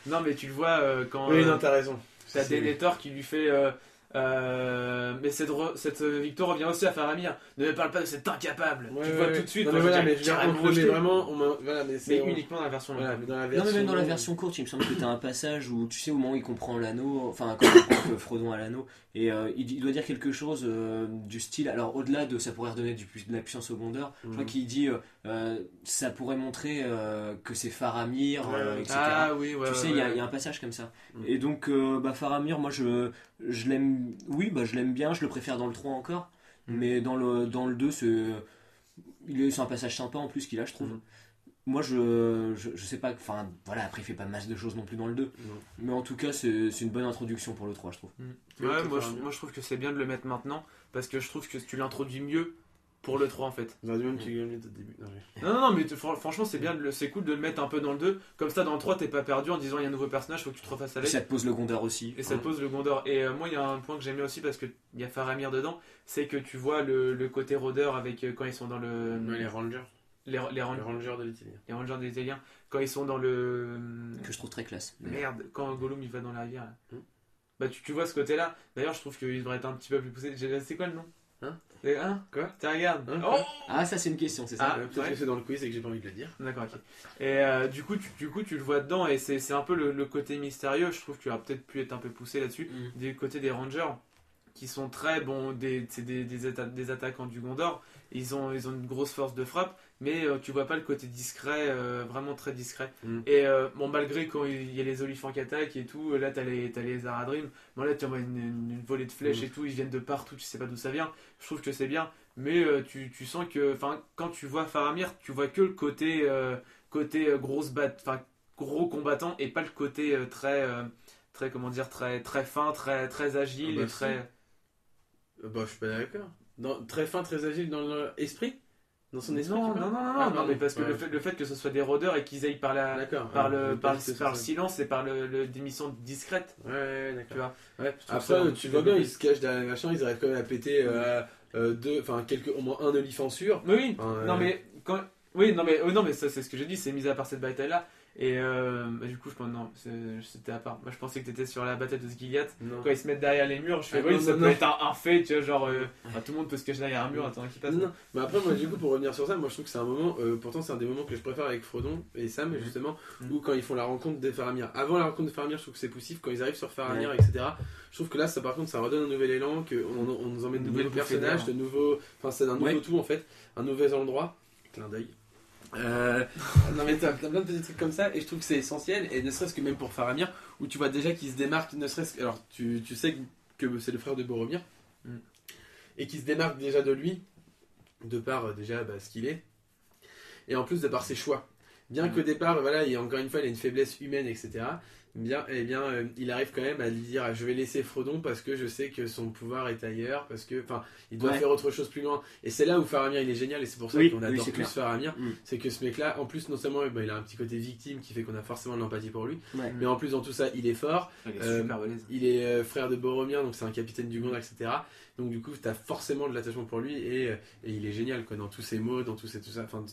[SPEAKER 2] Non mais tu le vois quand
[SPEAKER 1] Oui, non, t'as raison.
[SPEAKER 2] t'as
[SPEAKER 1] C'est-
[SPEAKER 2] Denethor qui lui fait mais cette victoire revient aussi à Faramir. Ne me parle pas de cet incapable.
[SPEAKER 1] Ouais,
[SPEAKER 2] Tu
[SPEAKER 1] ouais,
[SPEAKER 2] vois
[SPEAKER 1] ouais.
[SPEAKER 2] tout de suite.
[SPEAKER 1] Non,
[SPEAKER 2] quoi,
[SPEAKER 1] mais voilà,
[SPEAKER 2] je veux
[SPEAKER 1] mais
[SPEAKER 2] dire,
[SPEAKER 1] je veux dire,
[SPEAKER 2] carrément
[SPEAKER 1] on le met
[SPEAKER 2] rejeté.
[SPEAKER 1] vraiment. Voilà, mais c'est.
[SPEAKER 2] Mais uniquement dans la version longue.
[SPEAKER 1] Voilà, mais dans la
[SPEAKER 3] non,
[SPEAKER 1] version.
[SPEAKER 3] mais même dans la
[SPEAKER 1] longue,
[SPEAKER 3] version courte, il me semble que tu as un passage où tu sais au moment où il comprend l'anneau, enfin quand il comprend que Frodon a l'anneau, et il doit dire quelque chose du style, alors au-delà de ça pourrait redonner de la puissance au Gondor, je crois
[SPEAKER 1] Mhm.
[SPEAKER 3] qu'il dit ça pourrait montrer que c'est Faramir,
[SPEAKER 1] Ouais,
[SPEAKER 3] etc.
[SPEAKER 2] Ah oui, ouais.
[SPEAKER 3] Tu sais,
[SPEAKER 2] ouais,
[SPEAKER 3] il y a un passage comme ça.
[SPEAKER 1] Mhm.
[SPEAKER 3] Et donc, bah, Faramir, moi je l'aime, oui, bah, je l'aime bien, je le préfère dans le 3 encore,
[SPEAKER 2] Mhm.
[SPEAKER 3] mais dans le 2, c'est un passage sympa en plus qu'il a, je trouve.
[SPEAKER 1] Mhm.
[SPEAKER 3] Moi, je sais pas, enfin voilà, après il fait pas masse de choses non plus dans le 2,
[SPEAKER 1] Non.
[SPEAKER 3] mais en tout cas, c'est une bonne introduction pour le 3, je trouve.
[SPEAKER 1] Tu
[SPEAKER 2] Ouais,
[SPEAKER 1] veux
[SPEAKER 2] moi,
[SPEAKER 1] te faire
[SPEAKER 2] moi je trouve que c'est bien de le mettre maintenant parce que je trouve que tu l'introduis mieux pour le 3 en fait.
[SPEAKER 1] Dans le même, tu gagnes au début. Non,
[SPEAKER 2] Non, mais franchement, c'est bien, c'est cool de le mettre un peu dans le 2. Comme ça, dans le 3, t'es pas perdu en disant il y a un nouveau personnage, faut que tu te refasses
[SPEAKER 3] Et
[SPEAKER 2] avec.
[SPEAKER 3] ça te pose le Gondor aussi.
[SPEAKER 2] Et ça te pose le Gondor. Et moi, il y a un point que j'aime bien aussi parce qu'il y a Faramir dedans, c'est que tu vois le côté rôdeur avec quand ils sont dans le.
[SPEAKER 1] non, les Rangers.
[SPEAKER 2] les,
[SPEAKER 1] Les Rangers de l'Italie.
[SPEAKER 2] les Rangers des Italiens, quand ils sont dans le.
[SPEAKER 3] Que je trouve très classe.
[SPEAKER 2] Merde, quand Gollum il va dans la rivière. Là.
[SPEAKER 1] Hmm.
[SPEAKER 2] Bah, tu vois ce côté-là. D'ailleurs, je trouve qu'il devrait être un petit peu plus poussé. C'est quoi le nom
[SPEAKER 1] Hein
[SPEAKER 2] Hein
[SPEAKER 1] Quoi
[SPEAKER 2] Tiens, regarde.
[SPEAKER 1] Hein,
[SPEAKER 2] Oh
[SPEAKER 1] quoi
[SPEAKER 3] Ah, ça c'est une question, c'est ça.
[SPEAKER 2] Ah,
[SPEAKER 1] Peut-être
[SPEAKER 2] ouais.
[SPEAKER 1] que c'est dans le quiz et que j'ai pas envie de le dire.
[SPEAKER 2] D'accord, ok. Et du coup, tu le vois dedans et c'est un peu le côté mystérieux. Je trouve qu'il aurait peut-être pu être un peu poussé là-dessus.
[SPEAKER 3] Mm.
[SPEAKER 2] Du côté des Rangers, qui sont très bons, c'est des attaquants du Gondor. Ils ont une grosse force de frappe, mais tu vois pas le côté discret, vraiment très discret.
[SPEAKER 1] Mm.
[SPEAKER 2] Et bon, malgré quand il y a les olifants qui attaquent et tout, là t'as les Aradrim. Bon, là tu vois une volée de flèches
[SPEAKER 1] Mm.
[SPEAKER 2] et tout, ils viennent de partout, tu sais pas d'où ça vient. Je trouve que c'est bien, mais tu sens que, quand tu vois Faramir, tu vois que le côté, gros combattant et pas le côté très comment dire, très fin, très agile
[SPEAKER 1] Ah bah
[SPEAKER 2] et très.
[SPEAKER 1] Bah, je suis pas d'accord. Très fin, très agile dans l'esprit. Dans son esprit.
[SPEAKER 2] Non,
[SPEAKER 1] tu vois
[SPEAKER 2] non, non, non,
[SPEAKER 1] Ah,
[SPEAKER 2] non,
[SPEAKER 1] pardon.
[SPEAKER 2] mais parce que
[SPEAKER 1] Ouais.
[SPEAKER 2] le fait que ce soit des rôdeurs et qu'ils aillent par la,
[SPEAKER 1] D'accord.
[SPEAKER 2] par
[SPEAKER 1] Ah, je
[SPEAKER 2] le,
[SPEAKER 1] veux
[SPEAKER 2] par,
[SPEAKER 1] pas dire que ce
[SPEAKER 2] par le
[SPEAKER 1] soit-
[SPEAKER 2] silence et par des missions discrètes,
[SPEAKER 1] Ouais,
[SPEAKER 2] tu
[SPEAKER 1] d'accord.
[SPEAKER 2] vois.
[SPEAKER 1] Ouais.
[SPEAKER 2] Je trouve ça un
[SPEAKER 1] Après,
[SPEAKER 2] petit
[SPEAKER 1] tu
[SPEAKER 2] peu
[SPEAKER 1] vois bien,
[SPEAKER 2] développé.
[SPEAKER 1] ils se cachent derrière les machins, ils arrivent quand même à péter au moins un olifant sûr.
[SPEAKER 2] Mais oui,
[SPEAKER 1] Enfin,
[SPEAKER 2] non mais quand... oui, non mais ça c'est ce que j'ai dit, c'est mis à part cette bataille là. Et bah, du coup je pense non, c'était à part. Moi je pensais que t'étais sur la bataille de Sgiliath.
[SPEAKER 1] Non.
[SPEAKER 2] Quand ils se mettent derrière les murs, je fais
[SPEAKER 1] Ah,
[SPEAKER 2] oui,
[SPEAKER 1] non,
[SPEAKER 2] ça
[SPEAKER 1] non,
[SPEAKER 2] peut
[SPEAKER 1] non.
[SPEAKER 2] être un fait, tu vois, genre enfin, tout le monde peut se cacher derrière un mur, attends qu'il passe.
[SPEAKER 1] Non, non. Mais après, moi, du coup, pour revenir sur ça, moi je trouve que c'est un moment, pourtant, c'est un des moments que je préfère avec Frodon et Sam, justement, où quand ils font la rencontre des Faramir. Avant la rencontre de Faramir, je trouve que c'est poussif. Quand ils arrivent sur Faramir, etc., je trouve que là, ça par contre, ça redonne un nouvel élan, qu'on nous emmène de
[SPEAKER 2] Nouvelle
[SPEAKER 1] nouveaux
[SPEAKER 2] bouffée
[SPEAKER 1] personnages,
[SPEAKER 2] d'air.
[SPEAKER 1] de nouveaux. Enfin, c'est un nouveau
[SPEAKER 3] Ouais.
[SPEAKER 1] tout en fait, un nouvel endroit. Clin d'œil. Non mais t'as plein de petits trucs comme ça et je trouve que c'est essentiel et ne serait-ce que même pour Faramir où tu vois déjà qu'il se démarque, ne serait-ce que alors tu sais que c'est le frère de Boromir
[SPEAKER 2] Mm.
[SPEAKER 1] et qu'il se démarque déjà de lui de par déjà ce qu'il est et en plus de par ses choix. Bien qu'au départ voilà encore une fois il a une faiblesse humaine etc. Il arrive quand même à lui dire je vais laisser Frodon parce que je sais que son pouvoir est ailleurs parce que il doit
[SPEAKER 3] Ouais.
[SPEAKER 1] faire autre chose plus loin et c'est là où Faramir il est génial et c'est pour ça
[SPEAKER 3] Oui,
[SPEAKER 1] qu'on
[SPEAKER 3] oui,
[SPEAKER 1] adore
[SPEAKER 3] c'est
[SPEAKER 1] plus
[SPEAKER 3] clair.
[SPEAKER 1] Faramir
[SPEAKER 3] Mm.
[SPEAKER 1] c'est que ce mec là en plus non seulement il a un petit côté victime qui fait qu'on a forcément de l'empathie pour lui
[SPEAKER 3] Ouais.
[SPEAKER 1] mais en plus dans tout ça il est fort
[SPEAKER 2] Il est
[SPEAKER 1] Euh,
[SPEAKER 2] super balèze.
[SPEAKER 1] il est frère de Boromir donc c'est un capitaine du monde etc donc du coup t'as forcément de l'attachement pour lui et il est génial quoi dans tous ses mots dans tout ça enfin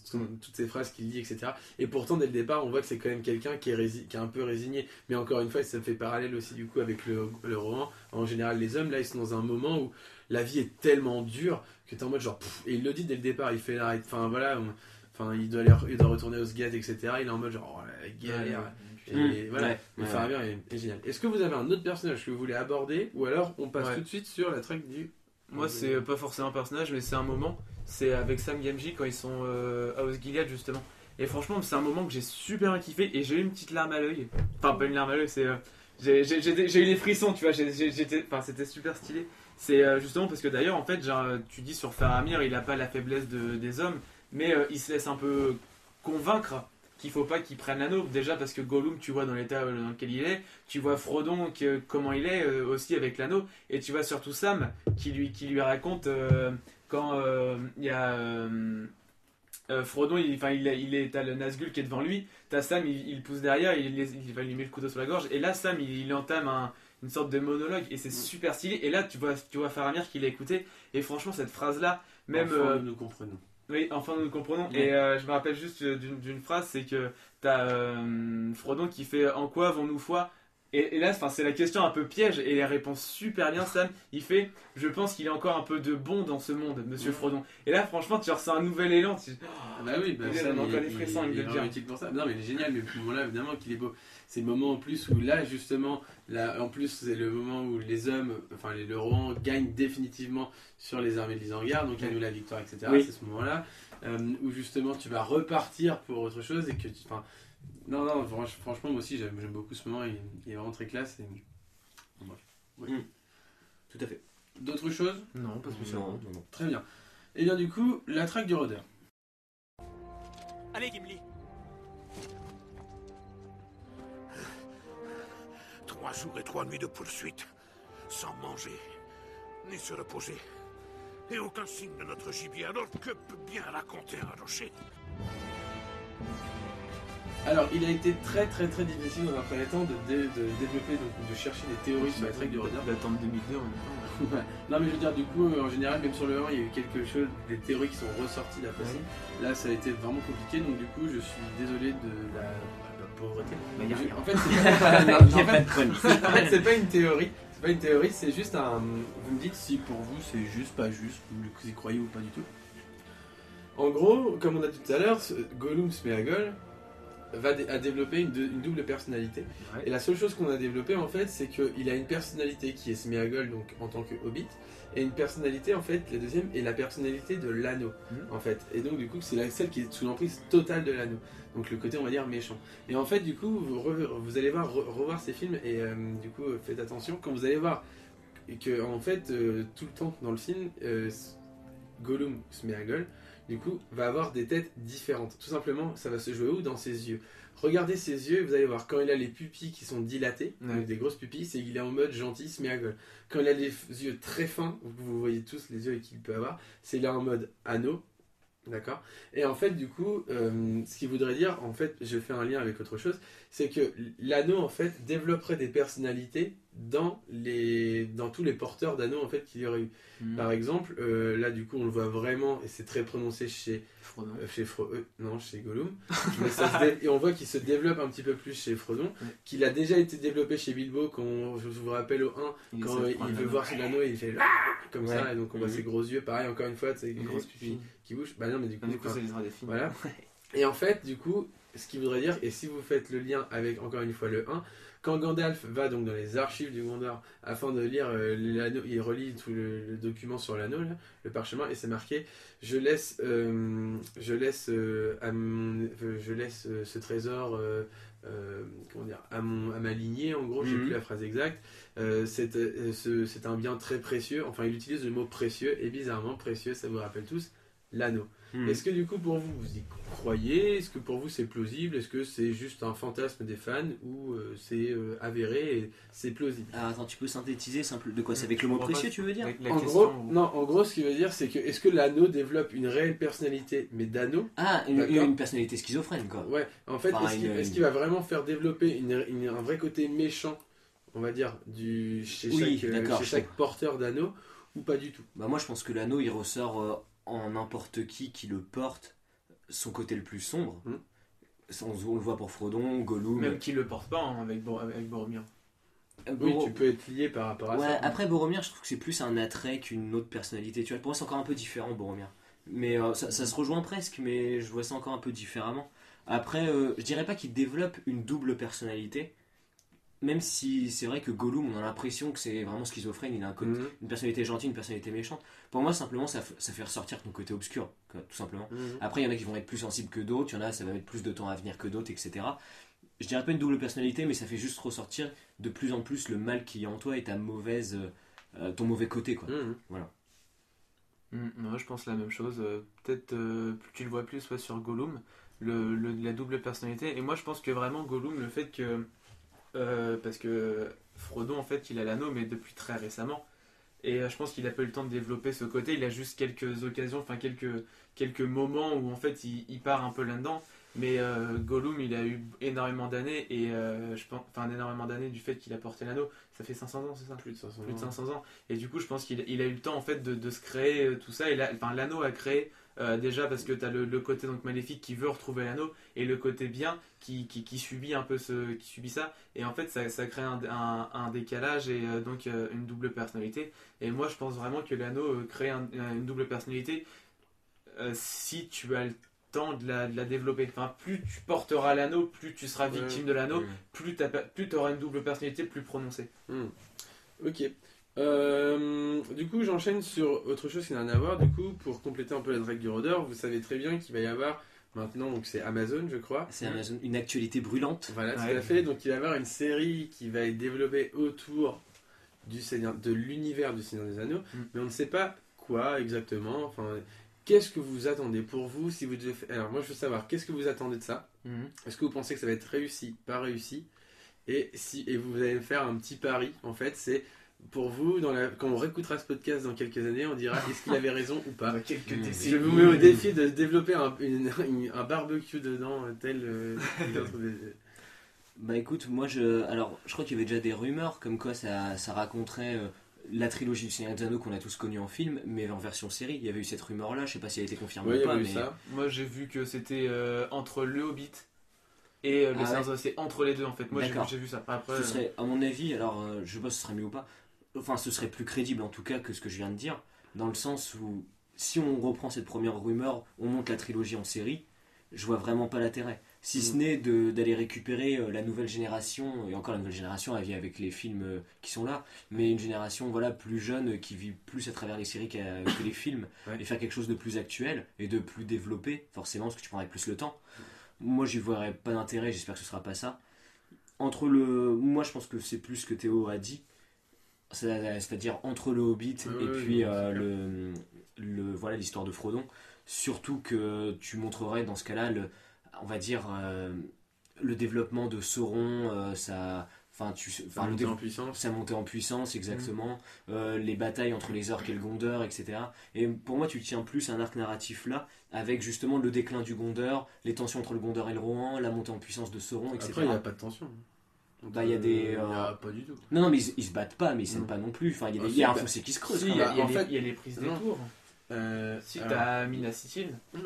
[SPEAKER 1] toutes ces phrases qu'il dit etc et pourtant dès le départ on voit que c'est quand même quelqu'un qui est un peu résigné mais encore une fois ça fait parallèle aussi du coup avec le roman en général les hommes là ils sont dans un moment où la vie est tellement dure que t'es en mode genre et il le dit dès le départ il fait l'arrêt enfin voilà il doit retourner au Sgad etc il est en mode genre la galère et voilà
[SPEAKER 3] Ouais,
[SPEAKER 1] le
[SPEAKER 3] ouais,
[SPEAKER 1] Faramir est génial. Est-ce que vous avez un autre personnage que vous voulez aborder ou alors on passe
[SPEAKER 2] Ouais.
[SPEAKER 1] tout de suite sur la track du.
[SPEAKER 2] Moi, c'est pas forcément un personnage, mais c'est un moment. C'est avec Sam Gamgee quand ils sont à Osgiliath, justement. Et franchement, c'est un moment que j'ai super kiffé et j'ai eu une petite larme à l'œil. Enfin, pas une larme à l'œil, c'est. J'ai eu les frissons, tu vois. Enfin, c'était super stylé. C'est justement parce que d'ailleurs, en fait, genre, tu dis sur Faramir, il a pas la faiblesse des hommes, mais il se laisse un peu convaincre qu'il faut pas qu'il prenne l'anneau. Déjà parce que Gollum, tu vois dans l'état dans lequel il est, tu vois Frodon comment il est aussi avec l'anneau, et tu vois surtout Sam qui lui raconte quand il y a Frodon, t'as le Nazgûl qui est devant lui, t'as Sam, il pousse derrière, il lui met le couteau sur la gorge, et là Sam il entame une sorte de monologue, et c'est super stylé, et là tu vois Faramir qui l'a écouté, et franchement cette phrase là, même
[SPEAKER 1] Enfin, nous comprenons.
[SPEAKER 2] oui, enfin nous le comprenons.
[SPEAKER 3] Ouais.
[SPEAKER 2] Et je me rappelle juste d'une phrase, c'est que t'as Frodon qui fait en quoi avons-nous foi et là, c'est la question un peu piège et il répond super bien, Sam. Il fait je pense qu'il y a encore un peu de bon dans ce monde, monsieur Frodon. Et là, franchement, tu ressens un nouvel élan.
[SPEAKER 1] Ah bah oui,
[SPEAKER 2] Il a encore des frissons avec
[SPEAKER 1] il
[SPEAKER 2] le
[SPEAKER 1] est
[SPEAKER 2] dire.
[SPEAKER 1] vraiment utile pour ça. Non mais il est génial, mais ce moment-là évidemment qu'il est beau. C'est le moment en plus où là justement, là en plus c'est le moment où les hommes, enfin le Rohan gagnent définitivement sur les armées de l'Isengard, donc il y a nous la victoire, etc.
[SPEAKER 3] Oui.
[SPEAKER 1] C'est ce moment-là où justement tu vas repartir pour autre chose et que tu, enfin, non franchement moi aussi j'aime beaucoup ce moment, il est vraiment très classe. Et... Bon, bref.
[SPEAKER 3] Tout à fait.
[SPEAKER 1] D'autres choses?
[SPEAKER 2] Non, pas spécialement.
[SPEAKER 3] Non.
[SPEAKER 1] Très bien. Et bien du coup, la traque du rôdeur.
[SPEAKER 4] Allez, Gimli.
[SPEAKER 5] 3 jours et 3 nuits de poursuite, sans manger, ni se reposer. Et aucun signe de notre gibier, alors que peut bien raconter un rocher?
[SPEAKER 1] Alors, il a été très difficile dans un premier temps de développer, donc de chercher des théories sur la traque du rôdeur.
[SPEAKER 2] D'attendre 2002 en même temps.
[SPEAKER 1] Ouais. Non mais je veux dire du coup en général même sur le 1 il y a eu quelque chose, des théories qui sont ressorties d'après ça. Là ça a été vraiment compliqué donc du coup je suis désolé de la pauvreté.
[SPEAKER 3] Bah, y a rien.
[SPEAKER 1] En fait
[SPEAKER 3] Il n'y a pas de problème.
[SPEAKER 1] en fait, c'est pas une théorie, c'est juste un. Vous me dites si pour vous c'est juste, pas juste, vous y croyez ou pas du tout. En gros, comme on a dit tout à l'heure, Gollum Sméagol a développé une double personnalité.
[SPEAKER 2] Ouais.
[SPEAKER 1] Et la seule chose qu'on a développée en fait, c'est qu'il a une personnalité qui est Sméagol donc en tant que Hobbit, et une personnalité en fait, la deuxième est la personnalité de l'anneau en fait. Et donc du coup c'est celle qui est sous l'emprise totale de l'anneau. Donc le côté on va dire méchant. Et en fait du coup vous allez revoir ces films et du coup faites attention quand vous allez voir que en fait tout le temps dans le film Gollum Sméagol du coup va avoir des têtes différentes. Tout simplement ça va se jouer où dans ses yeux. regardez ses yeux, vous allez voir, quand il a les pupilles qui sont dilatées,
[SPEAKER 2] Ouais.
[SPEAKER 1] avec des grosses pupilles, c'est qu'il est en mode gentil, il se met à gueule. Quand il a les yeux très fins, vous voyez tous les yeux qu'il peut avoir, c'est il est en mode anneau. D'accord. Et en fait, du coup, ce qui voudrait dire, en fait, je fais un lien avec autre chose, c'est que l'anneau, en fait, développerait des personnalités dans tous les porteurs d'anneaux, en fait, qu'il y aurait eu. Par exemple, là, du coup, on le voit vraiment, et c'est très prononcé chez Gollum. Mais et on voit qu'il se développe un petit peu plus chez Frodon, qu'il a déjà été développé chez Bilbo, quand je vous rappelle au 1, quand il veut voir son anneau, il fait comme ça, et donc on voit ses gros yeux, pareil, encore une fois, c'est une grosse pupille qui bouge. Bah non, mais du coup,
[SPEAKER 2] ça les aura définis.
[SPEAKER 1] voilà. Et en fait, du coup, ce qui voudrait dire, et si vous faites le lien avec, encore une fois, le 1, quand Gandalf va donc dans les archives du Gondor afin de lire l'anneau, il relit tout le document sur l'anneau, là, le parchemin, et c'est marqué je laisse ce trésor comment dire, à ma lignée, en gros, j'ai plus la phrase exacte. C'est un bien très précieux, enfin il utilise le mot précieux, et bizarrement précieux, ça vous rappelle tous l'anneau. Est-ce que du coup pour vous, vous y croyez? Est-ce que pour vous c'est plausible? Est-ce que c'est juste un fantasme des fans ou c'est avéré et c'est plausible?
[SPEAKER 3] Alors attends, tu peux synthétiser de quoi? C'est avec le mot précieux, tu veux dire?
[SPEAKER 1] En gros, ce qui veut dire, c'est que est-ce que l'anneau développe une réelle personnalité, mais d'anneau?
[SPEAKER 3] Ah, une personnalité schizophrène, quoi.
[SPEAKER 1] Ouais, en fait, est-ce qu'il va vraiment faire développer un vrai côté méchant, on va dire, chez chaque porteur d'anneau, ou pas du tout?
[SPEAKER 3] Bah moi je pense que l'anneau il ressort en n'importe qui le porte, son côté le plus sombre. On le voit pour Frodon, Gollum.
[SPEAKER 2] Même qui le porte pas, hein, avec Boromir.
[SPEAKER 1] Oui, tu peux être lié par rapport à ça.
[SPEAKER 3] Après Boromir, je trouve que c'est plus un attrait qu'une autre personnalité. Tu vois, pour moi c'est encore un peu différent Boromir. Mais ça se rejoint presque, mais je vois ça encore un peu différemment. Après, je dirais pas qu'il développe une double personnalité. Même si c'est vrai que Gollum, on a l'impression que c'est vraiment schizophrène, il a une personnalité gentille, une personnalité méchante. Pour moi, simplement, ça fait ressortir ton côté obscur, quoi, tout simplement. Après, il y en a qui vont être plus sensibles que d'autres, il y en a, ça va mettre plus de temps à venir que d'autres, etc. Je dirais pas une double personnalité, mais ça fait juste ressortir de plus en plus le mal qui est en toi et ton mauvais côté, quoi. Voilà.
[SPEAKER 2] Moi, je pense la même chose. Peut-être tu le vois plus sur Gollum, la double personnalité. Et moi, je pense que vraiment Gollum, le fait que parce que Frodon en fait il a l'anneau mais depuis très récemment et je pense qu'il a pas eu le temps de développer ce côté, il a juste quelques occasions, enfin quelques moments où en fait il part un peu là-dedans, mais Gollum il a eu énormément d'années et je pense, enfin énormément d'années du fait qu'il a porté l'anneau, ça fait 500 ans c'est ça? Plus de 500 ans et du coup je pense qu'il a eu le temps en fait de se créer tout ça et l'anneau a créé déjà parce que tu as le côté donc maléfique qui veut retrouver l'anneau et le côté bien qui subit un peu qui subit ça et en fait ça crée un décalage et donc une double personnalité et moi je pense vraiment que l'anneau crée une double personnalité si tu as le temps de la développer. Enfin, plus tu porteras l'anneau, plus tu seras victime de l'anneau, plus tu auras une double personnalité plus prononcée.
[SPEAKER 1] Ok. Du coup, j'enchaîne sur autre chose qui n'a rien à voir. Du coup, pour compléter un peu la drague du rôdeur, vous savez très bien qu'il va y avoir maintenant, donc c'est Amazon, je crois.
[SPEAKER 3] C'est Amazon, une actualité brûlante.
[SPEAKER 1] Voilà, tout à fait. Donc, il va y avoir une série qui va être développée autour de l'univers du Seigneur des Anneaux, mais on ne sait pas quoi exactement. Enfin, qu'est-ce que vous attendez pour vous si vous devez faire... Alors, moi, je veux savoir, qu'est-ce que vous attendez de ça? Est-ce que vous pensez que ça va être réussi, pas réussi? Et vous allez me faire un petit pari, en fait, c'est pour vous, quand on réécoutera ce podcast dans quelques années, on dira est-ce qu'il avait raison ou pas. Je vous mets au défi de développer un barbecue dedans, tel
[SPEAKER 3] Bah écoute, moi je crois qu'il y avait déjà des rumeurs comme quoi ça raconterait la trilogie du Seigneur des Anneaux qu'on a tous connue en film, mais en version série. Il y avait eu cette rumeur là, je sais pas si elle a été confirmée ou pas. Mais...
[SPEAKER 1] ça.
[SPEAKER 2] Moi j'ai vu que c'était entre le Hobbit et le Seigneur des Anneaux, c'est entre les deux en fait. Moi j'ai vu ça. Après,
[SPEAKER 3] ce serait, à mon avis, alors je sais pas si ce serait mieux ou pas, enfin ce serait plus crédible en tout cas que ce que je viens de dire, dans le sens où si on reprend cette première rumeur, on monte la trilogie en série, je vois vraiment pas l'intérêt. Si ce n'est d'aller récupérer la nouvelle génération, et encore la nouvelle génération, elle vient avec les films qui sont là, mais une génération plus jeune qui vit plus à travers les séries que les films, et faire quelque chose de plus actuel et de plus développé, forcément, parce que tu prendrais plus le temps. Moi, j'y verrais pas d'intérêt, j'espère que ce sera pas ça. Moi, je pense que c'est plus ce que Théo a dit, c'est-à-dire entre le Hobbit et puis voilà l'histoire de Frodon. Surtout que tu montrerais dans ce cas-là on va dire le développement de Sauron, ça. Enfin,
[SPEAKER 1] Monter en puissance.
[SPEAKER 3] sa montée en puissance, exactement. Les batailles entre les orques et le Gondor, etc. Et pour moi, tu tiens plus un arc narratif là, avec justement le déclin du Gondor, les tensions entre le Gondor et le Rohan, la montée en puissance de Sauron, etc.
[SPEAKER 1] Après, il n'y a pas de tension.
[SPEAKER 3] Bah, il y a des.
[SPEAKER 1] Il y a pas du tout.
[SPEAKER 3] Non, mais ils se battent pas, mais ils s'aiment pas non plus. Enfin, il y a un fossé qui se creuse.
[SPEAKER 2] Si,
[SPEAKER 3] quand
[SPEAKER 2] il y,
[SPEAKER 3] même.
[SPEAKER 2] a- il y a
[SPEAKER 1] En
[SPEAKER 2] les-
[SPEAKER 1] fait-
[SPEAKER 2] il y a les prises des
[SPEAKER 1] non.
[SPEAKER 2] tours. Si t'as Minas Ithil.
[SPEAKER 3] Non,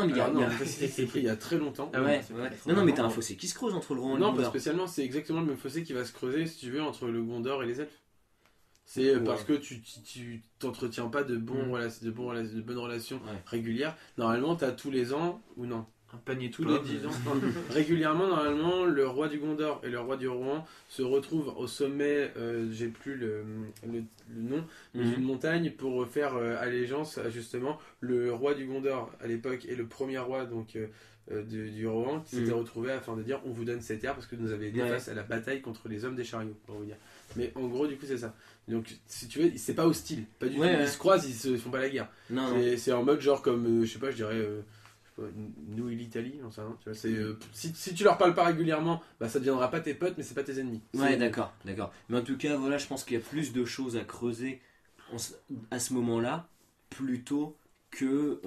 [SPEAKER 3] mais il y a.
[SPEAKER 1] Alors,
[SPEAKER 3] il y a-
[SPEAKER 1] non, c'est pris il y a très longtemps.
[SPEAKER 3] Ah ouais,
[SPEAKER 2] c'est
[SPEAKER 3] ouais.
[SPEAKER 2] pas-
[SPEAKER 3] Non, mais t'as un fossé qui se creuse entre le Rohan et le
[SPEAKER 1] Non, pas
[SPEAKER 3] Gondor.
[SPEAKER 1] spécialement, c'est exactement le même fossé qui va se creuser, si tu veux, entre le Gondor et les elfes. C'est
[SPEAKER 3] Ouais.
[SPEAKER 1] parce que tu t'entretiens pas de bonnes relations
[SPEAKER 3] Ouais.
[SPEAKER 1] régulières. Normalement, t'as tous les ans, ou non,
[SPEAKER 2] Un panier de
[SPEAKER 1] tous les
[SPEAKER 2] pommes.
[SPEAKER 1] 10 ans. Régulièrement, normalement, le roi du Gondor et le roi du Rohan se retrouvent au sommet, j'ai plus le nom, mais
[SPEAKER 3] Mhm.
[SPEAKER 1] d'une montagne pour faire allégeance à justement le roi du Gondor à l'époque et le premier roi donc du Rohan qui s'étaient
[SPEAKER 3] Mhm.
[SPEAKER 1] retrouvés afin de dire on vous donne cette terre parce que vous nous avez aidé
[SPEAKER 3] Ouais.
[SPEAKER 1] face à la bataille contre les hommes des chariots, pour vous dire. Mais en gros, du coup, c'est ça. Donc, si tu veux, c'est pas hostile, pas du
[SPEAKER 3] Ouais,
[SPEAKER 1] tout.
[SPEAKER 3] ouais.
[SPEAKER 1] Ils se croisent, ils font pas la guerre.
[SPEAKER 3] Non, non.
[SPEAKER 1] C'est en mode genre comme, je sais pas, je dirais, nous et l'Italie, j'en sais rien. Tu vois, si tu leur parles pas régulièrement, bah ça deviendra pas tes potes, mais c'est pas tes ennemis.
[SPEAKER 3] Ouais,
[SPEAKER 1] C'est-
[SPEAKER 3] d'accord. Mais en tout cas, voilà, je pense qu'il y a plus de choses à creuser à ce moment-là, plutôt que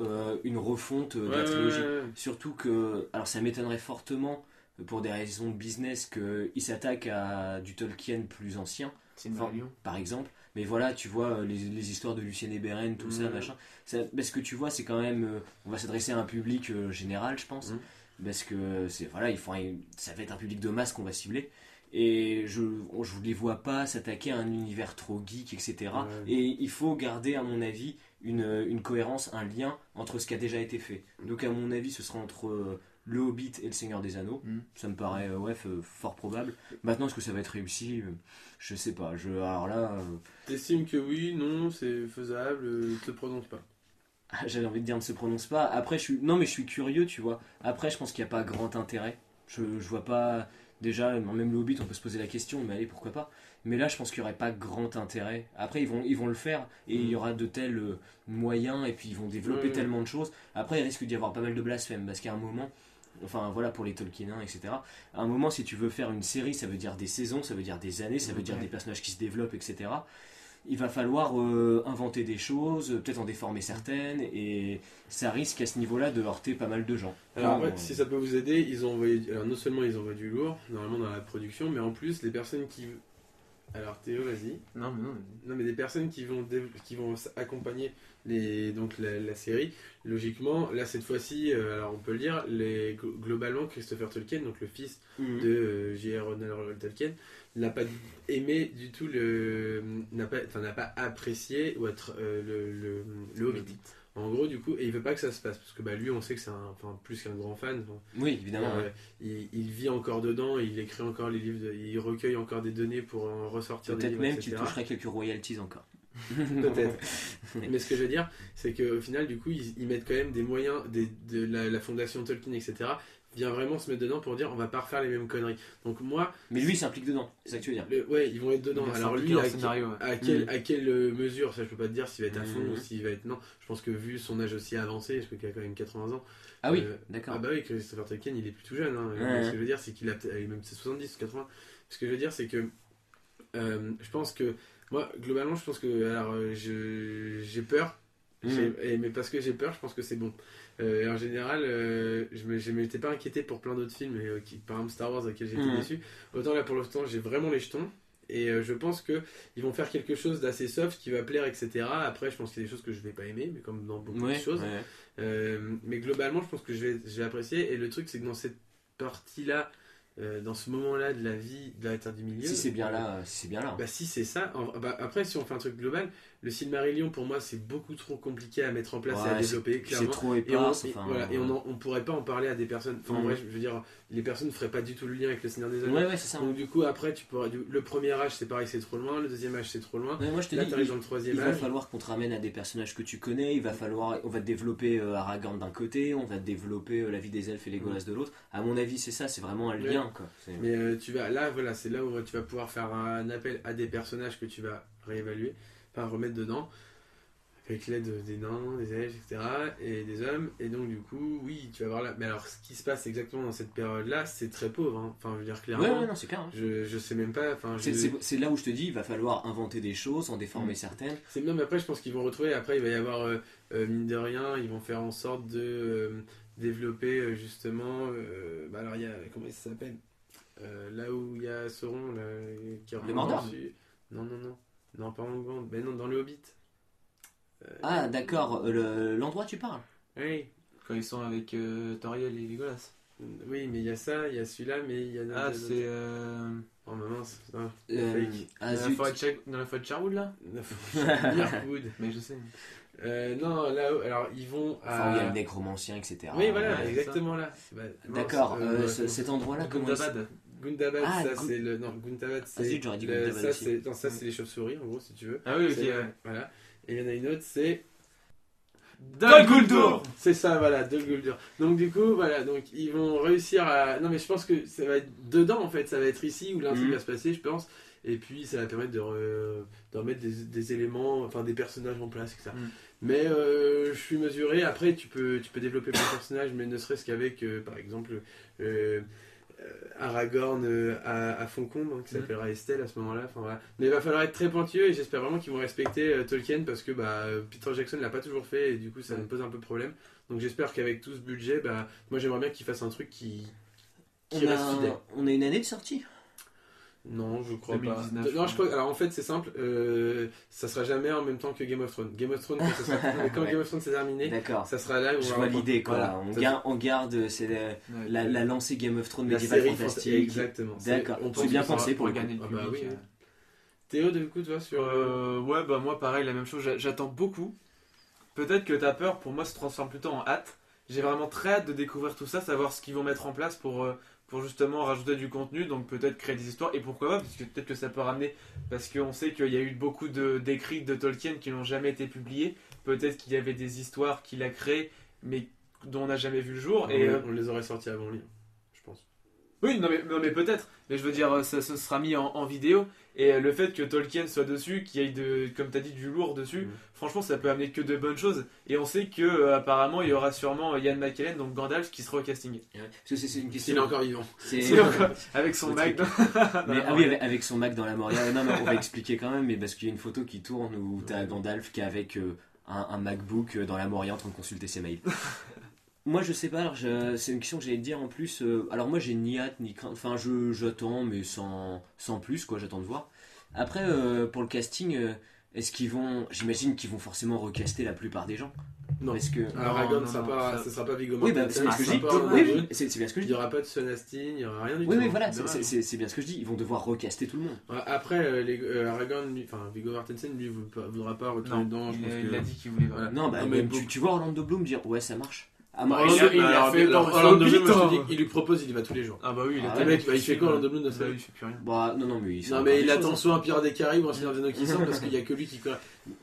[SPEAKER 3] une refonte de la
[SPEAKER 1] Ouais,
[SPEAKER 3] trilogie.
[SPEAKER 1] ouais, ouais.
[SPEAKER 3] Surtout que, alors ça m'étonnerait fortement, pour des raisons de business, qu'ils s'attaquent à du Tolkien plus ancien,
[SPEAKER 2] C'est une Silmarillion.
[SPEAKER 3] par exemple. Mais voilà, tu vois, les histoires de Lucien et Beren, tout ça,
[SPEAKER 1] Mhm.
[SPEAKER 3] machin. Parce que tu vois, c'est quand même. On va s'adresser à un public général, je pense.
[SPEAKER 1] Mhm.
[SPEAKER 3] Parce que voilà, ça va être un public de masse qu'on va cibler. Et je ne les vois pas s'attaquer à un univers trop geek, etc.
[SPEAKER 1] Ouais.
[SPEAKER 3] Et il faut garder, à mon avis, une cohérence, un lien entre ce qui a déjà été fait. Donc, à mon avis, ce sera entre Le Hobbit et Le Seigneur des Anneaux.
[SPEAKER 2] Mhm.
[SPEAKER 3] Ça me paraît fort probable. Maintenant, est-ce que ça va être réussi? Je sais pas. Alors là,
[SPEAKER 1] T'estimes que oui, non, c'est faisable, te prononce pas.
[SPEAKER 3] j'avais envie de dire ne se prononce pas. Après, non, mais je suis curieux, tu vois. Après, je pense qu'il n'y a pas grand intérêt. Je vois pas. Déjà, même le Hobbit, on peut se poser la question, mais allez, pourquoi pas. Mais là, je pense qu'il n'y aurait pas grand intérêt. Après, ils vont le faire, et il y aura de tels moyens, et puis ils vont développer
[SPEAKER 1] Ouais.
[SPEAKER 3] tellement de choses. Après, il risque d'y avoir pas mal de blasphèmes, parce qu'à un moment, enfin voilà, pour les Tolkieniens, etc., à un moment, si tu veux faire une série, ça veut dire des saisons, ça veut dire des années, ça veut dire des personnages qui se développent, etc. Il va falloir inventer des choses, peut-être en déformer certaines, et ça risque à ce niveau-là de heurter pas mal de gens.
[SPEAKER 1] Alors en
[SPEAKER 3] Enfin,
[SPEAKER 1] fait, si ça peut vous aider, ils ont envoyé. Alors non seulement ils envoient du lourd, normalement dans la production, mais en plus les personnes qui. Alors Théo, vas-y.
[SPEAKER 2] Non, mais non.
[SPEAKER 1] Non, mais des personnes qui vont accompagner la série, logiquement, là cette fois-ci, alors on peut le dire, globalement Christopher Tolkien, donc le fils
[SPEAKER 3] Mhm.
[SPEAKER 1] de J.R. Ronald Tolkien, n'a pas aimé du tout n'a pas apprécié ou être le Hobbit. En gros, du coup, et il veut pas que ça se passe parce que bah lui, on sait que c'est plus qu'un grand fan.
[SPEAKER 3] Oui, évidemment. ouais.
[SPEAKER 1] Il vit encore dedans, il écrit encore les livres, il recueille encore des données pour en ressortir des
[SPEAKER 3] Peut-être
[SPEAKER 1] livres,
[SPEAKER 3] même
[SPEAKER 1] etc.
[SPEAKER 3] qu'il toucherait quelques royalties encore.
[SPEAKER 1] Peut-être. Mais ce que je veux dire, c'est qu'au final, du coup, ils mettent quand même des moyens, de la fondation Tolkien, etc. Vient vraiment se mettre dedans pour dire on va pas refaire les mêmes conneries. Donc moi,
[SPEAKER 3] Mais lui, il s'implique dedans, c'est ça que tu veux dire.
[SPEAKER 1] ouais, ils vont être dedans.
[SPEAKER 2] Il va
[SPEAKER 1] Alors
[SPEAKER 2] s'impliquer
[SPEAKER 1] lui,
[SPEAKER 2] dans le scénario, ouais.
[SPEAKER 1] à quelle mesure, ça je peux pas te dire s'il va être à fond
[SPEAKER 3] Mhm.
[SPEAKER 1] ou s'il va être non. Je pense que vu son âge aussi avancé, je crois qu'il a quand même 80 ans.
[SPEAKER 3] Ah oui,
[SPEAKER 1] Euh,
[SPEAKER 3] d'accord.
[SPEAKER 1] Ah bah oui, Christopher Tolkien, il est plus tout jeune. Hein.
[SPEAKER 3] Ouais.
[SPEAKER 1] Ce que je veux dire, c'est qu'il a peut-être même 70 ou 80. Ce que je veux dire, c'est que je pense que moi, globalement, je pense que alors j'ai peur.
[SPEAKER 3] Mhm.
[SPEAKER 1] Mais parce que j'ai peur, je pense que c'est bon. Et en général, je m'étais pas inquiété pour plein d'autres films, par exemple Star Wars, auquel j'étais
[SPEAKER 3] Mhm.
[SPEAKER 1] déçu. Autant là, pour l'instant, j'ai vraiment les jetons. Et je pense que ils vont faire quelque chose d'assez soft qui va plaire, etc. Après, je pense qu'il y a des choses que je vais pas aimer, mais comme dans beaucoup de
[SPEAKER 3] Ouais,
[SPEAKER 1] choses.
[SPEAKER 3] ouais.
[SPEAKER 1] Mais globalement, je pense que je vais apprécier. Et le truc, c'est que dans cette partie-là, dans ce moment-là de la vie de la Terre du Milieu.
[SPEAKER 3] Si c'est bien là, si c'est bien là.
[SPEAKER 1] Bah si c'est ça, après si on fait un truc global, le Silmarillion pour moi c'est beaucoup trop compliqué à mettre en place et à
[SPEAKER 3] Ouais,
[SPEAKER 1] développer
[SPEAKER 3] c'est
[SPEAKER 1] clairement.
[SPEAKER 3] trop
[SPEAKER 1] Et on,
[SPEAKER 3] épars. Enfin,
[SPEAKER 1] voilà, et
[SPEAKER 3] ouais.
[SPEAKER 1] on pourrait pas en parler à des personnes. Enfin en
[SPEAKER 3] Mhm.
[SPEAKER 1] vrai, je veux dire, les personnes ne feraient pas du tout le lien avec le Seigneur des Anneaux.
[SPEAKER 3] Ouais, ouais, c'est ça.
[SPEAKER 1] Donc du coup après tu pourras le premier âge c'est pareil, c'est trop loin, le deuxième âge c'est trop loin.
[SPEAKER 3] Ouais, moi je te
[SPEAKER 1] Là
[SPEAKER 3] dis,
[SPEAKER 1] t'arrives dans le troisième
[SPEAKER 3] il va
[SPEAKER 1] âge.
[SPEAKER 3] falloir qu'on te ramène à des personnages que tu connais, on va te développer Aragorn d'un côté, on va te développer la vie des elfes et Legolas de l'autre. À mon avis, c'est ça, c'est vraiment un
[SPEAKER 1] Ouais.
[SPEAKER 3] lien, quoi.
[SPEAKER 1] Mais voilà, c'est là où tu vas pouvoir faire un appel à des personnages que tu vas réévaluer, enfin remettre dedans. avec l'aide des nains, des elfes, etc. et des hommes. Et donc du coup, oui, tu vas voir là. Mais alors, ce qui se passe exactement dans cette période-là, c'est très pauvre. Hein. Enfin, je veux dire clairement.
[SPEAKER 3] Ouais, non, c'est clair. Hein.
[SPEAKER 1] Je sais même pas. Enfin,
[SPEAKER 3] C'est là où je te dis, il va falloir inventer des choses, en déformer certaines.
[SPEAKER 1] C'est même après, je pense qu'ils vont retrouver. Après, il va y avoir mine de rien, ils vont faire en sorte de développer justement. Bah alors, il y a comment il s'appelle là où il y a Sauron là, qui
[SPEAKER 3] Le Mordor.
[SPEAKER 1] Non, non, non, non, pas en Gondor. Mais non, dans le Hobbit.
[SPEAKER 3] Ah, d'accord. L'endroit tu parles.
[SPEAKER 1] Oui.
[SPEAKER 2] Quand ils sont avec Toriel et Legolas.
[SPEAKER 1] Oui, mais il y a ça, il y a celui-là, mais il y a.
[SPEAKER 2] Ah, c'est
[SPEAKER 1] Oh mince, putain.
[SPEAKER 3] Ah,
[SPEAKER 2] dans,
[SPEAKER 3] zut.
[SPEAKER 2] dans la forêt de Sherwood là.
[SPEAKER 1] Mirkwood.
[SPEAKER 2] Mais je sais.
[SPEAKER 1] Non, là, alors ils vont à.
[SPEAKER 3] Enfin, il y a le nécromancien, etc.
[SPEAKER 1] Oui, voilà,
[SPEAKER 2] ouais,
[SPEAKER 1] exactement là. Bah,
[SPEAKER 3] D'accord,
[SPEAKER 1] mince,
[SPEAKER 3] cet endroit-là, comment il
[SPEAKER 2] Gundabad.
[SPEAKER 1] Gundabad,
[SPEAKER 3] Ah,
[SPEAKER 1] ça c'est le. Non, Gundabad c'est.
[SPEAKER 3] zut, j'aurais dit
[SPEAKER 1] le-
[SPEAKER 3] Gundabad
[SPEAKER 1] ça,
[SPEAKER 3] aussi.
[SPEAKER 1] c'est... Non, ça c'est les chauves-souris en gros, si tu veux.
[SPEAKER 2] Ah oui, ok.
[SPEAKER 1] C'est- Voilà. Et il y en a une autre, c'est.
[SPEAKER 2] Dol Guldur.
[SPEAKER 1] C'est ça, voilà, Dol Guldur. Donc du coup, voilà, donc ils vont réussir à. Non, mais je pense que ça va être dedans en fait, ça va être ici où l'intrigue va se passer, je pense. Et puis ça va permettre de remettre des éléments, enfin des personnages en place, etc. Mais je suis mesuré. Après, tu peux développer plein de personnages, mais ne serait-ce qu'avec, par exemple, Aragorn à Foncombe, hein, qui s'appellera Estelle à ce moment-là. Enfin, voilà. Mais il va falloir être très pointueux et j'espère vraiment qu'ils vont respecter Tolkien parce que Peter Jackson l'a pas toujours fait et du coup ça me pose un peu problème. Donc j'espère qu'avec tout ce budget, moi j'aimerais bien qu'il fasse un truc qui reste fidèle.
[SPEAKER 3] On a une année de sortie.
[SPEAKER 1] Non, je crois
[SPEAKER 2] 2019,
[SPEAKER 1] pas. Non, je crois. Alors en fait, c'est simple. Ça sera jamais en même temps que Game of Thrones. Game of Thrones, quand Game of Thrones s'est terminé,
[SPEAKER 3] D'accord.
[SPEAKER 1] ça sera là où
[SPEAKER 3] Je
[SPEAKER 1] on
[SPEAKER 3] vois
[SPEAKER 1] va
[SPEAKER 3] l'idée quoi.
[SPEAKER 1] Voilà.
[SPEAKER 3] On garde la lancée Game of Thrones
[SPEAKER 1] La
[SPEAKER 3] médiéval
[SPEAKER 1] série
[SPEAKER 3] fantastique.
[SPEAKER 1] exactement.
[SPEAKER 3] D'accord.
[SPEAKER 1] On
[SPEAKER 3] C'est
[SPEAKER 1] pense
[SPEAKER 3] bien
[SPEAKER 1] que ça
[SPEAKER 3] pensé pour
[SPEAKER 2] gagner
[SPEAKER 3] gagner.
[SPEAKER 2] du
[SPEAKER 1] Ah bah
[SPEAKER 2] public.
[SPEAKER 1] oui. Théo, du coup, toi, sur.
[SPEAKER 2] Ouais, bah moi pareil, la même chose, j'attends beaucoup. Peut-être que ta peur pour moi se transforme plutôt en hâte. J'ai vraiment très hâte de découvrir tout ça, savoir ce qu'ils vont mettre en place pour justement rajouter du contenu, donc peut-être créer des histoires, et pourquoi pas, parce que peut-être que ça peut ramener, parce qu'on sait qu'il y a eu beaucoup d'écrits de Tolkien qui n'ont jamais été publiés, peut-être qu'il y avait des histoires qu'il a créées, mais dont on n'a jamais vu le jour,
[SPEAKER 1] On les aurait sortis avant lui, je pense.
[SPEAKER 2] Oui, non mais peut-être. Mais je veux dire, ça sera mis en vidéo. Et le fait que Tolkien soit dessus, qu'il y ait, comme tu as dit, du lourd dessus, franchement, ça peut amener que de bonnes choses. Et on sait que apparemment, il y aura sûrement Ian McKellen, donc Gandalf, qui sera au casting.
[SPEAKER 3] Parce que c'est une question.
[SPEAKER 1] S'il est encore vivant.
[SPEAKER 2] Avec son Mac.
[SPEAKER 3] Avec son Mac dans la Moria. Non, mais on va expliquer quand même, mais parce qu'il y a une photo qui tourne où t'as Gandalf qui est avec un MacBook dans la Moria en train de consulter ses mails. Moi je sais pas, alors c'est une question que j'allais te dire en plus. Alors moi j'ai ni hâte ni crainte, enfin j'attends mais sans plus quoi, j'attends de voir. Après pour le casting, est-ce qu'ils vont, j'imagine qu'ils vont forcément recaster la plupart des gens.
[SPEAKER 1] Non.
[SPEAKER 3] Parce que
[SPEAKER 1] Aragorn,
[SPEAKER 2] non,
[SPEAKER 1] ce sera pas Viggo
[SPEAKER 3] oui
[SPEAKER 1] Mortensen.
[SPEAKER 3] bah, c'est bien ce que je dis.
[SPEAKER 1] ce sera pas
[SPEAKER 3] Oui,
[SPEAKER 1] Aragorn.
[SPEAKER 3] c'est bien ce que je
[SPEAKER 1] Il
[SPEAKER 3] dis.
[SPEAKER 1] n'y aura pas de Sean Astin, il n'y aura rien du tout.
[SPEAKER 3] Oui voilà,
[SPEAKER 1] Dommage.
[SPEAKER 3] c'est bien ce que je dis. Ils vont devoir recaster tout le monde.
[SPEAKER 1] Ouais, après, Aragorn, Viggo Mortensen, lui, voudra pas retourner dedans. Je pense
[SPEAKER 2] Il
[SPEAKER 1] que.
[SPEAKER 2] a dit qu'il voulait.
[SPEAKER 1] Voilà.
[SPEAKER 3] Non bah
[SPEAKER 1] Non, mais
[SPEAKER 3] même
[SPEAKER 1] beaucoup-
[SPEAKER 3] tu vois Orlando Bloom dire ouais ça marche. Ah,
[SPEAKER 1] Bah,
[SPEAKER 3] moi,
[SPEAKER 1] il a fait Orlando Bloom, moi, je te dis qu'il lui propose, il y va tous les jours.
[SPEAKER 2] Ah bah oui, il
[SPEAKER 3] Ah
[SPEAKER 2] a
[SPEAKER 3] ouais,
[SPEAKER 1] Le mec, il fait quoi Orlando Bloom de
[SPEAKER 2] Bah
[SPEAKER 1] ça
[SPEAKER 2] oui, il fait plus rien.
[SPEAKER 3] bah non mais
[SPEAKER 1] Non, mais il attend soit un Pirate des Caraïbes ou un Seigneur des Anneaux qui sort parce qu'il y a que lui qui.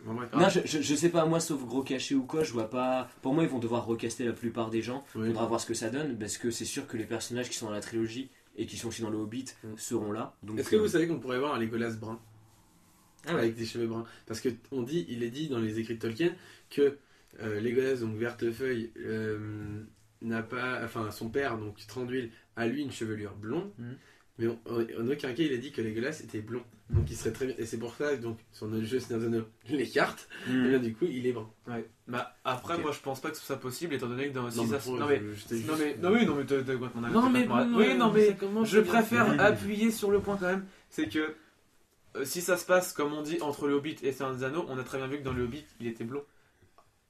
[SPEAKER 1] Bon, bref.
[SPEAKER 3] Non, je sais pas, moi, sauf gros cachet ou quoi, je vois pas. Pour moi, ils vont devoir recaster la plupart des gens.
[SPEAKER 1] Oui.
[SPEAKER 3] Faudra voir ce que ça donne, parce que c'est sûr que les personnages qui sont dans la trilogie et qui sont aussi dans le Hobbit seront là. Donc,
[SPEAKER 1] Est-ce que vous savez qu'on pourrait voir un Legolas brun
[SPEAKER 3] Ah ouais.
[SPEAKER 1] avec des cheveux bruns? Parce que il est dit dans les écrits de Tolkien que Legolas, donc Vertefeuille, n'a pas, enfin son père, donc Thranduil, a lui une chevelure blonde, mais en aucun cas il a dit que Legolas était blond. Donc il serait très bien, et c'est pour ça donc sur notre jeu Seigneur des Anneaux, les cartes, et bien du coup il est brun.
[SPEAKER 2] Ouais. Bah après,
[SPEAKER 3] Ok.
[SPEAKER 2] moi je pense pas que ce soit possible étant donné que dans si
[SPEAKER 1] Non,
[SPEAKER 2] ça.
[SPEAKER 1] mais pour-
[SPEAKER 2] Non mais.
[SPEAKER 1] je t'ai
[SPEAKER 2] Non
[SPEAKER 1] juste-
[SPEAKER 2] mais. Non oui, non mais t'as complètement
[SPEAKER 1] Non, mais
[SPEAKER 2] complètement-
[SPEAKER 1] bon,
[SPEAKER 2] oui, non mais.
[SPEAKER 1] ça commence
[SPEAKER 2] Je
[SPEAKER 1] à bien.
[SPEAKER 2] préfère
[SPEAKER 1] Oui.
[SPEAKER 2] appuyer sur le point quand même, c'est que si ça se passe comme on dit entre le Hobbit et Seigneur des Anneaux, on a très bien vu que dans le Hobbit il était blond.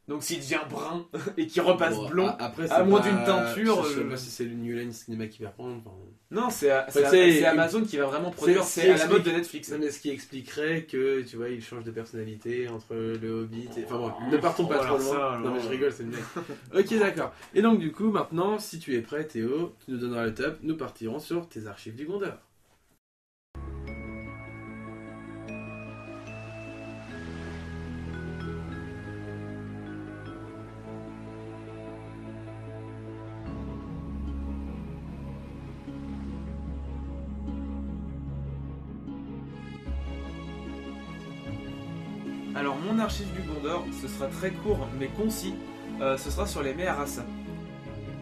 [SPEAKER 2] Donc s'il devient brun et qu'il repasse
[SPEAKER 1] Bon,
[SPEAKER 2] blond,
[SPEAKER 1] après,
[SPEAKER 2] à
[SPEAKER 1] c'est
[SPEAKER 2] moins
[SPEAKER 1] pas-
[SPEAKER 2] d'une teinture,
[SPEAKER 1] Je sais pas si c'est le New Line Cinéma qui va prendre. enfin.
[SPEAKER 2] non c'est
[SPEAKER 1] c'est-
[SPEAKER 2] Amazon qui va vraiment produire,
[SPEAKER 1] c'est
[SPEAKER 2] c'est à la mode
[SPEAKER 1] explique-
[SPEAKER 2] de Netflix.
[SPEAKER 1] Non, mais ce qui expliquerait que, tu vois, il change de personnalité entre le Hobbit et... Enfin bon, ne partons pas
[SPEAKER 2] Oh,
[SPEAKER 1] trop
[SPEAKER 2] alors
[SPEAKER 1] loin.
[SPEAKER 2] ça, alors.
[SPEAKER 1] Non mais je rigole, c'est une blague. Ok, d'accord. Et donc du coup, maintenant, si tu es prêt, Théo, tu nous donneras le top, nous partirons sur tes archives du Gondor.
[SPEAKER 2] Alors mon archive du Gondor, ce sera très court mais concis. Ce sera sur les Meharas.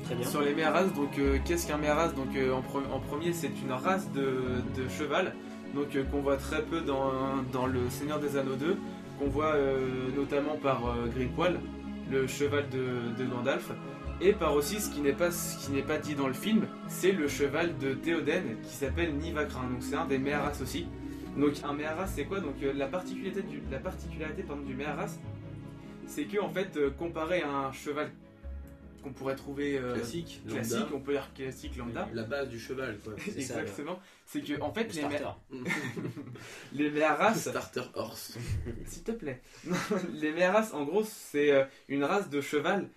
[SPEAKER 3] Très bien.
[SPEAKER 2] Sur les Meharas, donc qu'est-ce qu'un Meharas? Donc en premier, c'est une race de cheval, donc qu'on voit très peu dans le Seigneur des Anneaux 2, qu'on voit notamment par Greypool, le cheval de Gandalf, et par aussi ce qui n'est pas dit dans le film, c'est le cheval de Théoden qui s'appelle Nivacrin. Donc c'est un des Meharas aussi. Donc un Meharas, c'est quoi? Donc la particularité du Meharas, c'est que en fait comparé à un cheval qu'on pourrait trouver
[SPEAKER 1] Classique,
[SPEAKER 2] on peut dire classique lambda.
[SPEAKER 1] La base du cheval, quoi.
[SPEAKER 3] C'est ça,
[SPEAKER 2] Exactement. C'est que en fait
[SPEAKER 3] Le starter.
[SPEAKER 2] les Meharas,
[SPEAKER 1] Starter horse.
[SPEAKER 2] s'il te plaît. Les Meharas, en gros, c'est une race de cheval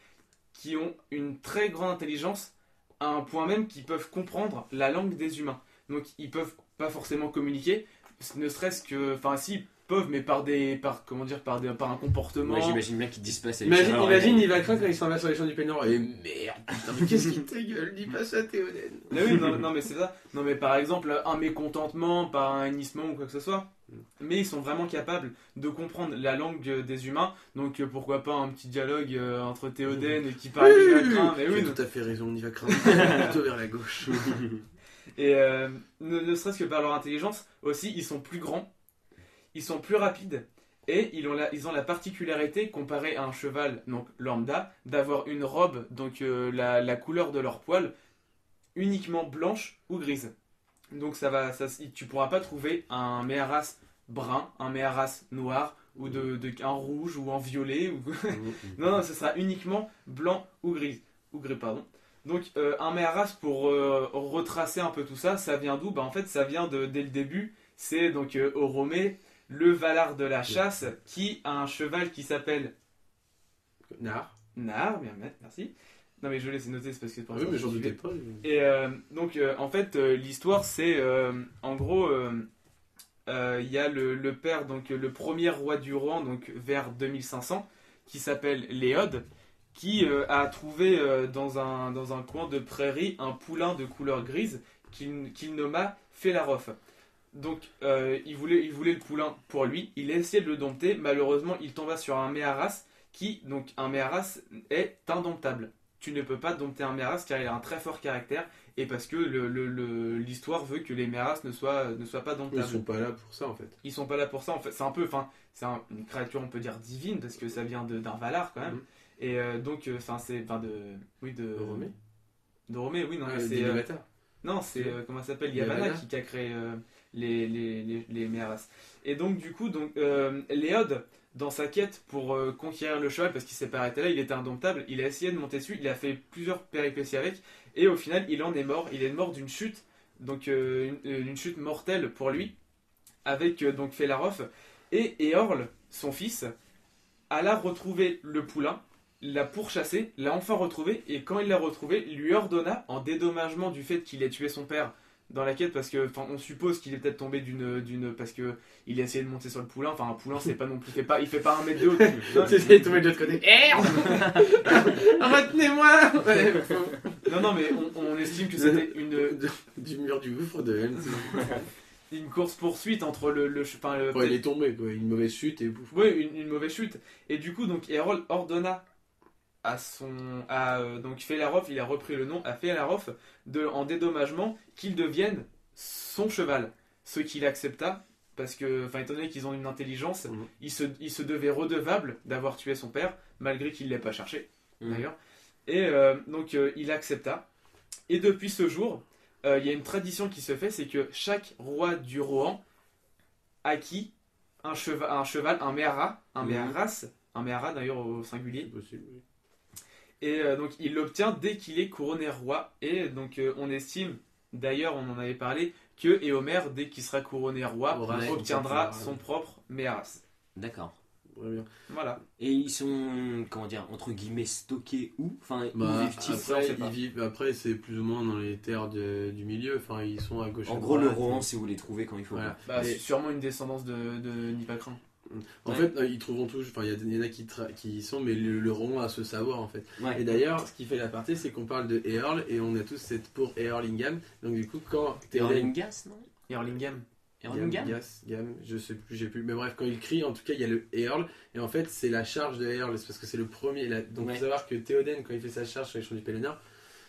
[SPEAKER 2] qui ont une très grande intelligence à un point même qu'ils peuvent comprendre la langue des humains. Donc ils peuvent pas forcément communiquer, ne serait-ce que, enfin si, peuvent, mais par un comportement.
[SPEAKER 3] Moi j'imagine bien qu'ils disent pas ça.
[SPEAKER 1] Imagine, il va craindre quand il s'en va sur les champs du Pénor. Et merde, putain, mais qu'est-ce qui te gueule? Dis pas ça, Théoden.
[SPEAKER 2] Mais oui, non, mais c'est ça. Non, mais par exemple, un mécontentement, par un hennissement ou quoi que ce soit. Mais ils sont vraiment capables de comprendre la langue des humains. Donc pourquoi pas un petit dialogue entre Théoden et qui parle Nivacrin. Mais oui,
[SPEAKER 1] tu as tout à fait raison, Nivacrin. Plutôt vers la gauche.
[SPEAKER 2] Et ne serait-ce que par leur intelligence, aussi, ils sont plus grands, ils sont plus rapides, et ils ont la particularité, comparé à un cheval, donc lambda, d'avoir une robe, donc la couleur de leur poil, uniquement blanche ou grise. Donc tu pourras pas trouver un Meharas brun, un Meharas noir, ou un rouge, ou en violet, ou... non, ce sera uniquement blanc ou gris, pardon. Donc un Meharas, pour retracer un peu tout ça, ça vient d'où? En fait, ça vient dès le début, c'est donc Oromé, le Valar de la chasse, qui a un cheval qui s'appelle
[SPEAKER 1] Nar,
[SPEAKER 2] bien, merci. Non mais je laisse noter, c'est parce que...
[SPEAKER 1] oui, mais j'en doutais pas.
[SPEAKER 2] Et donc en fait, l'histoire, c'est en gros, il y a le père, donc le premier roi du Rohan, donc vers 2500, qui s'appelle Léod, qui a trouvé dans un coin de prairie un poulain de couleur grise qu'il nomma Felarof. Donc il voulait le poulain pour lui, il a essayé de le dompter, malheureusement il tomba sur un Meharas donc un Meharas est indomptable. Tu ne peux pas dompter un Meharas car il a un très fort caractère, et parce que l'histoire veut que les Meharas ne soient pas domptables.
[SPEAKER 1] Ils sont pas là pour ça en fait.
[SPEAKER 2] Ils sont pas là pour ça en fait, c'est un peu, une créature on peut dire divine, parce que ça vient d'un Valar quand même. Et donc, c'est de
[SPEAKER 1] Oromé.
[SPEAKER 2] D'Oromé, oui, non, mais c'est
[SPEAKER 1] d'Ilúvatar.
[SPEAKER 2] non, c'est comment ça s'appelle, Yavanna qui a créé les Meharas. Et donc du coup, Léod, dans sa quête pour conquérir le cheval, parce qu'il s'est pas arrêté là, il était indomptable, il a essayé de monter dessus, il a fait plusieurs péripéties avec, et au final, il en est mort. Il est mort d'une chute, donc une chute mortelle pour lui, avec donc Felarof, et Eorl, son fils, alla retrouver le poulain, l'a pourchassé, l'a enfin retrouvé, et quand il l'a retrouvé, lui ordonna, en dédommagement du fait qu'il ait tué son père dans la quête, parce que on suppose qu'il est peut-être tombé parce que il a essayé de monter sur le poulain. Enfin, un poulain, c'est pas non plus, il fait pas un mètre de haut.
[SPEAKER 1] Il est tombé de l'autre côté. Retenez-moi.
[SPEAKER 2] Non, mais on estime que c'était
[SPEAKER 1] du mur du gouffre de Helm.
[SPEAKER 2] une course poursuite entre
[SPEAKER 1] Il est tombé, quoi. Une mauvaise chute et bouffe.
[SPEAKER 2] Oui, une mauvaise chute. Et du coup, donc Eorl ordonna donc Felarof, il a repris le nom à Felarof, en dédommagement, qu'il devienne son cheval. Ce qu'il accepta, parce que, étant donné qu'ils ont une intelligence, il se devait redevable d'avoir tué son père, malgré qu'il ne l'ait pas cherché, d'ailleurs. Et donc il accepta. Et depuis ce jour, il y a une tradition qui se fait, c'est que chaque roi du Rohan acquit un cheval, un Mehara, un Mehara d'ailleurs au singulier.
[SPEAKER 1] C'est possible, oui.
[SPEAKER 2] Et donc il l'obtient dès qu'il est couronné roi. Et donc on estime, d'ailleurs on en avait parlé, que Éomer, dès qu'il sera couronné roi, obtiendra son propre Meharas.
[SPEAKER 3] D'accord.
[SPEAKER 1] Ouais, bien.
[SPEAKER 2] Voilà.
[SPEAKER 3] Et ils sont, comment dire, entre guillemets, stockés où? Enfin, où vivent-ils?
[SPEAKER 1] Après, c'est plus ou moins dans les terres du milieu. Enfin, ils sont à gauche.
[SPEAKER 3] En gros, le Rohan, c'est où les trouver quand il faut.
[SPEAKER 1] Voilà.
[SPEAKER 2] C'est sûrement une descendance de Nivacrin.
[SPEAKER 1] En fait, ils trouveront tous. Enfin, il y en a qui y sont, mais le Rohan a ce savoir en fait.
[SPEAKER 3] Ouais.
[SPEAKER 1] Et d'ailleurs, ce qui fait l'aparté, c'est qu'on parle de Eorl et on a tous cette pour Eorlingam. Donc du coup, quand
[SPEAKER 3] Eorlingas, non?
[SPEAKER 2] Eorlingam.
[SPEAKER 3] Erlingham
[SPEAKER 1] Gam, je sais plus, j'ai plus. Mais bref, quand il crie, en tout cas, il y a le Earl. Et en fait, c'est la charge de Earl. C'est parce que c'est le premier. Donc, il faut savoir que Théoden, quand il fait sa charge sur les champs du Pelennor,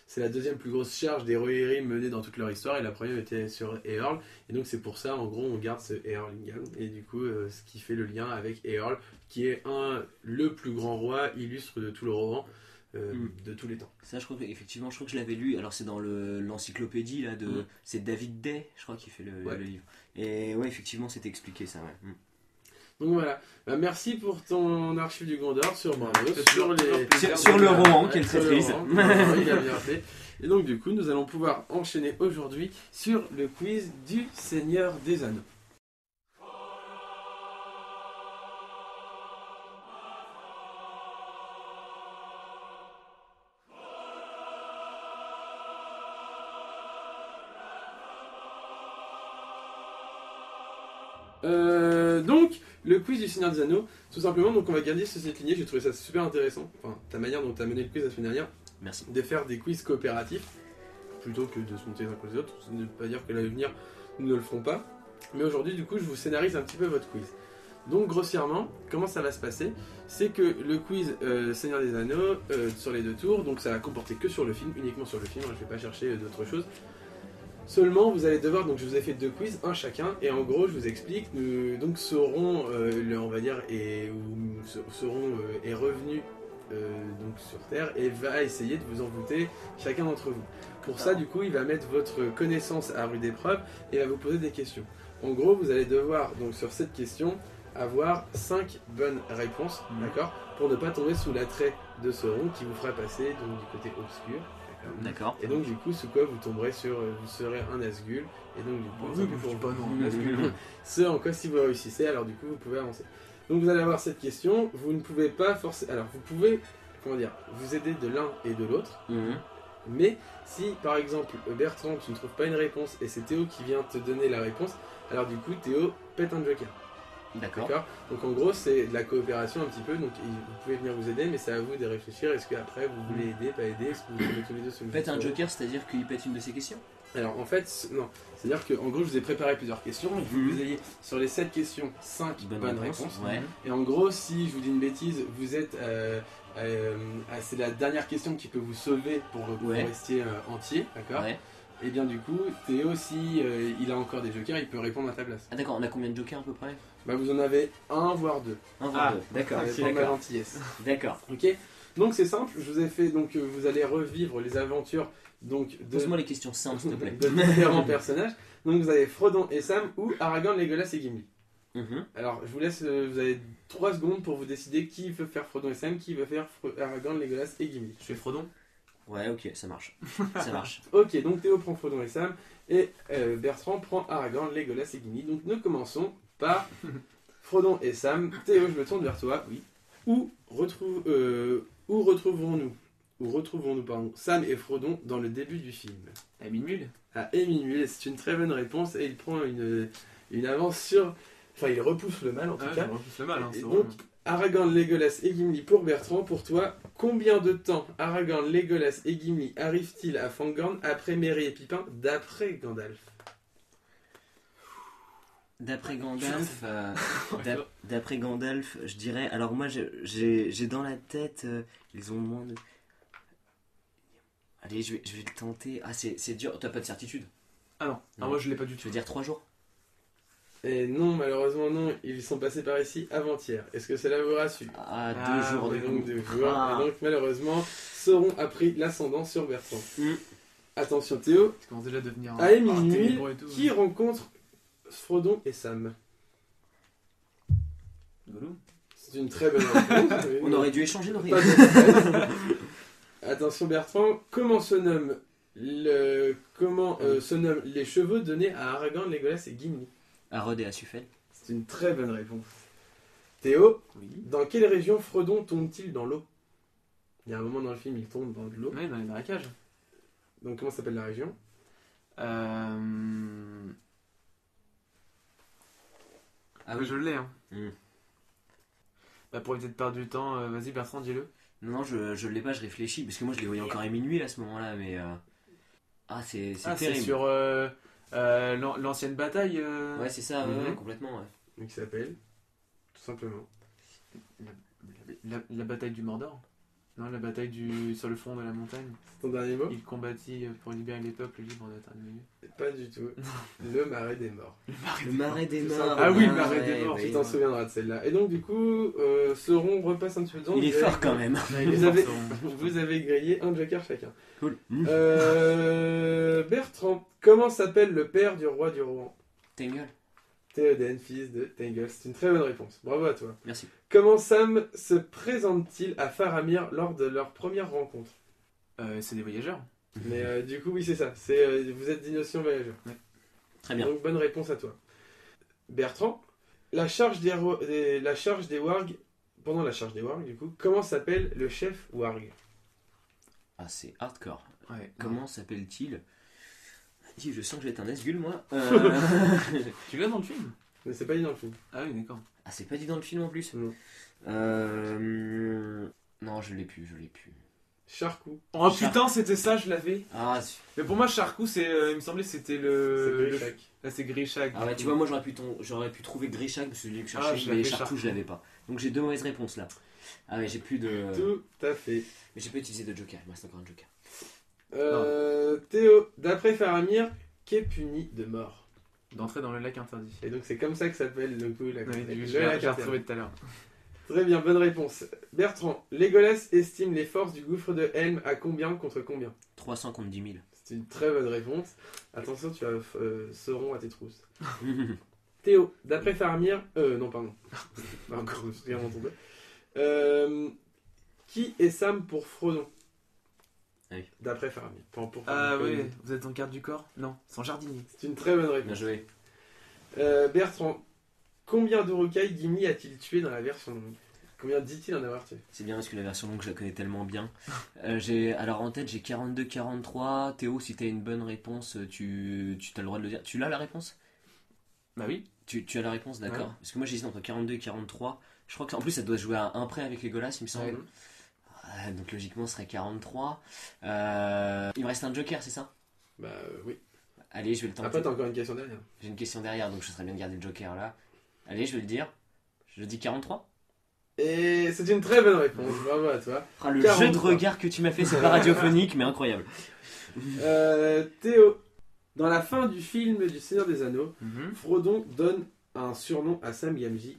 [SPEAKER 1] c'est la deuxième plus grosse charge des Rohirrim menée dans toute leur histoire. Et la première était sur Earl. Et donc, c'est pour ça, en gros, on garde ce Erlingham. Et du coup, ce qui fait le lien avec Earl, qui est le plus grand roi illustre de tout le roman. De tous les temps.
[SPEAKER 3] Ça, je crois que je l'avais lu. Alors, c'est dans l'encyclopédie là de. C'est David Day, je crois, qui fait le livre. Et ouais, effectivement, c'est expliqué ça. Ouais.
[SPEAKER 1] Donc voilà. Merci pour ton archive du Gondor sur Bravos,
[SPEAKER 3] sur le roman, quelle traîtrise.
[SPEAKER 1] Il a bien fait. Et donc, du coup, nous allons pouvoir enchaîner aujourd'hui sur le quiz du Seigneur des Anneaux. Donc, le quiz du Seigneur des Anneaux, tout simplement, donc on va garder sur cette lignée, j'ai trouvé ça super intéressant, enfin, ta manière dont tu as mené le quiz la semaine dernière.
[SPEAKER 3] Merci.
[SPEAKER 1] De faire des quiz coopératifs, plutôt que de se monter les uns contre les autres, ça ne veut pas dire que l'avenir, nous ne le ferons pas. Mais aujourd'hui, du coup, je vous scénarise un petit peu votre quiz. Donc, grossièrement, comment ça va se passer? C'est que le quiz Seigneur des Anneaux, sur les 2 tours, donc ça va comporter que sur le film, uniquement sur le film, je ne vais pas chercher d'autres choses. Seulement, vous allez devoir, donc je vous ai fait 2 quiz, un chacun, et en gros, je vous explique, donc Sauron, on va dire, est revenu donc sur Terre et va essayer de vous envoûter chacun d'entre vous. Pour ça, du coup, il va mettre votre connaissance à rude épreuve et va vous poser des questions. En gros, vous allez devoir, donc sur cette question, avoir 5 bonnes réponses, d'accord, pour ne pas tomber sous l'attrait de Sauron qui vous fera passer donc, du côté obscur.
[SPEAKER 3] D'accord.
[SPEAKER 1] Et donc du coup, sous quoi vous tomberez vous serez un Nazgûl. Et donc du coup, ce en quoi si vous réussissez, alors du coup vous pouvez avancer. Donc vous allez avoir cette question, vous ne pouvez pas forcer. Alors vous pouvez, vous aider de l'un et de l'autre. Mais si par exemple Bertrand, tu ne trouves pas une réponse et c'est Théo qui vient te donner la réponse, alors du coup Théo pète un joker.
[SPEAKER 3] D'accord.
[SPEAKER 1] Donc en gros c'est de la coopération un petit peu, donc vous pouvez venir vous aider, mais c'est à vous de réfléchir, est-ce qu'après vous voulez aider, pas aider, est-ce que vous voulez tous les deux se
[SPEAKER 3] Pète un joker, c'est-à-dire qu'il pète une de ses questions?
[SPEAKER 1] Alors en fait, non, c'est-à-dire qu'en gros je vous ai préparé plusieurs questions, il faut que vous ayez sur les 7 questions 5 bonnes réponses.
[SPEAKER 3] Ouais.
[SPEAKER 1] Et en gros si je vous dis une bêtise, vous êtes c'est la dernière question qui peut vous sauver pour que vous restiez entier, d'accord? Ouais. Et bien du coup, Théo, si il a encore des jokers, il peut répondre à ta place.
[SPEAKER 3] Ah d'accord, on a combien de jokers à peu près?
[SPEAKER 1] Bah vous en avez 1 voire 2.
[SPEAKER 3] 1 voire 2, d'accord.
[SPEAKER 1] Ça dépend de la gentillesse.
[SPEAKER 3] D'accord.
[SPEAKER 1] Ok. Donc c'est simple, je vous ai fait, donc vous allez revivre les aventures donc de...
[SPEAKER 3] Pose-moi les questions simples s'il te plaît.
[SPEAKER 1] De différents personnages. Donc vous avez Frodon et Sam ou Aragorn, Legolas et Gimli. Alors je vous laisse, vous avez 3 secondes pour vous décider qui veut faire Frodon et Sam, qui veut faire Aragorn, Legolas et Gimli.
[SPEAKER 2] Je fais Frodon.
[SPEAKER 3] Ouais, ok, ça marche. Ça marche.
[SPEAKER 1] Ok, donc Théo prend Frodon et Sam et Bertrand prend Aragorn, Legolas et Gimli. Donc nous commençons par Frodon et Sam. Théo, je me tourne vers toi. Oui. Où retrouvons-nous Sam et Frodon dans le début du film?
[SPEAKER 2] À Minmuil.
[SPEAKER 1] À Minmuil, c'est une très bonne réponse et il prend une avance sur... Enfin, il repousse le mal en tout cas.
[SPEAKER 2] Il repousse le mal,
[SPEAKER 1] et donc, Aragorn, Legolas et Gimli pour Bertrand. Pour toi, combien de temps Aragorn, Legolas et Gimli arrivent-ils à Fangorn après Merry et Pipin, d'après Gandalf?
[SPEAKER 3] D'après Gandalf, je dirais... Alors moi, j'ai dans la tête... ils ont moins de... Allez, je vais le tenter. Ah, c'est dur. T'as pas de certitude?
[SPEAKER 2] Ah non. Ah, moi je l'ai pas du tout.
[SPEAKER 3] Tu veux dire 3 jours?
[SPEAKER 1] Et non, malheureusement non. Ils sont passés par ici avant-hier. Est-ce que cela vous rassure?
[SPEAKER 3] Ah, 2 jours.
[SPEAKER 1] Et donc 2 jours. Et donc malheureusement, Sauron a pris l'ascendant sur Bertrand. Attention Théo.
[SPEAKER 2] Tu commences déjà à devenir
[SPEAKER 1] à Minmuil, qui rencontre Frodon et Sam?
[SPEAKER 2] Gollum.
[SPEAKER 1] C'est une très bonne réponse.
[SPEAKER 3] On aurait dû échanger nos
[SPEAKER 1] réponses. Attention Bertrand, comment se nomment les chevaux donnés à Aragorn, Legolas et Gimli?
[SPEAKER 3] Arod et Asufel.
[SPEAKER 1] C'est une très bonne réponse. Théo,
[SPEAKER 2] oui.
[SPEAKER 1] Dans quelle région Frodon tombe-t-il dans l'eau? Il y a un moment dans le film, il tombe dans de l'eau.
[SPEAKER 2] Oui, dans les marécages.
[SPEAKER 1] Donc comment s'appelle la région?
[SPEAKER 2] Ah oui, je l'ai. Hein. Bah, pour éviter de perdre du temps, vas-y Bertrand, dis-le.
[SPEAKER 3] Non, je l'ai pas, je réfléchis, parce que moi je les voyais encore à Minmuil à ce moment-là, mais... Ah, c'est terrible.
[SPEAKER 2] C'est sur... L'ancienne bataille.
[SPEAKER 3] Ouais, c'est ça,
[SPEAKER 1] Mhm.
[SPEAKER 3] complètement. Ouais.
[SPEAKER 1] Donc, il s'appelle, tout simplement.
[SPEAKER 2] La bataille du Mordor. Non, la bataille sur le front de la montagne.
[SPEAKER 1] C'est ton dernier mot?
[SPEAKER 2] Il combattit pour libérer les peuples libres de Tarnunier.
[SPEAKER 1] Pas du tout. Le marais des morts.
[SPEAKER 3] Le marais des
[SPEAKER 1] C'est
[SPEAKER 3] morts.
[SPEAKER 1] ça. Ah
[SPEAKER 2] oui, le marais des morts,
[SPEAKER 3] bah,
[SPEAKER 1] Tu t'en souviendras de celle-là. Et donc, du coup, Sauron repasse un petit peu dedans.
[SPEAKER 3] Il est
[SPEAKER 1] Vous avez-
[SPEAKER 3] fort quand même.
[SPEAKER 1] Vous avez, vous avez grillé un joker chacun.
[SPEAKER 3] Cool.
[SPEAKER 1] Bertrand, comment s'appelle le père du roi du Rohan?
[SPEAKER 3] Tangle.
[SPEAKER 1] Théoden, fils de Tengel. C'est une très bonne réponse. Bravo à toi.
[SPEAKER 3] Merci.
[SPEAKER 1] Comment Sam se présente-t-il à Faramir lors de leur première rencontre?
[SPEAKER 2] C'est des voyageurs.
[SPEAKER 1] Mais du coup, oui, c'est ça. C'est, vous êtes d'innocents voyageurs.
[SPEAKER 3] Très bien.
[SPEAKER 1] Donc, bonne réponse à toi. Bertrand, la charge des wargs, pendant la charge des wargs, du coup, comment s'appelle le chef warg?
[SPEAKER 3] Ah, c'est hardcore.
[SPEAKER 2] Ouais.
[SPEAKER 3] Comment s'appelle-t-il? Dis, je sens que je vais être un Asgul, moi.
[SPEAKER 2] Tu l'as dans le film?
[SPEAKER 1] Mais c'est pas dit dans le film.
[SPEAKER 2] Ah oui, d'accord.
[SPEAKER 3] Ah, c'est pas dit dans le film en plus.
[SPEAKER 1] Non.
[SPEAKER 3] Non, je l'ai plus.
[SPEAKER 1] Charcou.
[SPEAKER 2] Oh putain, c'était ça, je l'avais.
[SPEAKER 3] Ah,
[SPEAKER 2] Mais pour moi, Charcou, il me semblait que c'était
[SPEAKER 1] C'est
[SPEAKER 2] le.
[SPEAKER 1] Grishak.
[SPEAKER 2] Là, c'est Grishak.
[SPEAKER 3] ah ouais, tu vois, moi j'aurais pu trouver Grishak parce que je l'ai cherché,
[SPEAKER 2] je
[SPEAKER 3] mais
[SPEAKER 2] l'avais
[SPEAKER 3] Charcou,
[SPEAKER 2] Charcou.
[SPEAKER 3] je l'avais pas. Donc j'ai deux mauvaises réponses là. Ah ouais, j'ai plus de.
[SPEAKER 1] Tout à fait.
[SPEAKER 3] Mais j'ai pas utilisé de joker, il me reste encore un joker.
[SPEAKER 1] Théo, d'après Faramir, qu'est puni de mort?
[SPEAKER 2] D'entrer dans le lac interdit.
[SPEAKER 1] Et donc c'est comme ça que s'appelle le coup la
[SPEAKER 2] Oui,
[SPEAKER 1] le
[SPEAKER 2] je
[SPEAKER 1] lac
[SPEAKER 2] l'ai
[SPEAKER 1] interdit.
[SPEAKER 2] retrouvé tout à l'heure.
[SPEAKER 1] Très bien, bonne réponse. Bertrand, Legolas estime les forces du gouffre de Helm à combien contre combien?
[SPEAKER 3] 300 contre 10 000.
[SPEAKER 1] C'est une très bonne réponse. Attention, tu as Sauron à tes trousses. Théo, d'après Faramir... non, pardon. Pardon, je me suis vraiment trompé. Qui est Sam pour Frodon?
[SPEAKER 3] Oui.
[SPEAKER 1] D'après Faramir. Pour
[SPEAKER 2] Ah
[SPEAKER 1] Faramir.
[SPEAKER 2] oui, vous êtes en garde du corps? Non, sans jardinier.
[SPEAKER 1] C'est une très bonne
[SPEAKER 3] Bien
[SPEAKER 1] réponse.
[SPEAKER 3] joué.
[SPEAKER 1] Bertrand, combien d'Urukai Gimli a-t-il tué dans la version longue? Combien dit-il en avoir tué?
[SPEAKER 3] C'est bien parce que la version longue, je la connais tellement bien. Alors en tête, j'ai 42-43. Théo, si t'as une bonne réponse, tu as le droit de le dire. Tu l'as la réponse?
[SPEAKER 2] Bah oui.
[SPEAKER 3] Tu as la réponse, d'accord.
[SPEAKER 2] Ouais.
[SPEAKER 3] Parce que moi j'hésite entre 42 et 43. Je crois qu'en plus ça doit se jouer à un près avec les Golas, il me semble.
[SPEAKER 1] Ouais.
[SPEAKER 3] Donc logiquement ce serait 43. Il me reste un joker, c'est ça?
[SPEAKER 1] Bah oui.
[SPEAKER 3] Allez, je vais le tenter.
[SPEAKER 1] Après, t'as encore une question derrière.
[SPEAKER 3] J'ai une question derrière, donc je serais bien de garder le joker là. Allez, je vais le dire. Je dis 43.
[SPEAKER 1] Et c'est une très bonne réponse. Bravo à toi.
[SPEAKER 3] Ah, le
[SPEAKER 1] 43.
[SPEAKER 3] jeu de regard que tu m'as fait, c'est pas radiophonique, mais incroyable.
[SPEAKER 1] Théo, dans la fin du film du Seigneur des Anneaux,
[SPEAKER 2] Mhm.
[SPEAKER 1] Frodon donne un surnom à Sam Gamgee.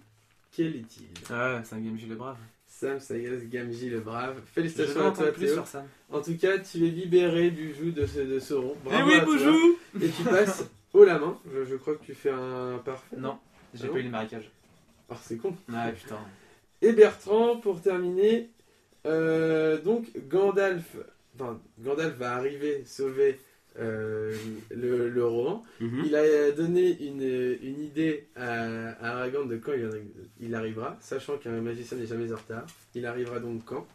[SPEAKER 1] Quel est-il?
[SPEAKER 2] Ah, c'est un Gamgee le brave.
[SPEAKER 1] Sam Sayas Gamgee le brave.
[SPEAKER 2] Je
[SPEAKER 1] Félicitations
[SPEAKER 2] veux
[SPEAKER 1] à
[SPEAKER 2] en
[SPEAKER 1] toi,
[SPEAKER 2] entendre plus
[SPEAKER 1] Théo.
[SPEAKER 2] sur ça.
[SPEAKER 1] En tout cas, tu es libéré du joug de Sauron.
[SPEAKER 2] Eh
[SPEAKER 1] Bravo
[SPEAKER 2] oui,
[SPEAKER 1] à toi.
[SPEAKER 2] Boujou!
[SPEAKER 1] Et tu passes haut la main. Je crois que tu fais un parfait.
[SPEAKER 2] Non, j'ai
[SPEAKER 1] Ah
[SPEAKER 2] pas eu les marécages.
[SPEAKER 1] Ah, c'est con.
[SPEAKER 2] Ah putain.
[SPEAKER 1] Et Bertrand, pour terminer, donc Gandalf va arriver sauver le Rohan.
[SPEAKER 3] Mhm.
[SPEAKER 1] Il a donné une idée à Aragorn de quand il arrivera, sachant qu'un magicien n'est jamais en retard. Il arrivera donc quand?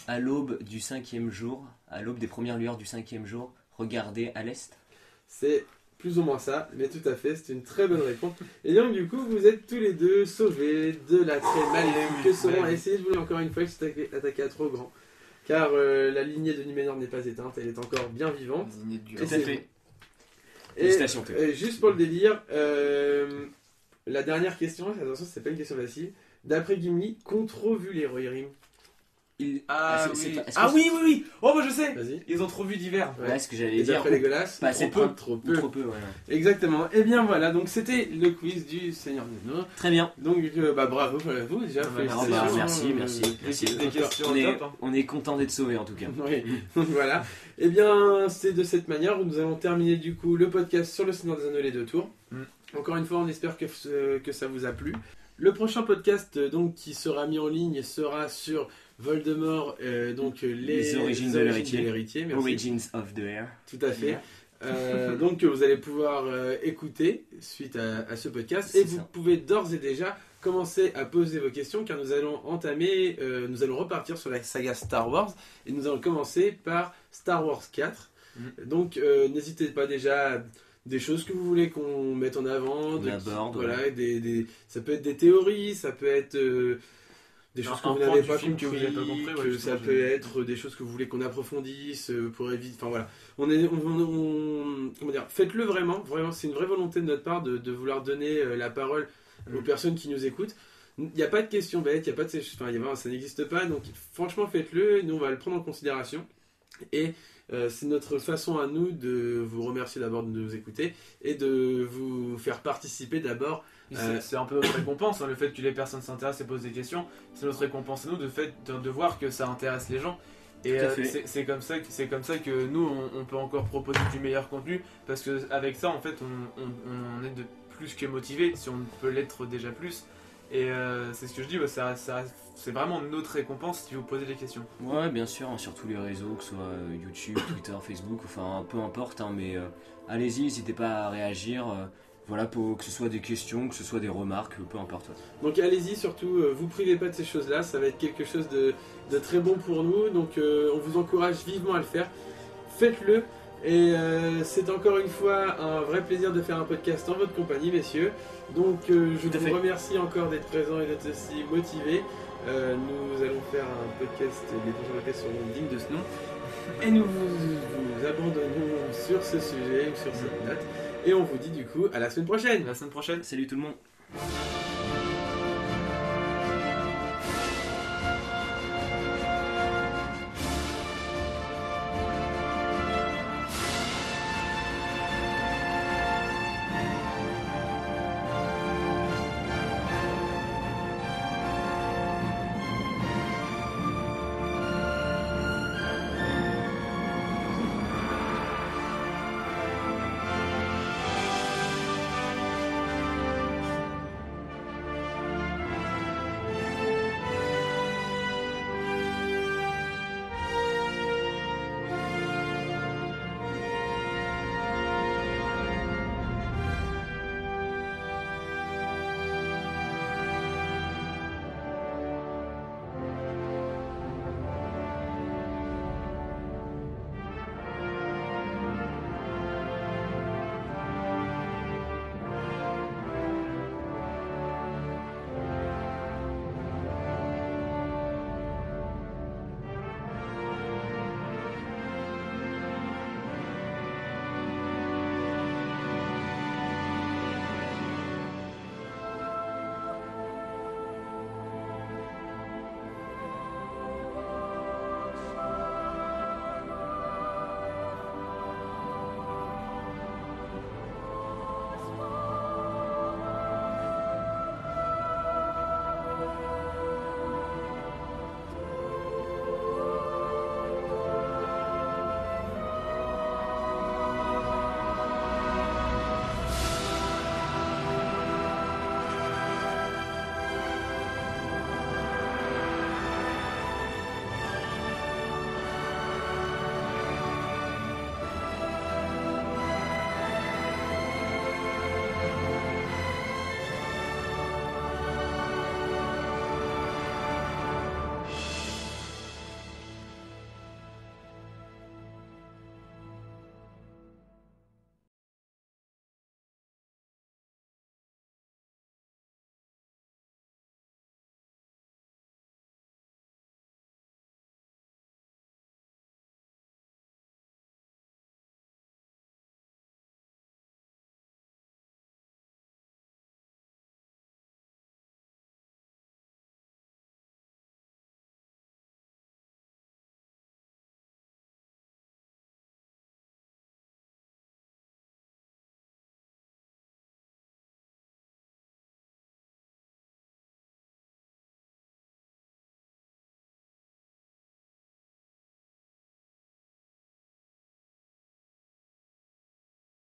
[SPEAKER 3] À l'aube du 5e jour, à l'aube des premières lueurs du 5e jour, regardez à l'est.
[SPEAKER 1] C'est plus ou moins ça, mais tout à fait, c'est une très bonne réponse. Et donc du coup, vous êtes tous les deux sauvés de la très maléfique que Sauron a essayé de voler encore une fois, il s'est attaqué à trop grand. Car la lignée de Numénor n'est pas éteinte, elle est encore bien vivante.
[SPEAKER 2] Désigné de Dieu.
[SPEAKER 1] Et
[SPEAKER 3] Tout à
[SPEAKER 1] c'est
[SPEAKER 3] fait.
[SPEAKER 1] bon.
[SPEAKER 3] Félicitations, Théo.
[SPEAKER 1] Et juste pour le délire, la dernière question, attention, c'est pas une question facile. D'après Gimli, qu'ont trop vu les Rohirrim?
[SPEAKER 2] Ah
[SPEAKER 3] c'est
[SPEAKER 2] oui.
[SPEAKER 3] pas- est-ce
[SPEAKER 2] Ah
[SPEAKER 3] que
[SPEAKER 2] oui, oui, oui. Oh bah je sais.
[SPEAKER 1] Vas-y.
[SPEAKER 2] Ils ont trop vu d'hiver.
[SPEAKER 3] Ouais, ce que j'allais
[SPEAKER 1] Et
[SPEAKER 3] dire.
[SPEAKER 1] d'après les Golas,
[SPEAKER 3] pas assez
[SPEAKER 1] trop peu,
[SPEAKER 3] peu.
[SPEAKER 1] trop
[SPEAKER 3] Ou
[SPEAKER 1] peu.
[SPEAKER 3] trop peu, ouais.
[SPEAKER 1] Exactement. Et bien voilà, donc c'était le quiz du Seigneur des Anneaux.
[SPEAKER 3] Très bien.
[SPEAKER 1] Donc bravo à vous déjà.
[SPEAKER 2] Ah bah,
[SPEAKER 1] félicitations.
[SPEAKER 3] merci, merci.
[SPEAKER 2] L'équipe des questions
[SPEAKER 3] On est,
[SPEAKER 2] top. Hein.
[SPEAKER 3] on est content d'être sauvés en tout cas.
[SPEAKER 1] Oui, donc voilà. Et bien, c'est de cette manière que nous allons terminer du coup le podcast sur le Seigneur des Anneaux les deux tours. Encore une fois, on espère que ça vous a plu. Le prochain podcast donc qui sera mis en ligne sera sur Voldemort, donc
[SPEAKER 3] Les origines de l'héritier.
[SPEAKER 1] Merci.
[SPEAKER 3] Origins of the Air.
[SPEAKER 1] Tout à fait. Donc que vous allez pouvoir écouter suite à ce podcast.
[SPEAKER 3] C'est
[SPEAKER 1] Et vous
[SPEAKER 3] ça.
[SPEAKER 1] pouvez d'ores et déjà commencer à poser vos questions car nous allons nous allons repartir sur la saga Star Wars et nous allons commencer par Star Wars 4. Donc n'hésitez pas déjà à des choses que vous voulez qu'on mette en avant,
[SPEAKER 3] On aborde,
[SPEAKER 1] voilà, ça peut être des théories, ça peut être des choses que
[SPEAKER 2] un
[SPEAKER 1] vous
[SPEAKER 2] point
[SPEAKER 1] n'avez
[SPEAKER 2] du
[SPEAKER 1] pas
[SPEAKER 2] film
[SPEAKER 1] compris,
[SPEAKER 2] que vous avez pas compris, ouais,
[SPEAKER 1] que
[SPEAKER 2] justement,
[SPEAKER 1] ça peut être des choses que vous voulez qu'on approfondisse pour éviter. Enfin voilà, comment dire, faites-le vraiment, vraiment, c'est une vraie volonté de notre part de vouloir donner la parole aux personnes qui nous écoutent. Il n'y a pas de questions bêtes, il y a pas de, enfin, ça n'existe pas, donc franchement faites-le, nous on va le prendre en considération. Et c'est notre façon à nous de vous remercier d'abord de nous écouter et de vous faire participer d'abord.
[SPEAKER 2] C'est un peu notre récompense, hein, le fait que les personnes s'intéressent et posent des questions, c'est notre récompense à nous de voir que ça intéresse les gens. Et
[SPEAKER 3] Tout à fait.
[SPEAKER 2] c'est comme ça que nous on peut encore proposer du meilleur contenu, parce que avec ça en fait on est de plus que motivé, si on peut l'être déjà plus. Et c'est ce que je dis, c'est vraiment notre récompense si vous posez des questions.
[SPEAKER 3] Ouais, bien sûr, hein, sur tous les réseaux, que ce soit YouTube, Twitter, Facebook, enfin peu importe, hein, mais allez-y, n'hésitez pas à réagir. Voilà, que ce soit des questions, que ce soit des remarques, peu importe. Ouais.
[SPEAKER 1] Donc allez-y, surtout, vous privez pas de ces choses-là, ça va être quelque chose de très bon pour nous, donc on vous encourage vivement à le faire. Faites-le, et c'est encore une fois un vrai plaisir de faire un podcast en votre compagnie, messieurs. Donc je vous remercie encore d'être présents et d'être aussi motivés. Nous allons faire un podcast, les prochains podcasts seront dignes de ce nom, et nous vous abandonnons sur ce sujet, sur cette note. Et on vous dit du coup à la semaine prochaine.
[SPEAKER 2] La semaine prochaine.
[SPEAKER 3] Salut tout le monde.